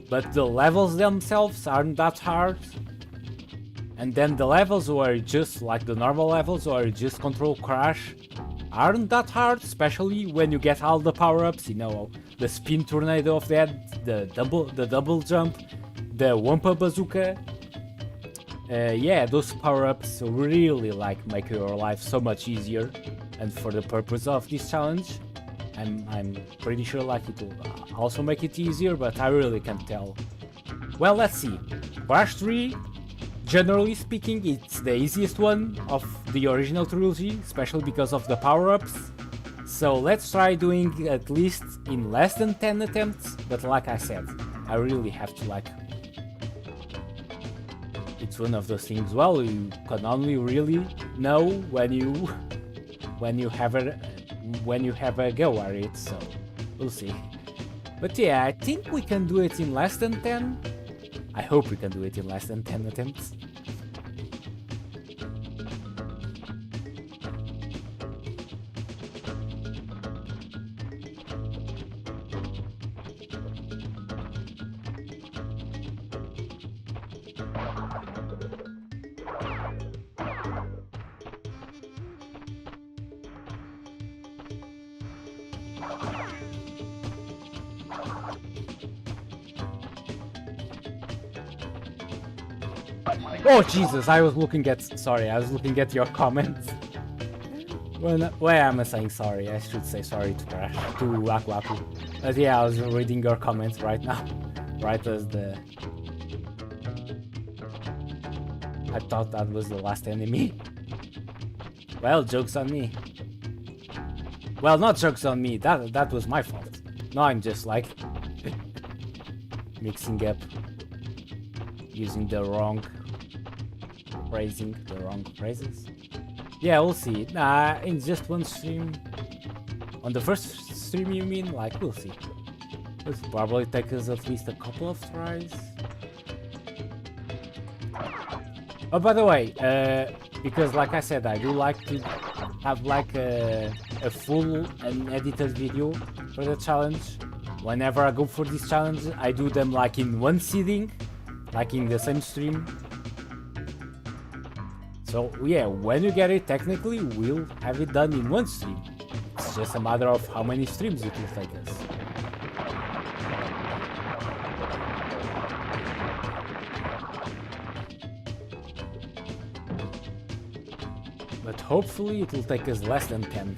but the levels themselves aren't that hard. And then the levels where just like the normal levels where you just control Crash aren't that hard, especially when you get all the power-ups, you know, the spin tornado of that, the double jump, the Wumpa bazooka. Yeah, those power-ups really like make your life so much easier, and for the purpose of this challenge, I'm pretty sure like it will also make it easier, but I really can't tell. Well, let's see. Crash 3, generally speaking, it's the easiest one of the original trilogy, especially because of the power-ups. So let's try doing at least in less than 10 attempts, but like I said, I really have to like... It's one of those things, well, you can only really know when you have a go at it, so we'll see. But yeah, I think we can do it in less than 10. I hope we can do it in less than 10 attempts. Oh Jesus, I was looking at your comments. Why am I saying sorry? I should say sorry to Aku Aku. But yeah, I was reading your comments right now. Right as I thought that was the last enemy. Well, joke's on me. Well, not joke's on me, that was my fault. No, I'm just like mixing up, using the wrong phrases. Yeah, we'll see. In just one stream. On the first stream, you mean? Like, we'll see. It'll probably take us at least a couple of tries. Oh, by the way, because like I said, I do like to have like a full unedited video for the challenge. whenever I go for these challenges, I do them like in one sitting, like in the same stream. So yeah, when you get it, technically we'll have it done in one stream. It's just a matter of how many streams it will take us. But hopefully it will take us less than 10.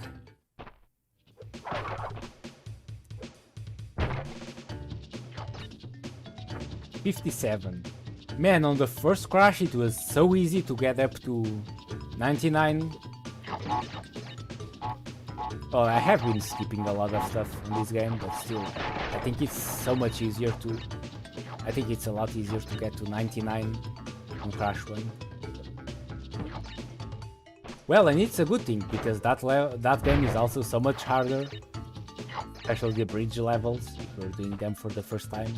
$57. Man, on the first crash it was so easy to get up to 99. Oh, I have been skipping a lot of stuff in this game, but still, I think it's so much easier to... I think it's a lot easier to get to 99 on Crash 1. Well, and it's a good thing, because that game is also so much harder. Especially the bridge levels, if you're doing them for the first time.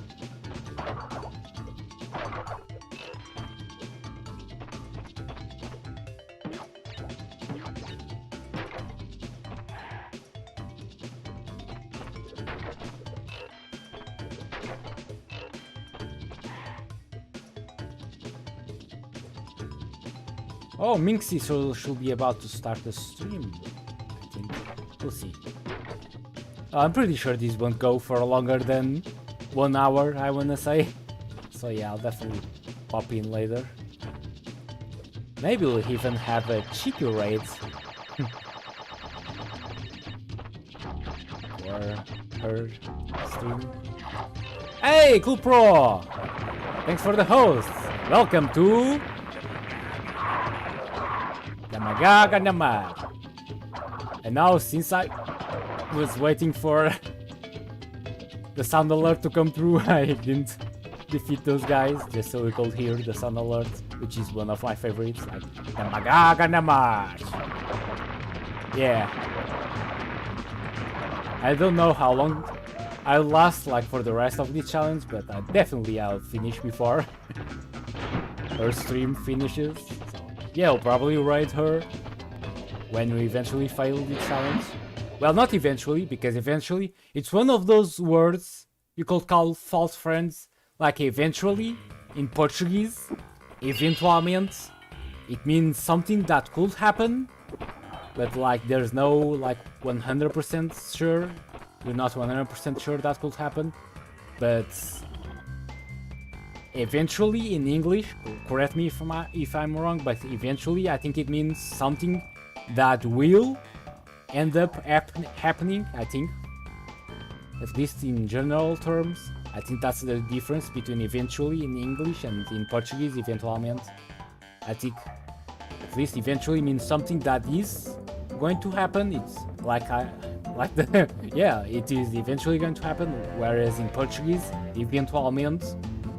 Oh, Minxie should be about to start the stream, I think. We'll see. I'm pretty sure this won't go for longer than 1 hour, I wanna say. So yeah, I'll definitely pop in later. Maybe we'll even have a cheeky raid. For her stream. Hey, Cool Pro! Thanks for the host! Welcome to... And now, since I was waiting for the sound alert to come through, I didn't defeat those guys, just so we could hear the sound alert, which is one of my favorites, like yeah. I don't know how long I'll last like for the rest of this challenge, but definitely I'll finish before her stream finishes. Yeah, I'll probably raid her when we eventually fail this challenge. Well, not eventually, because eventually it's one of those words you could call false friends, like eventually in Portuguese, eventualmente. It means something that could happen, but like there's no like 100% sure. You're not 100% sure that could happen, but eventually in English, correct me if I'm wrong, but eventually I think it means something that will end up happening, I think. At least in general terms, I think that's the difference between eventually in English and in Portuguese, eventualmente. I think at least eventually means something that is going to happen. It's yeah, it is eventually going to happen, whereas in Portuguese, eventualmente,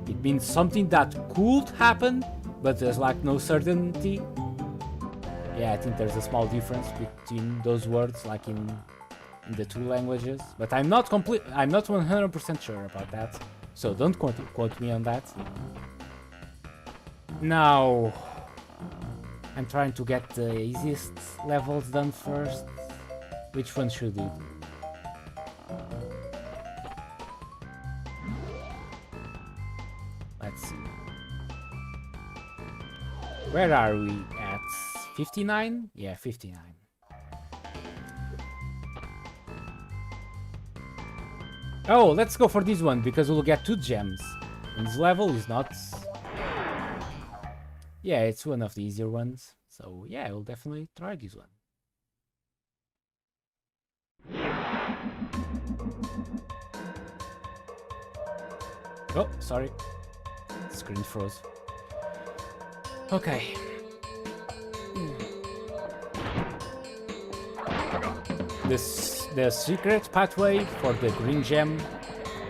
it means something that could happen, but there's like no certainty. Yeah, I think there's a small difference between those words, like in the two languages. But I'm not 100% sure about that, so don't quote me on that. Now, I'm trying to get the easiest levels done first. Which one should we do? Let's see. Where are we at? 59? Yeah, 59. Oh, let's go for this one, because we'll get 2 gems. And this level is not... Yeah, it's one of the easier ones. So yeah, we'll definitely try this one. Oh, sorry. Screen froze. Okay. The secret pathway for the green gem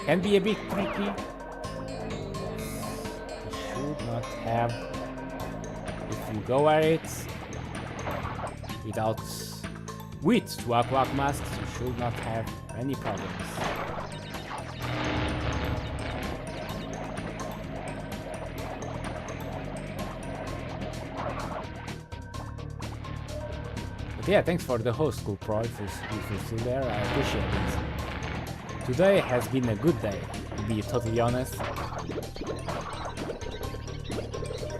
can be a bit tricky. You should not have... If you go at it without with two Aqua masks, you should not have any problems. But yeah, thanks for the host, Cool Pro, if you're still there, I appreciate it. Today has been a good day, to be totally honest.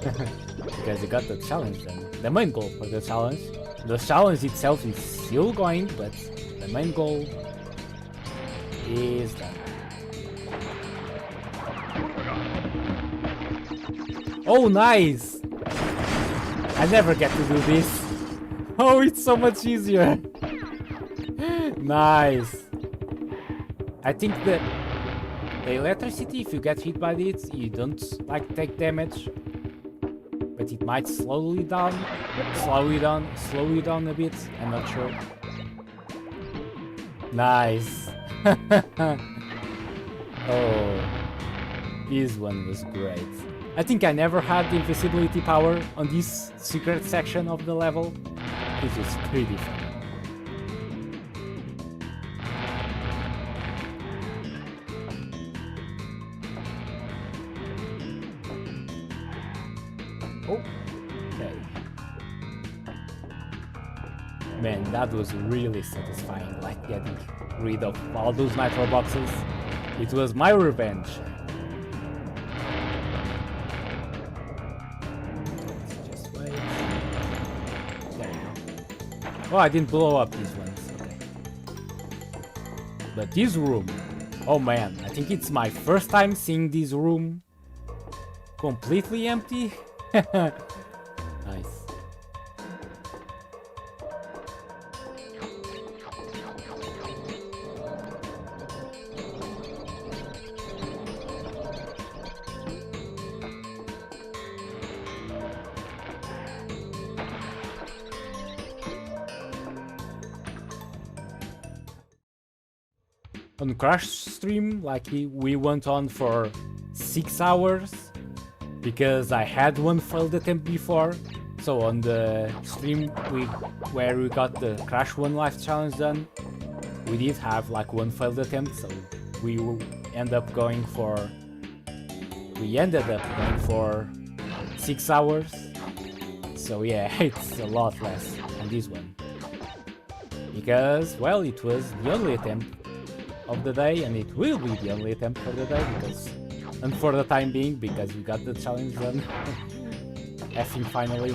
Because you got the challenge done. The main goal for the challenge. The challenge itself is still going, but the main goal is done. Oh, nice! I never get to do this. Oh, it's so much easier. Nice. I think that the electricity, if you get hit by it, you don't like take damage. But it might slow you down a bit. I'm not sure. Nice. Oh, this one was great. I think I never had the invisibility power on this secret section of the level. This is pretty fun. Okay. Man, that was really satisfying, like getting rid of all those nitro boxes. It was my revenge. Let's just wait. There you go. Oh, I didn't blow up these ones. Okay. But this room, oh man, I think it's my first time seeing this room completely empty. Nice. On Crash stream, like we went on for 6 hours because I had one failed attempt before. So on the stream where we got the Crash 1 Life Challenge done, we did have like one failed attempt, so we ended up going for 6 hours. So yeah, it's a lot less on this one. Because, well, it was the only attempt of the day, and it will be the only attempt for the day, because, and for the time being, because we got the challenge done. Effing finally.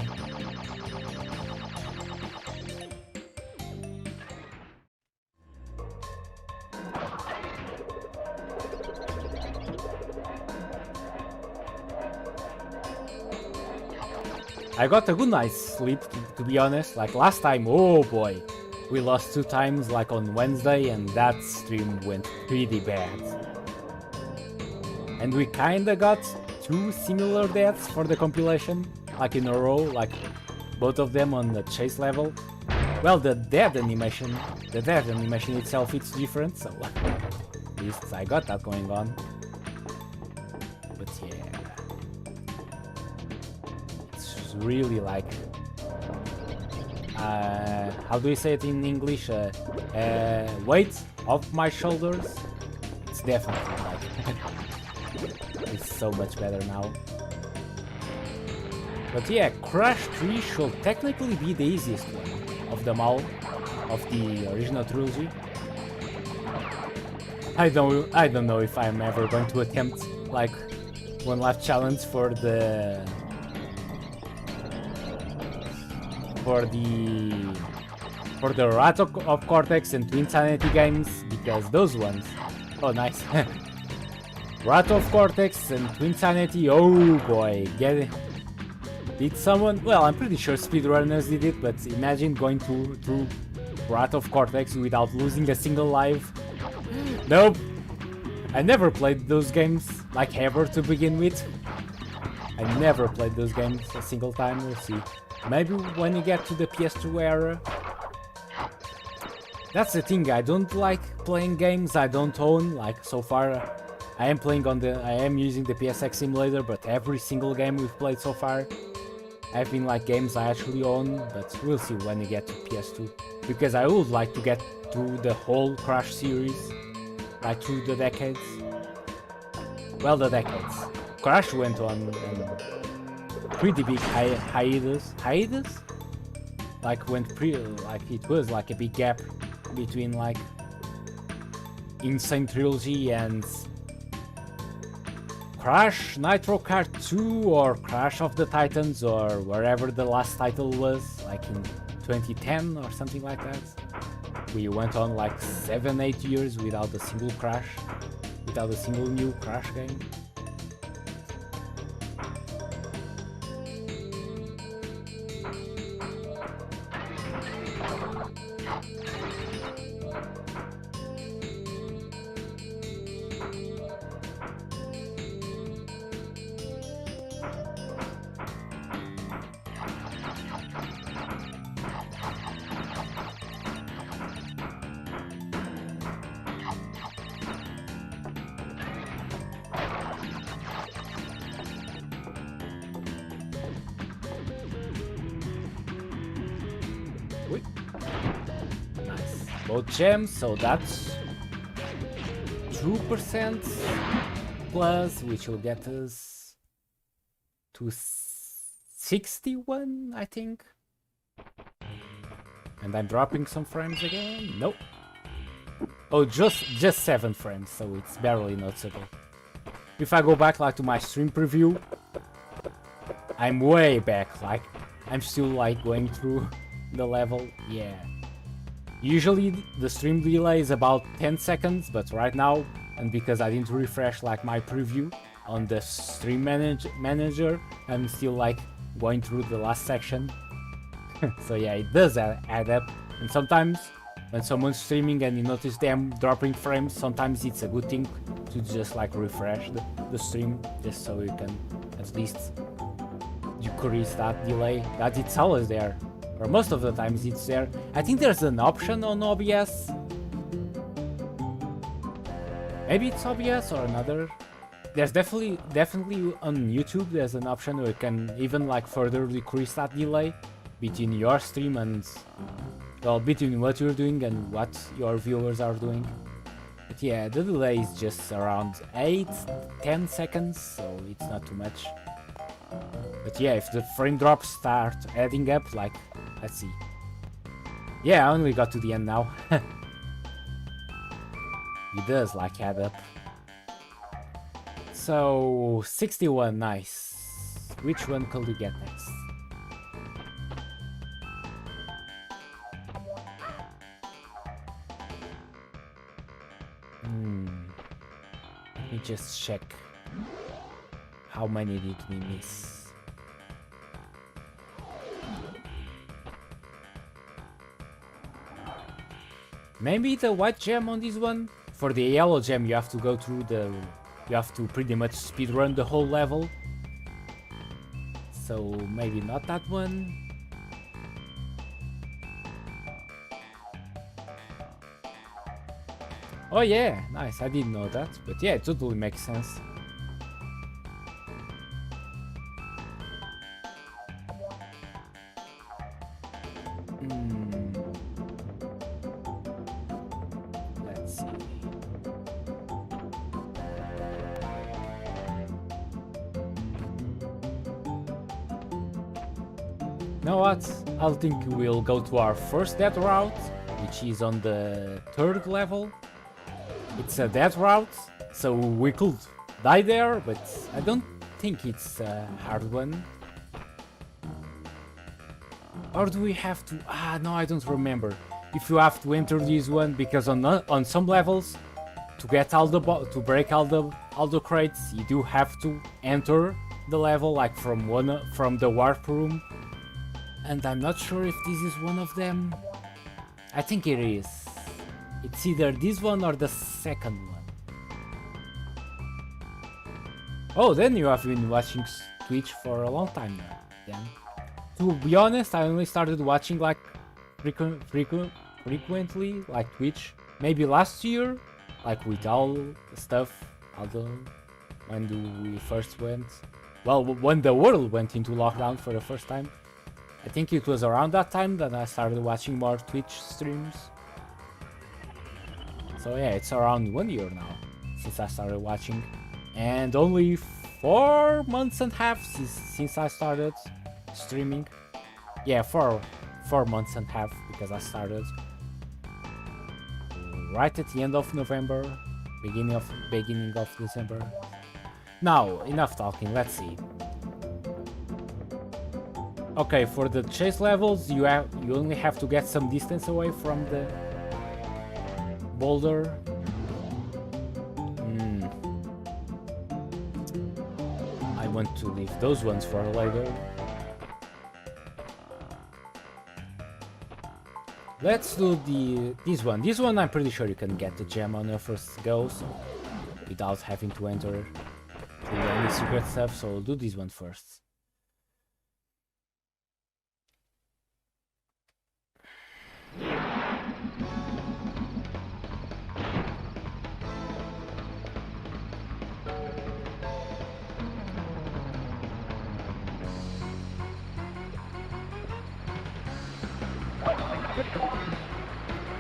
I got a good night's sleep, to be honest. Like last time, oh boy, we lost 2 times, like on Wednesday, and that stream went pretty bad. And we kinda got 2 similar deaths for the compilation, like in a row, like both of them on the chase level. Well, the death animation itself, it's different, so at least I got that going on. But yeah, it's really like, how do you say it in English? Weight off my shoulders. It's definitely like it's so much better now. But yeah, Crash 3 should technically be the easiest one of them all, of the original trilogy. I don't know if I'm ever going to attempt like one life challenge for the Wrath of Cortex and Twin Sanity games, because those ones, oh nice. Wrath of Cortex and Twin Sanity, oh boy, did someone, well, I'm pretty sure speedrunners did it, but imagine going through Wrath of Cortex without losing a single life. Nope, I never played those games, like ever to begin with. I never played those games a single time, we'll see. Maybe when you get to the PS2 era. That's the thing, I don't like playing games I don't own. Like so far, I am using the PSX simulator, but every single game we've played so far have been like games I actually own, but we'll see when you get to PS2. Because I would like to get through the whole Crash series, like through the decades. Well, the decades. Crash went on pretty big hiatus. Like it was like a big gap between like Insane Trilogy and Crash Nitro Kart 2 or Crash of the Titans or wherever the last title was, like in 2010 or something like that. We went on like 7-8 years without a single crash, without a single new Crash game. Nice. Both gems, so that's 2% plus, which will get us to 61, I think. And I'm dropping some frames again. Nope. Oh, just 7 frames, so it's barely noticeable. If I go back like to my stream preview, I'm way back. Like I'm still like going through the level. Yeah. Usually the stream delay is about 10 seconds, but right now, and because I didn't refresh like my preview on the stream manager, I'm still like going through the last section. So yeah, it does add up. And sometimes when someone's streaming and you notice them dropping frames, sometimes it's a good thing to just like refresh the stream, just so you can at least decrease that delay. That it's always there, or most of the times it's there. I think there's an option on OBS. Maybe it's OBS or another. There's definitely on YouTube there's an option where you can even like further decrease that delay between your stream and, well, between what you're doing and what your viewers are doing. But yeah, the delay is just around 8-10 seconds, so it's not too much. But yeah, if the frame drops start adding up, like, let's see. Yeah, I only got to the end now. It does like add up. So 61, nice. Which one could we get next? Let me just check. How many did we miss? Maybe the white gem on this one? For the yellow gem you have to go through the... You have to pretty much speedrun the whole level. So maybe not that one. Oh yeah, nice, I didn't know that, but yeah, it totally makes sense. Let's see. You know what? I think we'll go to our first death route, which is on the 3rd level. It's a death route, so we could die there, but I don't think it's a hard one. Or do we have to... Ah, no, I don't remember. If you have to enter this one, because on some levels, to get all the to break all the crates, you do have to enter the level, like from the warp room. And I'm not sure if this is one of them. I think it is. It's either this one or the second one. Oh, then you have been watching Twitch for a long time now. Then, to be honest, I only started watching like frequently, like Twitch, maybe last year, like with all the stuff. Although, when we first went, well, when the world went into lockdown for the first time, I think it was around that time that I started watching more Twitch streams. So yeah, it's around 1 year now since I started watching, and only 4 months and a half since I started streaming. Yeah, 4 months and a half, because I started right at the end of November, beginning of December. Now, enough talking, let's see. Okay, for the chase levels, you only have to get some distance away from the boulder. I want to leave those ones for later. Let's do this one. This one I'm pretty sure you can get the gem on your first go, so without having to enter through any secret stuff, so we'll do this one first.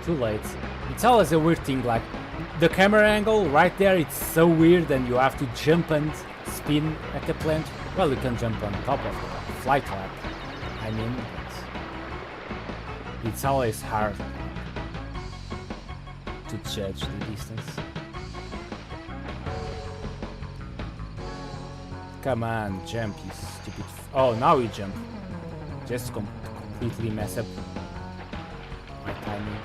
Too late. It's always a weird thing, like the camera angle right there, it's so weird and you have to jump and spin at the plant. Well, you can jump on top of the fly trap. I mean, it's always hard to judge the distance. Come on, jump, you stupid. Oh, now you jump. Just completely mess up my timing.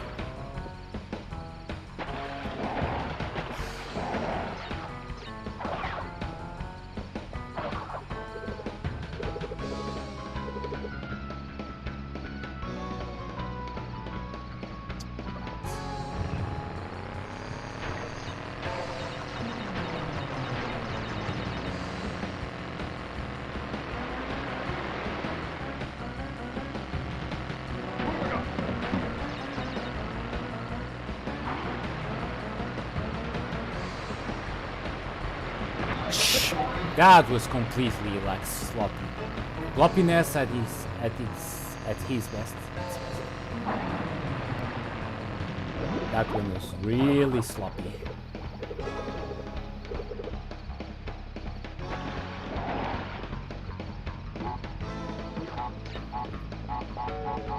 That was completely like sloppy. Sloppiness at his best. That one was really sloppy.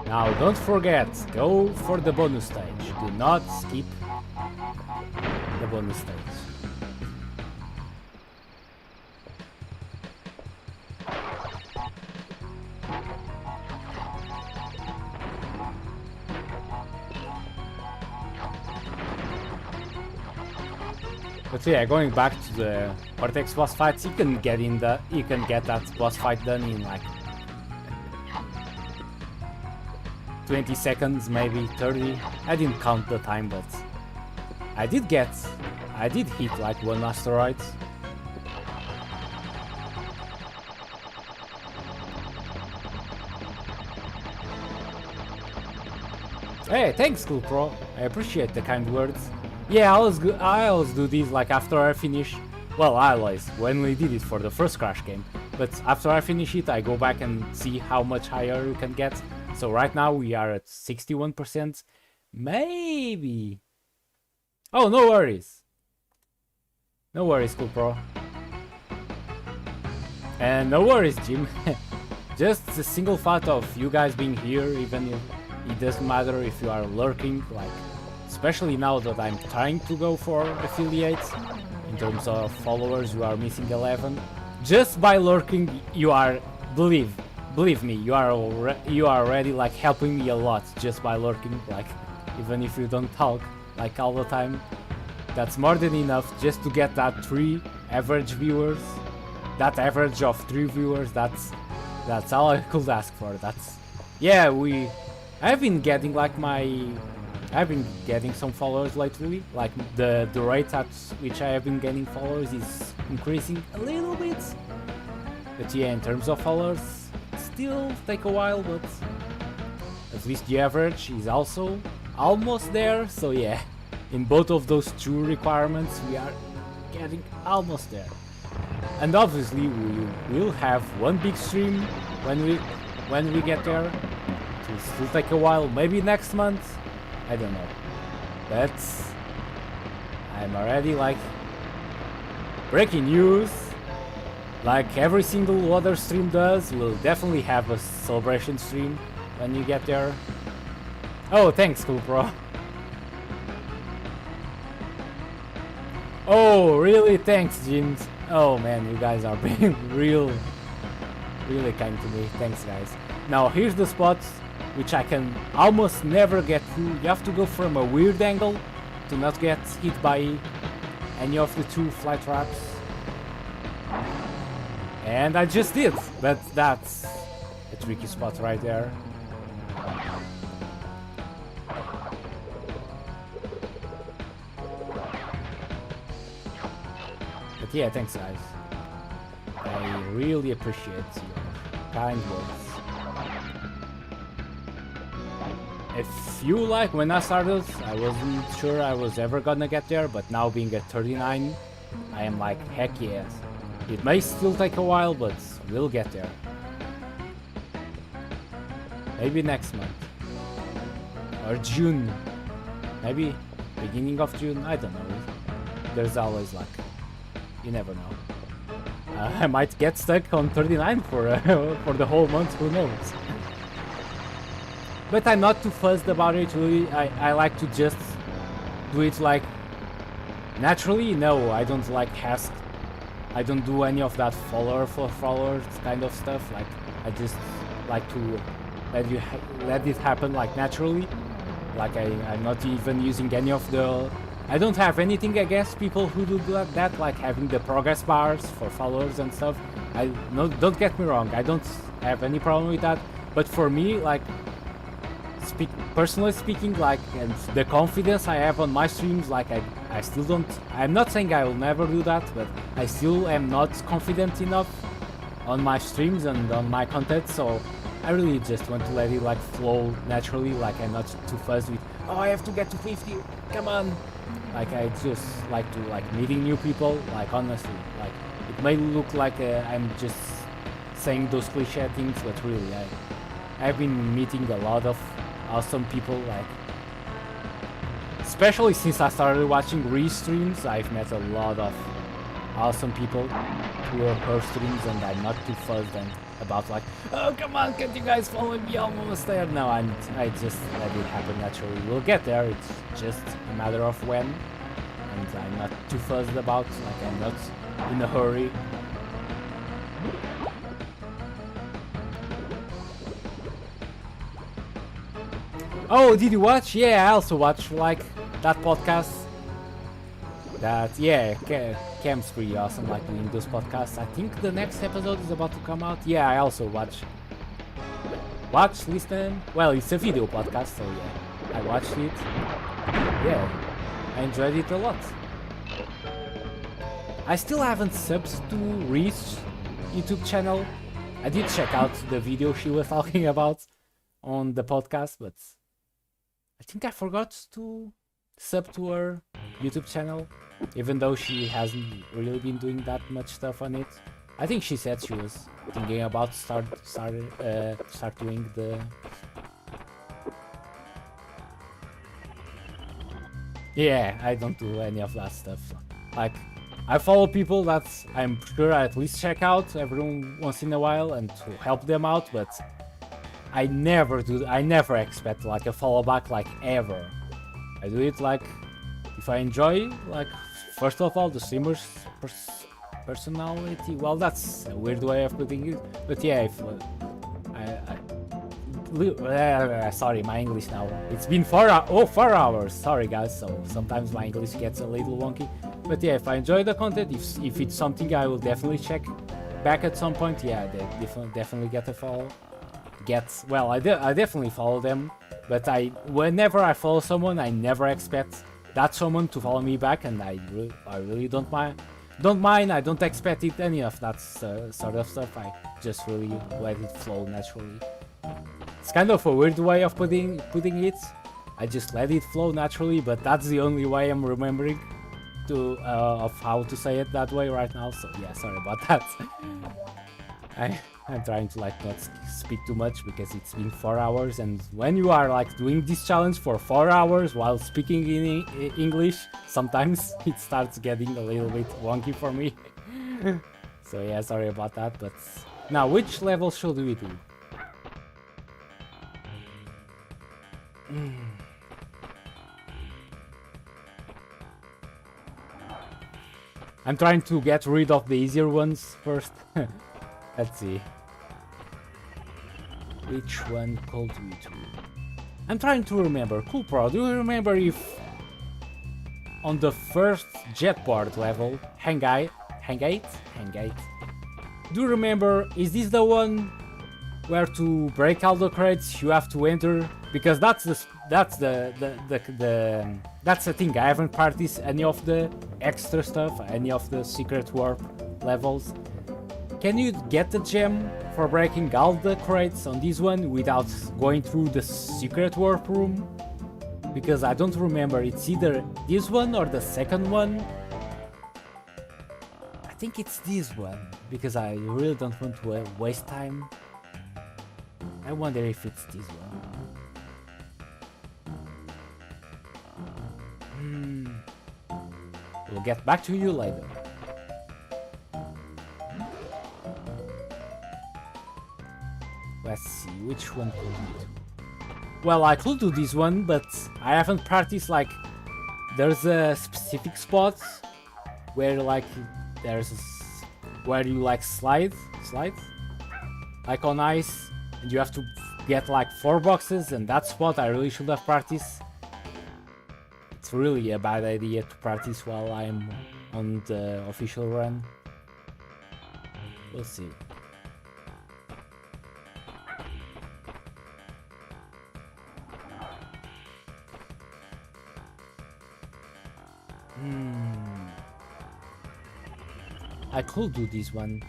Now don't forget, go for the bonus stage. Do not skip the bonus stage. But yeah, going back to the Cortex boss fights, you can get that boss fight done in like 20 seconds, maybe 30. I didn't count the time, but I did hit like one asteroid. Hey, thanks, Cool Pro. I appreciate the kind words. Yeah, I always do these like after I finish. Well, I always, when we did it for the first Crash game. But after I finish it, I go back and see how much higher you can get. So right now we are at 61%. Maybe. Oh, no worries. No worries, Cool Pro. And no worries, Jim. Just the single thought of you guys being here, even if it doesn't matter if you are lurking, like, especially now that I'm trying to go for affiliates. In terms of followers, you are missing 11. Just by lurking, you are, believe me, you are already like helping me a lot just by lurking, like, even if you don't talk like all the time. That's more than enough just to get that 3 average viewers. That average of 3 viewers, that's all I could ask for. That's, yeah, I've been getting some followers lately, like the rate at which I have been getting followers is increasing a little bit. But yeah, in terms of followers, still take a while, but at least the average is also almost there. So yeah, in both of those 2 requirements, we are getting almost there. And obviously we will have one big stream when we get there. It will still take a while, maybe next month. I don't know, but I'm already like breaking news, like every single other stream does. We'll definitely have a celebration stream when you get there. Oh, thanks, Cool Pro. Oh, really? Thanks, Jeans. Oh man, you guys are being really kind to me. Thanks, guys. Now, here's the spots which I can almost never get through. You have to go from a weird angle to not get hit by any of the two fly traps. And I just did, but that's a tricky spot right there. But yeah, thanks guys. I really appreciate your kind words. If you like, when I started, I wasn't sure I was ever gonna get there, but now being at 39, I am like, heck yes. It may still take a while, but we'll get there. Maybe next month. Or June. Maybe beginning of June, I don't know. There's always luck. You never know. I might get stuck on 39 for the whole month, who knows. But I'm not too fussed about it, really. I like to just do it like naturally. No, I don't like ask. I don't do any of that follower for followers kind of stuff. Like, I just like to let it happen like naturally. Like I'm not even using any of the. I don't have anything against people who do that, like having the progress bars for followers and stuff. Don't get me wrong. I don't have any problem with that. But for me, like. Personally speaking, like, and the confidence I have on my streams, like, I still don't. I'm not saying I will never do that, but I still am not confident enough on my streams and on my content, so I really just want to let it like flow naturally. Like, I'm not too fussed with, oh, I have to get to 50, come on. Like, I just like to like meeting new people. Like, honestly, like, it may look like I'm just saying those cliche things, but really, I've been meeting a lot of awesome people, like, especially since I started watching re-streams. I've met a lot of awesome people through her streams, and I'm not too fussed and about like, oh come on, can't you guys follow me, almost there. No, I just let it happen naturally. We'll get there, it's just a matter of when, and I'm not too fussed about, like, I'm not in a hurry. Oh, did you watch? Yeah, I also watched, like, that podcast. That, yeah, Cam's pretty awesome, like, doing those podcasts. I think the next episode is about to come out. Yeah, I also watch, listen. Well, it's a video podcast, so yeah, I watched it. Yeah, I enjoyed it a lot. I still haven't subbed to Reese's YouTube channel. I did check out the video she was talking about on the podcast, but I think I forgot to sub to her YouTube channel, even though she hasn't really been doing that much stuff on it. I think she said she was thinking about start doing the. Yeah, I don't do any of that stuff. Like, I follow people that I'm sure I at least check out every once in a while and to help them out, but I never expect like a follow back, like, ever. I do it like if I enjoy, like, first of all, the streamer's personality. Well, that's a weird way of putting it, but yeah, if sorry, my English now. It's been 4 hours. Sorry guys, so sometimes my English gets a little wonky. But yeah, if I enjoy the content, if it's something I will definitely check back at some point, yeah, they definitely get a follow. I definitely follow them, but whenever I follow someone, I never expect that someone to follow me back, and I really don't mind. I don't expect it, any of that sort of stuff. I just really let it flow naturally. It's kind of a weird way of putting it. I just let it flow naturally, but that's the only way I'm remembering of how to say it that way right now. So yeah, sorry about that. I'm trying to like not speak too much because it's been 4 hours, and when you are like doing this challenge for 4 hours while speaking in English, sometimes it starts getting a little bit wonky for me. So yeah, sorry about that. But now, which level should we do? I'm trying to get rid of the easier ones first. Let's see. Which one could we do? I'm trying to remember. Cool Pro, do you remember if on the first jetboard level, Hangate? Do you remember, is this the one where to break all the crates you have to enter? Because that's the thing. I haven't practiced any of the extra stuff, any of the secret warp levels. Can you get the gem for breaking all the crates on this one without going through the secret warp room? Because I don't remember, it's either this one or the second one. I think it's this one, because I really don't want to waste time. I wonder if it's this one. We'll get back to you later. Let's see, which one could we do? Well, I could do this one, but I haven't practiced. Like, there's a specific spot where like where you like slide like on ice, and you have to get like 4 boxes, and that spot I really should have practiced. It's really a bad idea to practice while I'm on the official run. We'll see. I could do this one.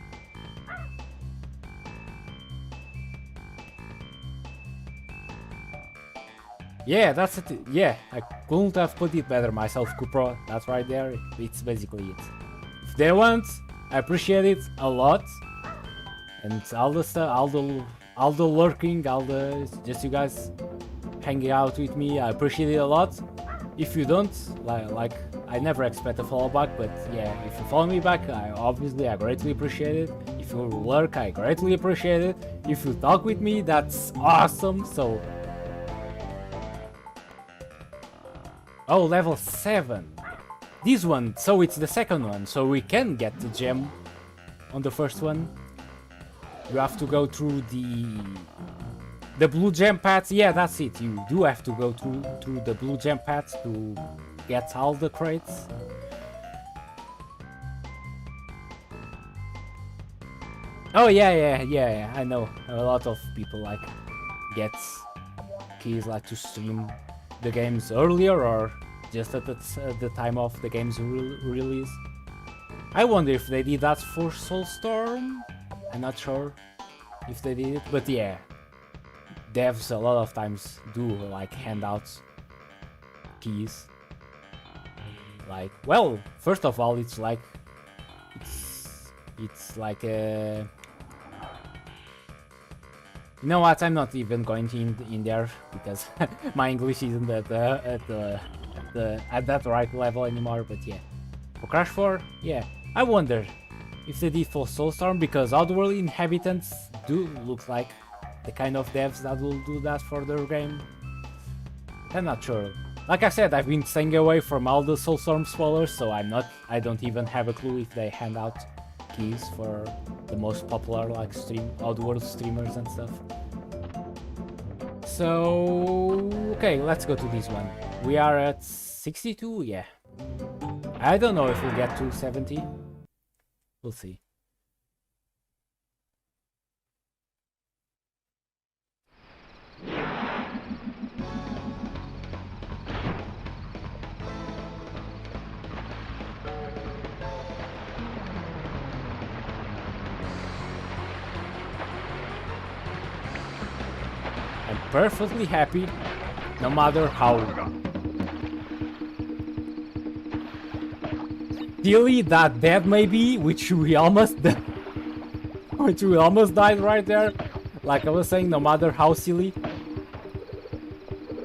Yeah, that's it. Yeah, I couldn't have put it better myself, Kupro. That's right there. It's basically it. If they want, I appreciate it a lot. And all the stuff, all the lurking, just you guys hanging out with me, I appreciate it a lot. If you don't, like I never expect a follow back, but yeah, if you follow me back, I greatly appreciate it. If you lurk, I greatly appreciate it. If you talk with me, that's awesome. So, oh, level 7. This one, so it's the second one, so we can get the gem on the first one. You have to go through the blue gem paths. Yeah, that's it. You do have to go through the blue gem paths to get all the crates. Oh yeah. I know a lot of people like get keys like to stream the games earlier or just at the time of the game's release. I wonder if they did that for Soulstorm. I'm not sure if they did it, but yeah, devs a lot of times do like hand out keys. Like, well, first of all, it's like a. You know what? I'm not even going in there because my English isn't at that right level anymore. But yeah, for Crash 4, yeah, I wonder if they did for Soulstorm, because Outworld Inhabitants do look like the kind of devs that will do that for their game. I'm not sure. Like I said, I've been staying away from all the Soulstorm spoilers, so I don't even have a clue if they hand out keys for the most popular like Outworld streamers and stuff. So okay, let's go to this one. We are at 62, yeah. I don't know if we'll get to 70. We'll see. I'm perfectly happy, no matter how silly that death may be, which we almost died right there. Like I was saying, no matter how silly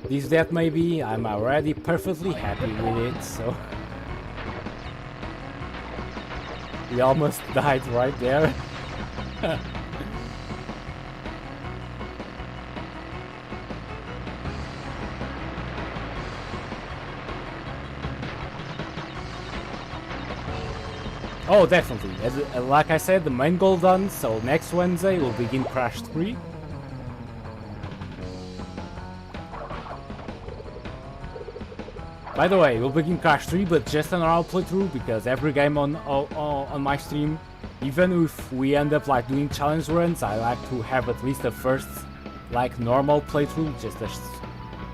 this death may be, I'm already perfectly happy with it. So we almost died right there. Oh, definitely. Like I said, the main goal done, so next Wednesday we'll begin Crash 3. By the way, we'll begin Crash 3, but just an normal playthrough, because every game on my stream, even if we end up like doing challenge runs, I like to have at least a first like normal playthrough, just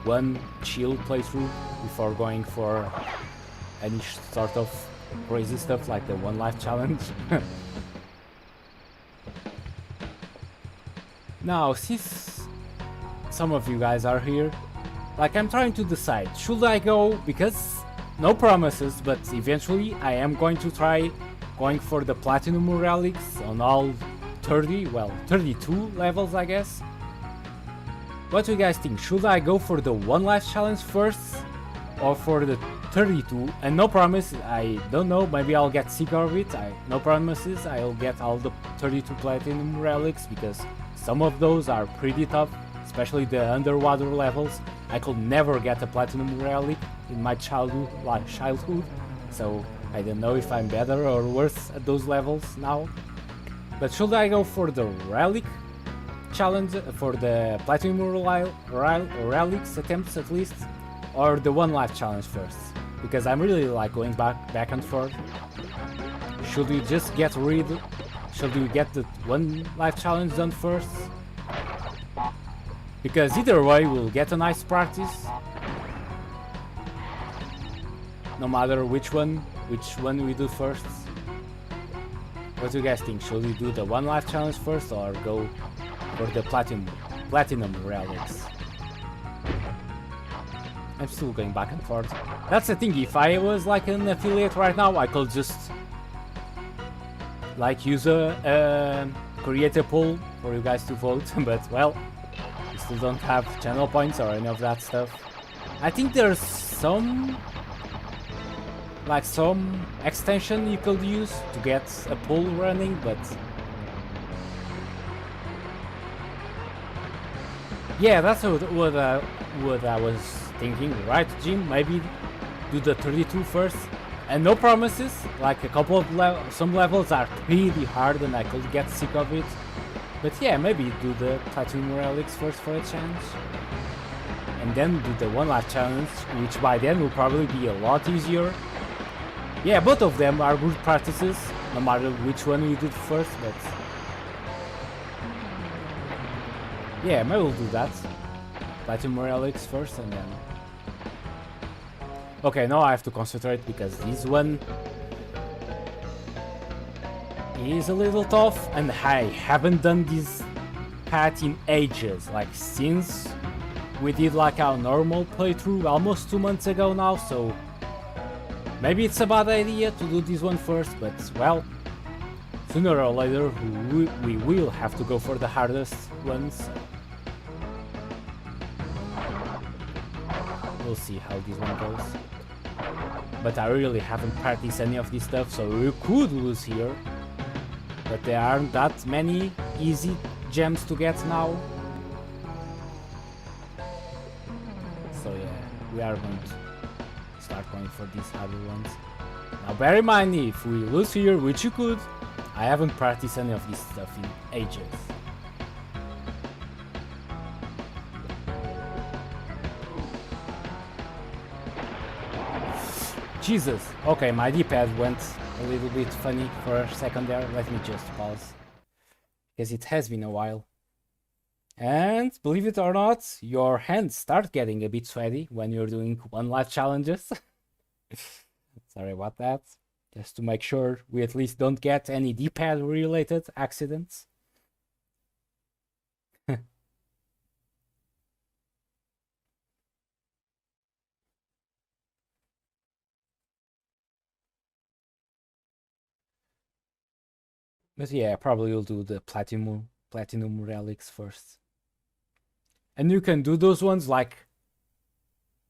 one chill playthrough before going for any sort of crazy stuff like the one life challenge. Now, since some of you guys are here, like I'm trying to decide, should I go, because no promises, but eventually I am going to try going for the Platinum Relics on all 32 levels, I guess. What do you guys think? Should I go for the one life challenge first or for the 32? And no promise, I don't know, maybe I'll get sick of it. No promises, I'll get all the 32 Platinum Relics, because some of those are pretty tough, especially the underwater levels. I could never get a Platinum Relic in my childhood, so I don't know if I'm better or worse at those levels now. But should I go for the Relic challenge, for the Platinum Relics attempts at least, or the one life challenge first? Because I'm really like going back and forth. Should we just get should we get the one life challenge done first? Because either way we'll get a nice practice, no matter which one we do first. What do you guys think? Should we do the one life challenge first or go for the platinum relics? I'm still going back and forth. That's the thing, if I was like an affiliate right now, I could just like use create a poll for you guys to vote, but well, we still don't have channel points or any of that stuff. I think there's some extension you could use to get a poll running, but yeah, that's what I was thinking, right, Jim? Maybe do the 32 first, and no promises. Like a couple of some levels are pretty hard, and I could get sick of it. But yeah, maybe do the Platinum Relics first for a chance, and then do the one life challenge, which by then will probably be a lot easier. Yeah, both of them are good practices, no matter which one you did first. But yeah, maybe we'll do that. Platinum Relics first, and then... Okay, now I have to concentrate, because this one is a little tough, and I haven't done this path in ages, like since we did like our normal playthrough almost 2 months ago now, so maybe it's a bad idea to do this one first, but well, sooner or later we will have to go for the hardest ones. We'll see how this one goes. But I really haven't practiced any of this stuff, so we could lose here. But there aren't that many easy gems to get now. So yeah, we are going to start going for these harder ones. Now bear in mind, if we lose here, which you could, I haven't practiced any of this stuff in ages. Jesus! Okay, my D-pad went a little bit funny for a second there. Let me just pause, because it has been a while. And believe it or not, your hands start getting a bit sweaty when you're doing one life challenges. Sorry about that. Just to make sure we at least don't get any D-pad related accidents. But yeah, probably will do the platinum relics first. And you can do those ones like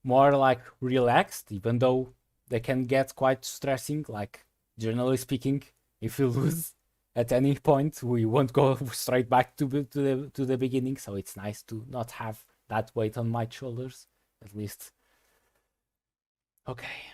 more like relaxed, even though they can get quite stressing. Like generally speaking, if you lose at any point, we won't go straight back to the beginning. So it's nice to not have that weight on my shoulders, at least. Okay.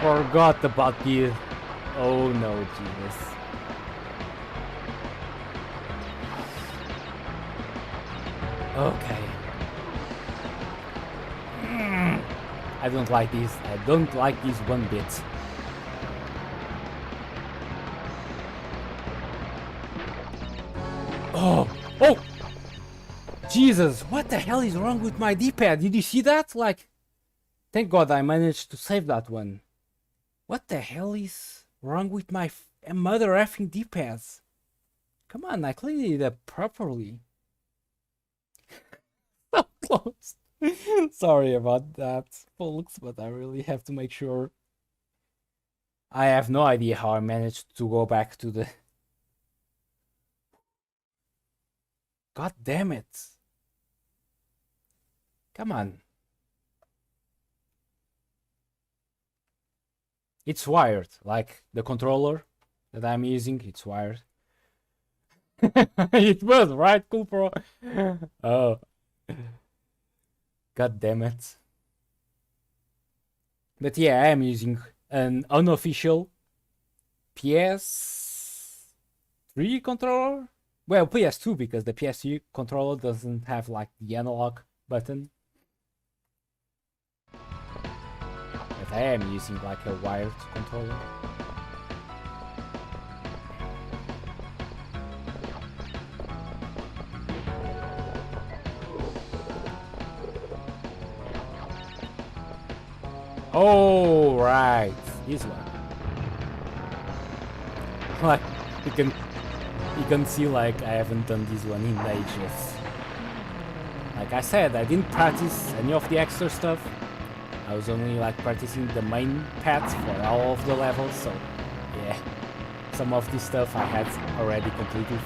forgot about the... Oh no, Jesus. Okay. I don't like this. I don't like this one bit. Oh! Oh! Jesus, what the hell is wrong with my D-pad? Did you see that? Like, thank God I managed to save that one. What the hell is wrong with my mother effing D-pads? Come on, I cleaned it up properly. So close. Sorry about that, folks, but I really have to make sure. I have no idea how I managed to go back to the... God damn it. Come on. It's wired, like the controller that I'm using, it's wired. It was, right, Cool Pro? Oh. God damn it. But yeah, I am using an unofficial PS3 controller. Well, PS2, because the PS3 controller doesn't have like the analog button. But I am using like a wired controller. Oh, right, this one. Like, you can see like I haven't done this one in ages. Like I said, I didn't practice any of the extra stuff. I was only like practicing the main paths for all of the levels, so yeah. Some of this stuff I had already completed.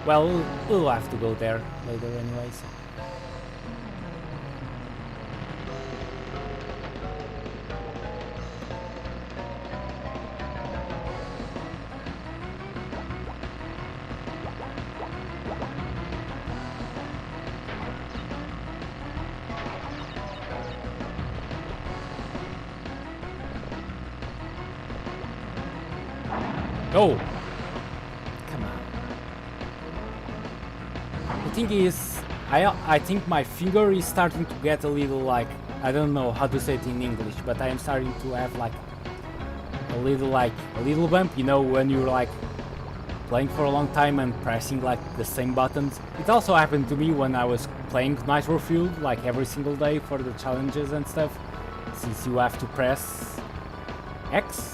Well, we'll have to go there later anyways. Oh! Come on. The thing is, I think my finger is starting to get a little like, I don't know how to say it in English, but I am starting to have like a little bump, you know, when you're like playing for a long time and pressing like the same buttons. It also happened to me when I was playing Nitro Fuel like every single day for the challenges and stuff, since you have to press X.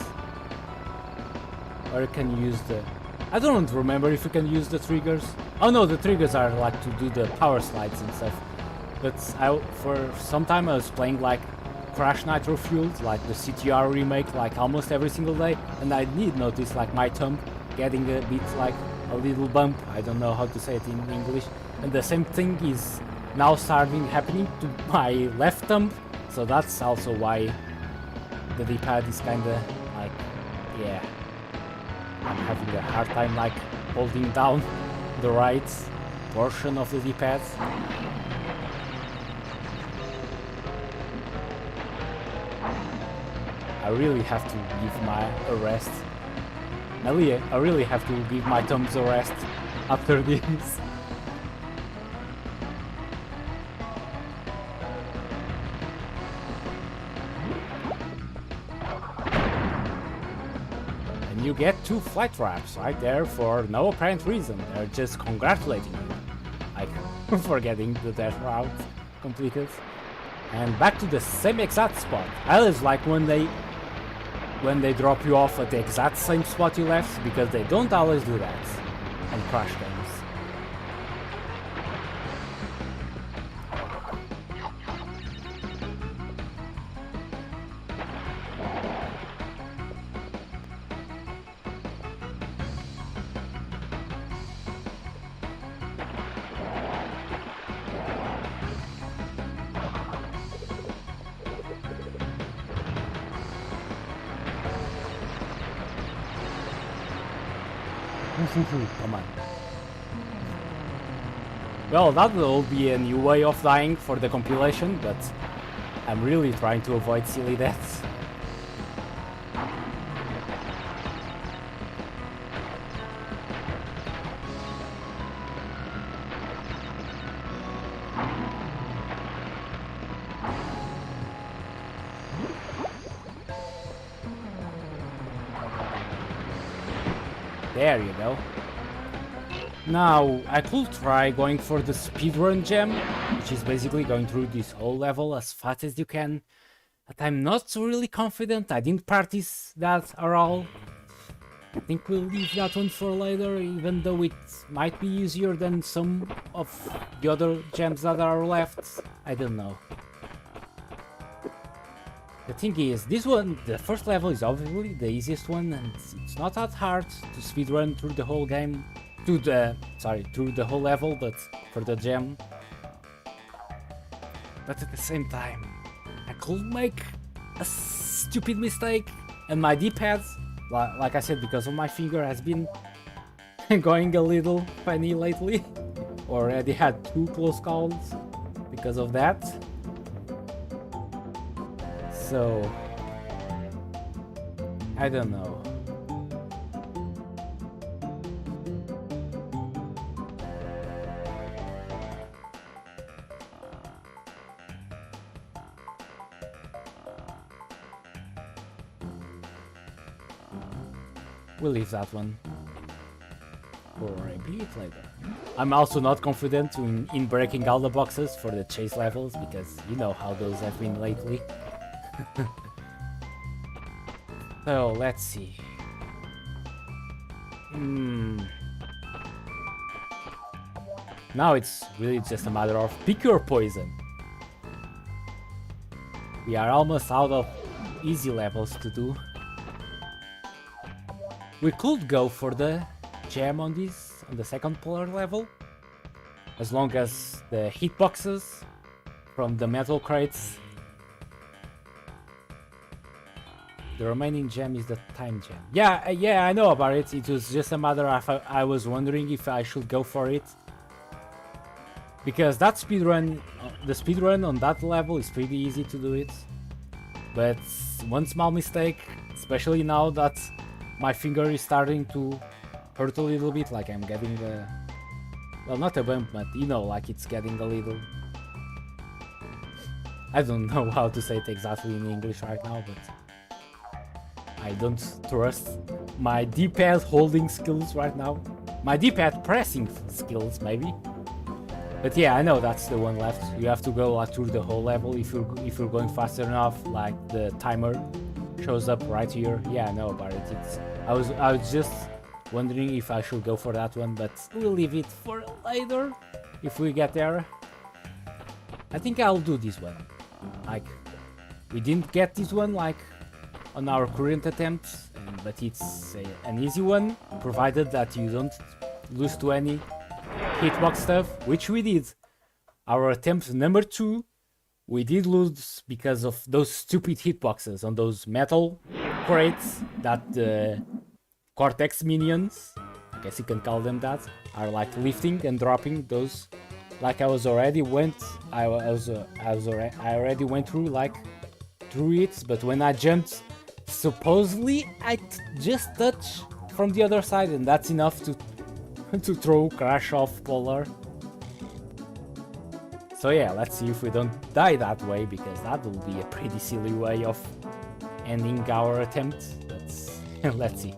Or you can use the... I don't remember if you can use the triggers. Oh no, the triggers are like to do the power slides and stuff. But for some time I was playing like Crash Nitro Fueled, like the CTR remake, like almost every single day. And I did notice like my thumb getting a bit like a little bump. I don't know how to say it in English. And the same thing is now happening to my left thumb. So that's also why the D-pad is kinda like, yeah. I'm having a hard time like holding down the right portion of the D-pad. I really have to give my a rest. I really have to give my thumbs a rest after this. You get 2 flight wraps right there for no apparent reason. They're just congratulating you, like for getting the death route completed. And back to the same exact spot. I always like when they drop you off at the exact same spot you left, because they don't always do that on Crash games. Come on. Well, that will be a new way of dying for the compilation, but I'm really trying to avoid silly deaths. There you go. Now, I could try going for the speedrun gem, which is basically going through this whole level as fast as you can. But I'm not really confident. I didn't practice that at all. I think we'll leave that one for later, even though it might be easier than some of the other gems that are left. I don't know. The thing is, this one, the first level is obviously the easiest one, and it's not that hard to speedrun through the whole game. Through the whole level, but for the gem. But at the same time, I could make a stupid mistake, and my D-pad, like I said, because of my finger, has been going a little funny lately. Already had 2 close calls because of that. So, I don't know. We'll leave that one for a bit later. I'm also not confident in breaking all the boxes for the chase levels, because you know how those have been lately. So, let's see. Now it's really just a matter of pick your poison. We are almost out of easy levels to do. We could go for the gem on this, on the second polar level, as long as the hitboxes from the metal crates. The remaining gem is the time gem. Yeah, I know about it. It was just a matter of I was wondering if I should go for it, because that speedrun, the speedrun on that level is pretty easy to do it. But one small mistake, especially now that my finger is starting to hurt a little bit, like I'm getting the... Well, not a bump, but you know, like it's getting a little... I don't know how to say it exactly in English right now, but... I don't trust my D-pad holding skills right now. My D-pad pressing skills, maybe. But yeah, I know that's the one left. You have to go like, through the whole level if you're going fast enough, like the timer shows up right here. Yeah, I know about it. I was just wondering if I should go for that one, but we'll leave it for later if we get there. I think I'll do this one. Like, we didn't get this one like on our current attempt, but it's an easy one, provided that you don't lose to any hitbox stuff, which we did. Our attempt number 2, we did lose because of those stupid hitboxes on those metal crates that the Cortex minions, I guess you can call them that, are like lifting and dropping those. Like I already went through like through it, but when I jumped, supposedly I just touch from the other side, and that's enough to throw Crash off Polar. So yeah, let's see if we don't die that way, because that will be a pretty silly way of ending our attempt. But let's see.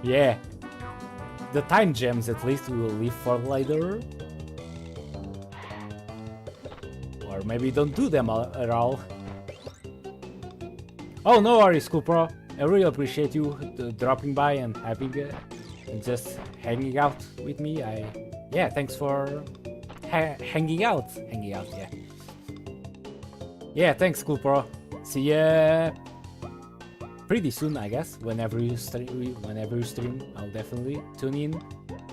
Yeah, the time gems at least we will leave for later. Or maybe don't do them at all. Oh, no worries, Cool Pro. I really appreciate you dropping by and having and just hanging out with me. Yeah, thanks for hanging out. Yeah. Yeah, thanks, Cool Pro. See ya pretty soon, I guess. Whenever you stream, I'll definitely tune in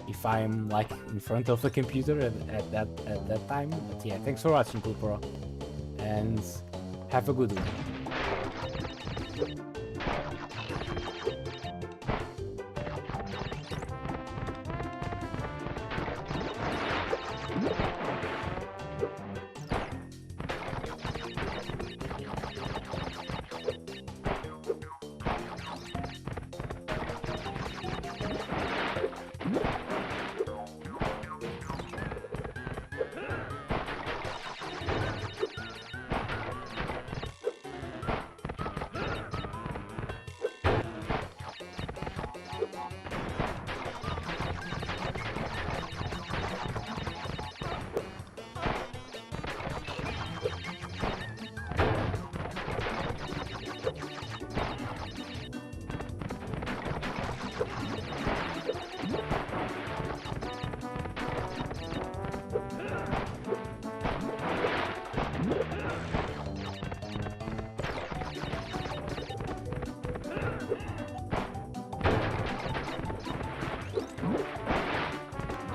if I'm like in front of the computer at that time. But yeah, thanks for watching, Cool Pro, and have a good one.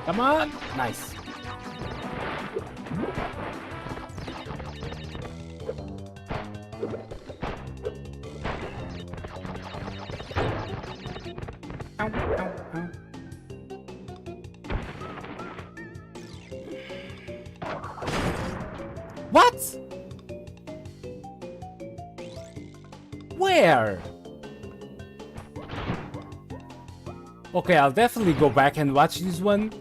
Come on! Nice. Ow, ow, ow. What? Where? Okay, I'll definitely go back and watch this one.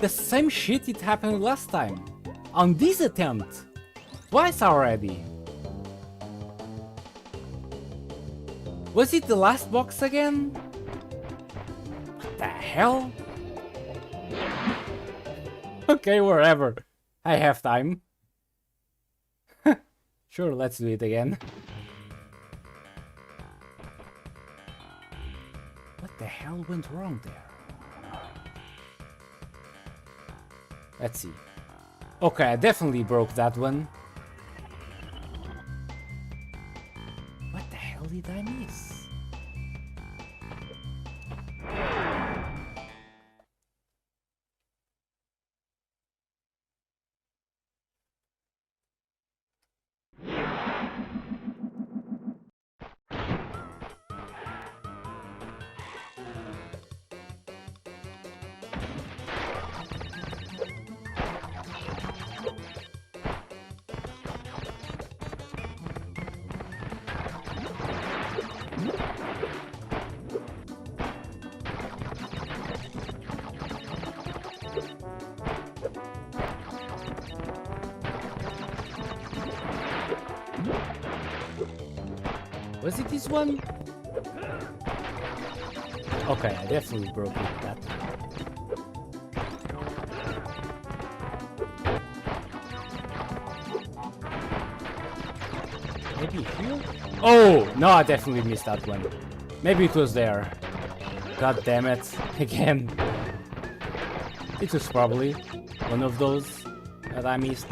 The same shit it happened last time. On this attempt. Twice already. Was it the last box again? What the hell? Okay, wherever. I have time. Sure, let's do it again. What the hell went wrong there? Let's see. Okay, I definitely broke that one. What the hell did I miss? Was it this one? Okay, I definitely broke it that time. Maybe here? Oh! No, I definitely missed that one. Maybe it was there. God damn it. Again. It was probably one of those that I missed.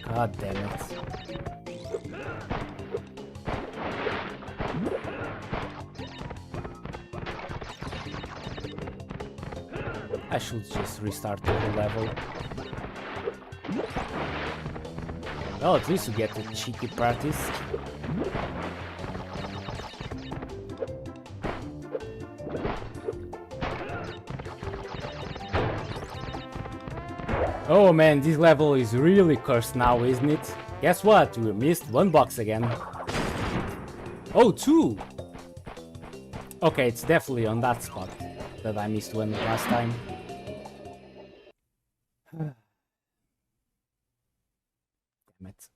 God damn it. I should just restart the whole level. Well, at least you get the cheeky practice. Oh man, this level is really cursed now, isn't it? Guess what? We missed one box again. Oh, two! Okay, it's definitely on that spot that I missed one last time. Damn it.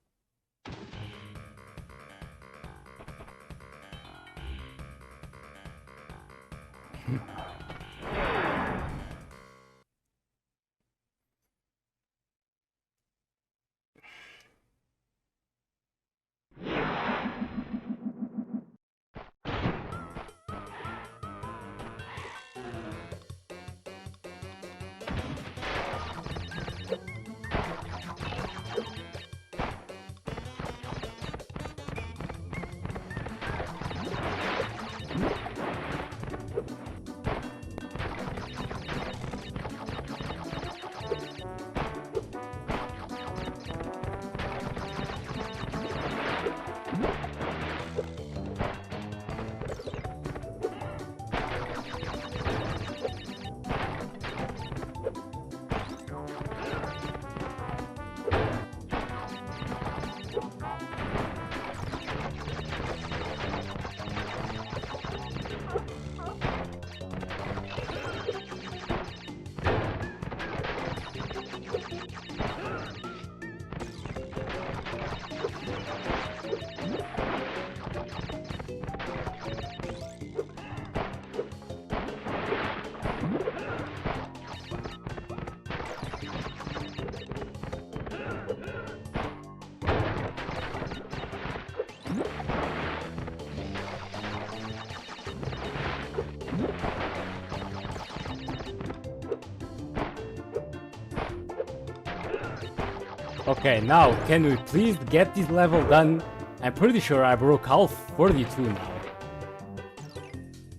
Okay, now, can we please get this level done? I'm pretty sure I broke half 42 now.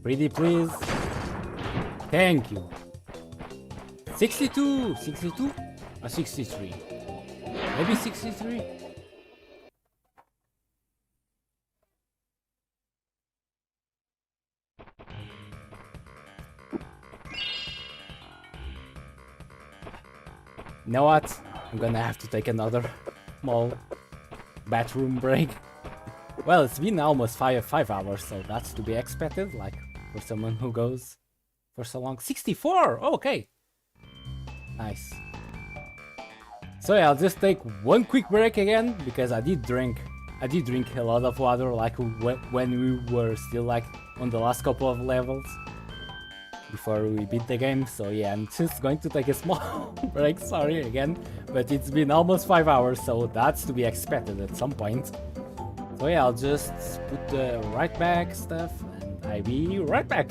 Pretty please. Thank you. 62, 62 or 63? Maybe 63? You know what? I'm gonna have to take another small bathroom break. Well, it's been almost five hours, so that's to be expected, like, for someone who goes for so long. 64! Oh, okay. Nice. So yeah, I'll just take one quick break again, because I did drink a lot of water, like when we were still like on the last couple of levels before we beat the game. So yeah, I'm just going to take a small break, sorry again, but it's been almost 5 hours, so that's to be expected at some point. So yeah, I'll just put the right back stuff and I'll be right back.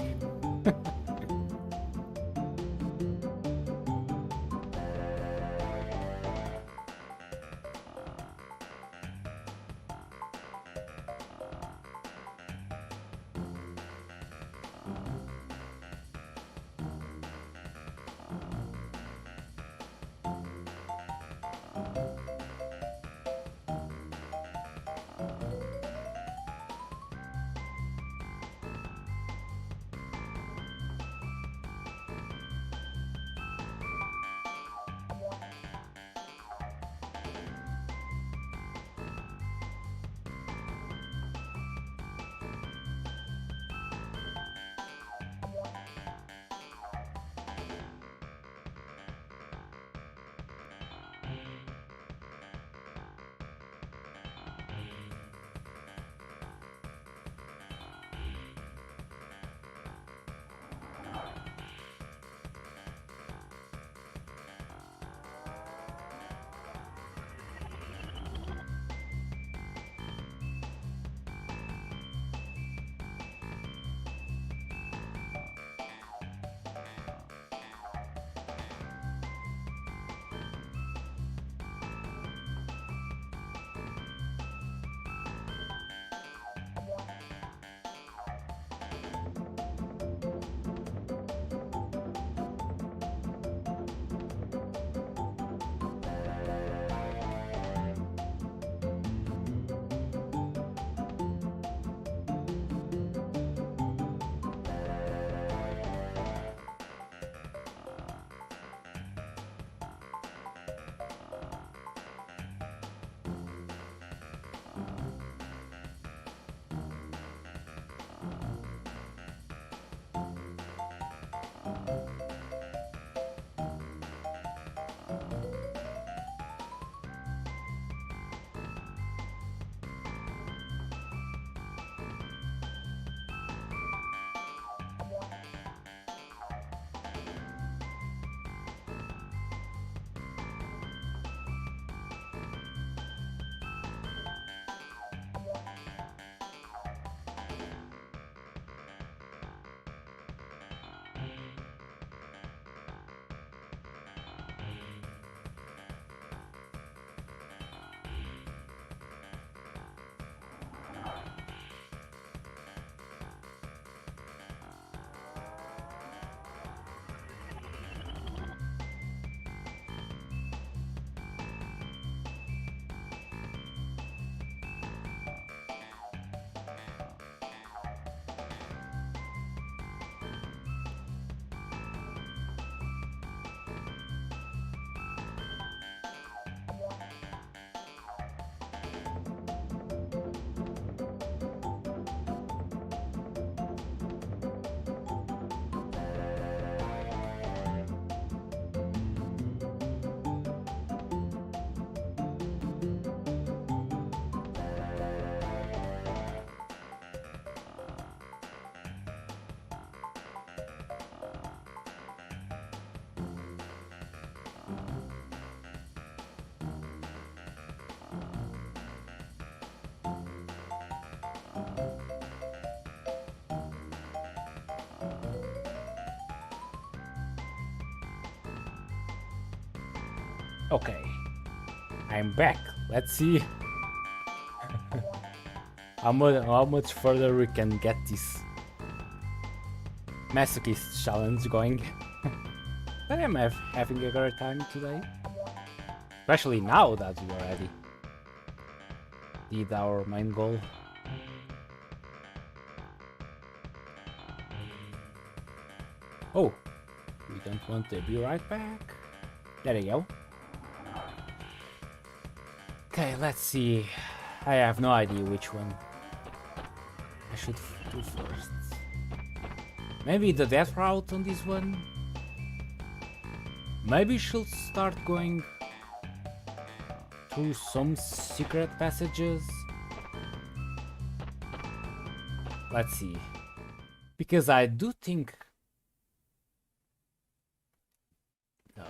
Okay, I'm back. Let's see how much further we can get this. masochist challenge going. But I'm having a great time today. Especially now that we already did our main goal. Oh, we don't want to be right back. There you go. Okay, let's see. I have no idea which one I should do first. Maybe the death route on this one? Maybe she'll start going through some secret passages? Let's see. Because I do think... No.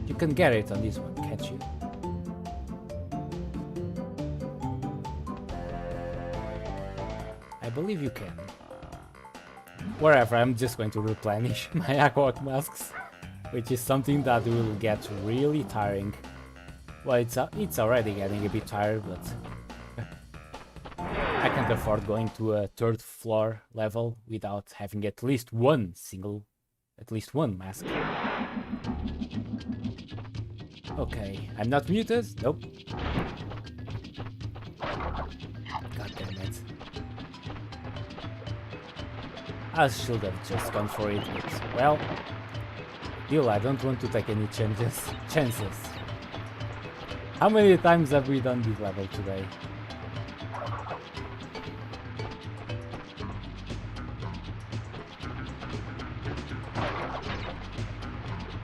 You can get it on this one, can't you? I believe you can. Wherever, I'm just going to replenish my aqua masks, which is something that will get really tiring. Well, it's already getting a bit tired, but I can't afford going to a 3rd floor level without having at least one mask. Okay, I'm not muted. Nope. God damn it. I should have just gone for it, but well, still, I don't want to take any chances. How many times have we done this level today?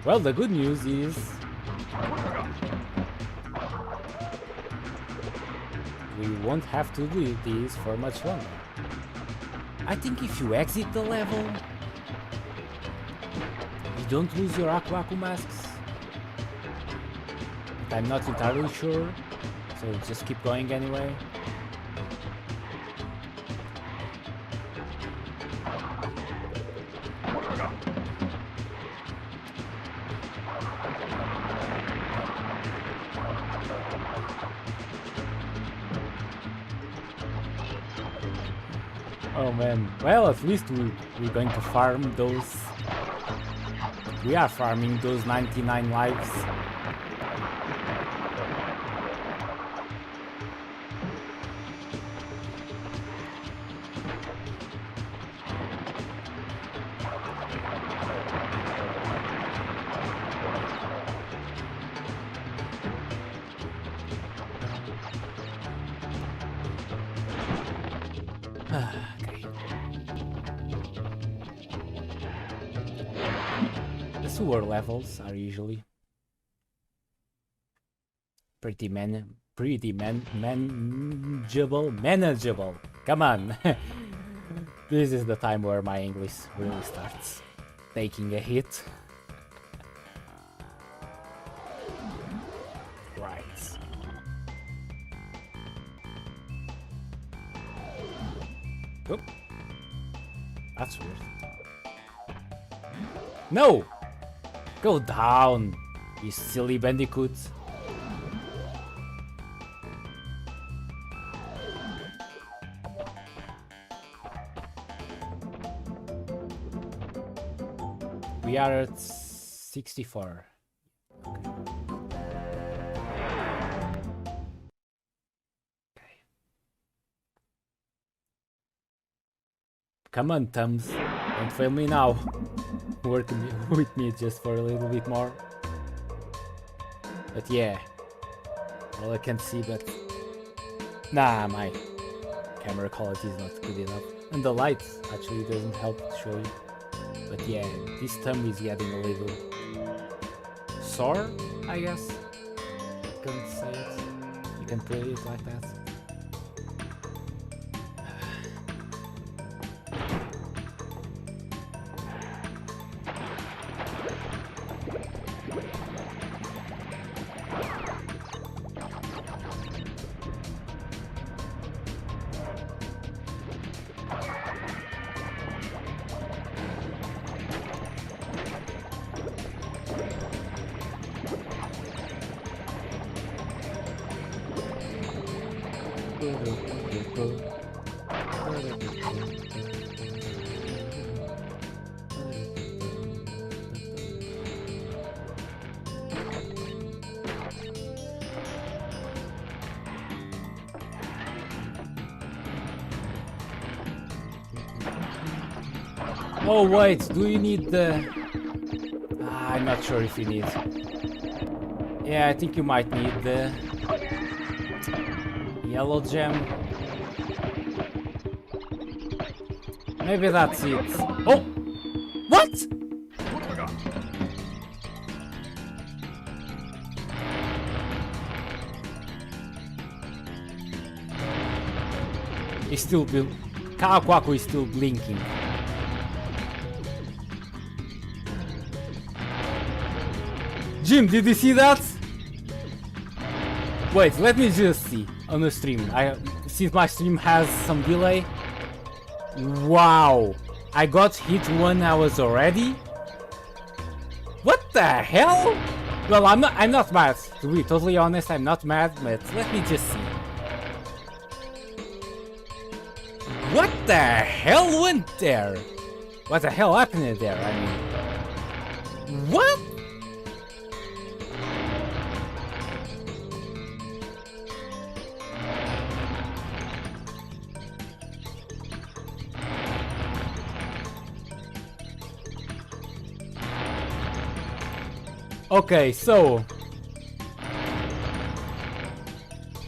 Well, the good news is we won't have to do this for much longer. I think if you exit the level, you don't lose your aqua masks. But I'm not entirely sure, so just keep going anyway. Oh man, well, at least we're going to farm those. We are farming those 99 lives. Okay. The sewer levels are usually pretty manageable. Come on. This is the time where my English really starts taking a hit. Right. Oop. That's weird. No! Go down, you silly bandicoot. We are at 64. Okay. Come on, Tums. Don't fail me now. Work with me just for a little bit more. But yeah. Well, I can't see, but... Nah, my camera quality is not good enough. And the light actually doesn't help to show you. But yeah, this thumb is getting a little sore, I guess. You can say it. You can put it like that. Oh wait, do you need the... I'm not sure if you need... Yeah, I think you might need the... yellow gem. Maybe that's it. Oh! What?! He's still... Kawaku is still blinking. Jim, did you see that? Wait, let me just see on the stream. Since my stream has some delay. Wow, I got hit 1 hour already. What the hell? Well, I'm not mad. To be totally honest, I'm not mad. But let me just see. What the hell went there? What the hell happened there? I mean, what? Okay, so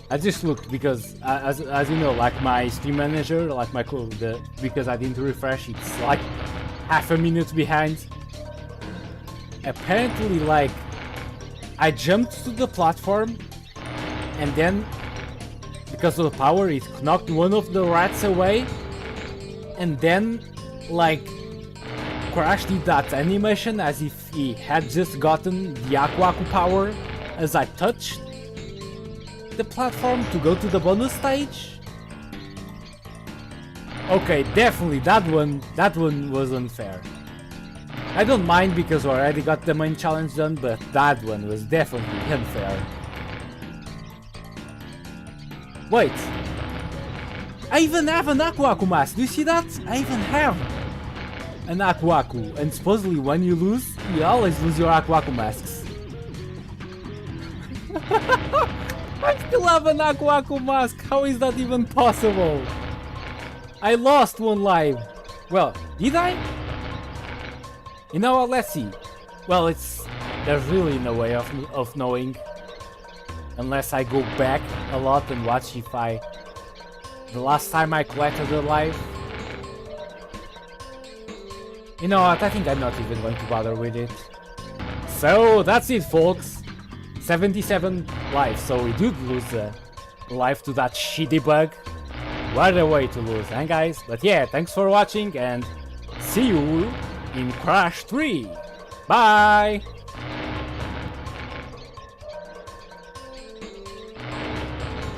I just looked because as you know, like my stream manager, like my because I didn't refresh, it's like half a minute behind. Apparently, like I jumped to the platform and then because of the power it knocked one of the rats away and then like Crash did that animation as if he had just gotten the Aku Aku power as I touched the platform to go to the bonus stage. Okay, definitely that one was unfair. I don't mind because we already got the main challenge done, but that one was definitely unfair. Wait, I even have an Aku Aku mask, do you see that? I even have an Aku Aku, and supposedly when you lose, you always lose your Aku Aku masks. I still have an Aku Aku mask, how is that even possible? I lost one live. Well, did I? You know what, let's see. Well, there's really no way of knowing. Unless I go back a lot and watch if the last time I collected a live. You know what, I think I'm not even going to bother with it. So, that's it folks. 77 lives, so we did lose a life to that shitty bug. What a way to lose, huh guys? But yeah, thanks for watching and see you in Crash 3. Bye!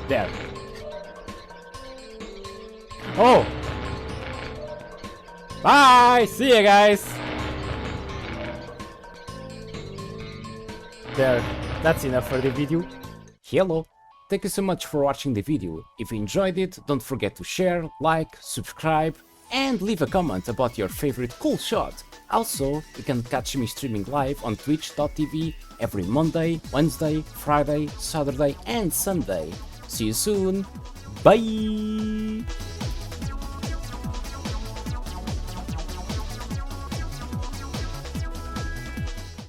There. Oh! Bye! See you guys! There, that's enough for the video. Hello! Thank you so much for watching the video. If you enjoyed it, don't forget to share, like, subscribe, and leave a comment about your favorite cool shot. Also, you can catch me streaming live on twitch.tv every Monday, Wednesday, Friday, Saturday, and Sunday. See you soon! Bye!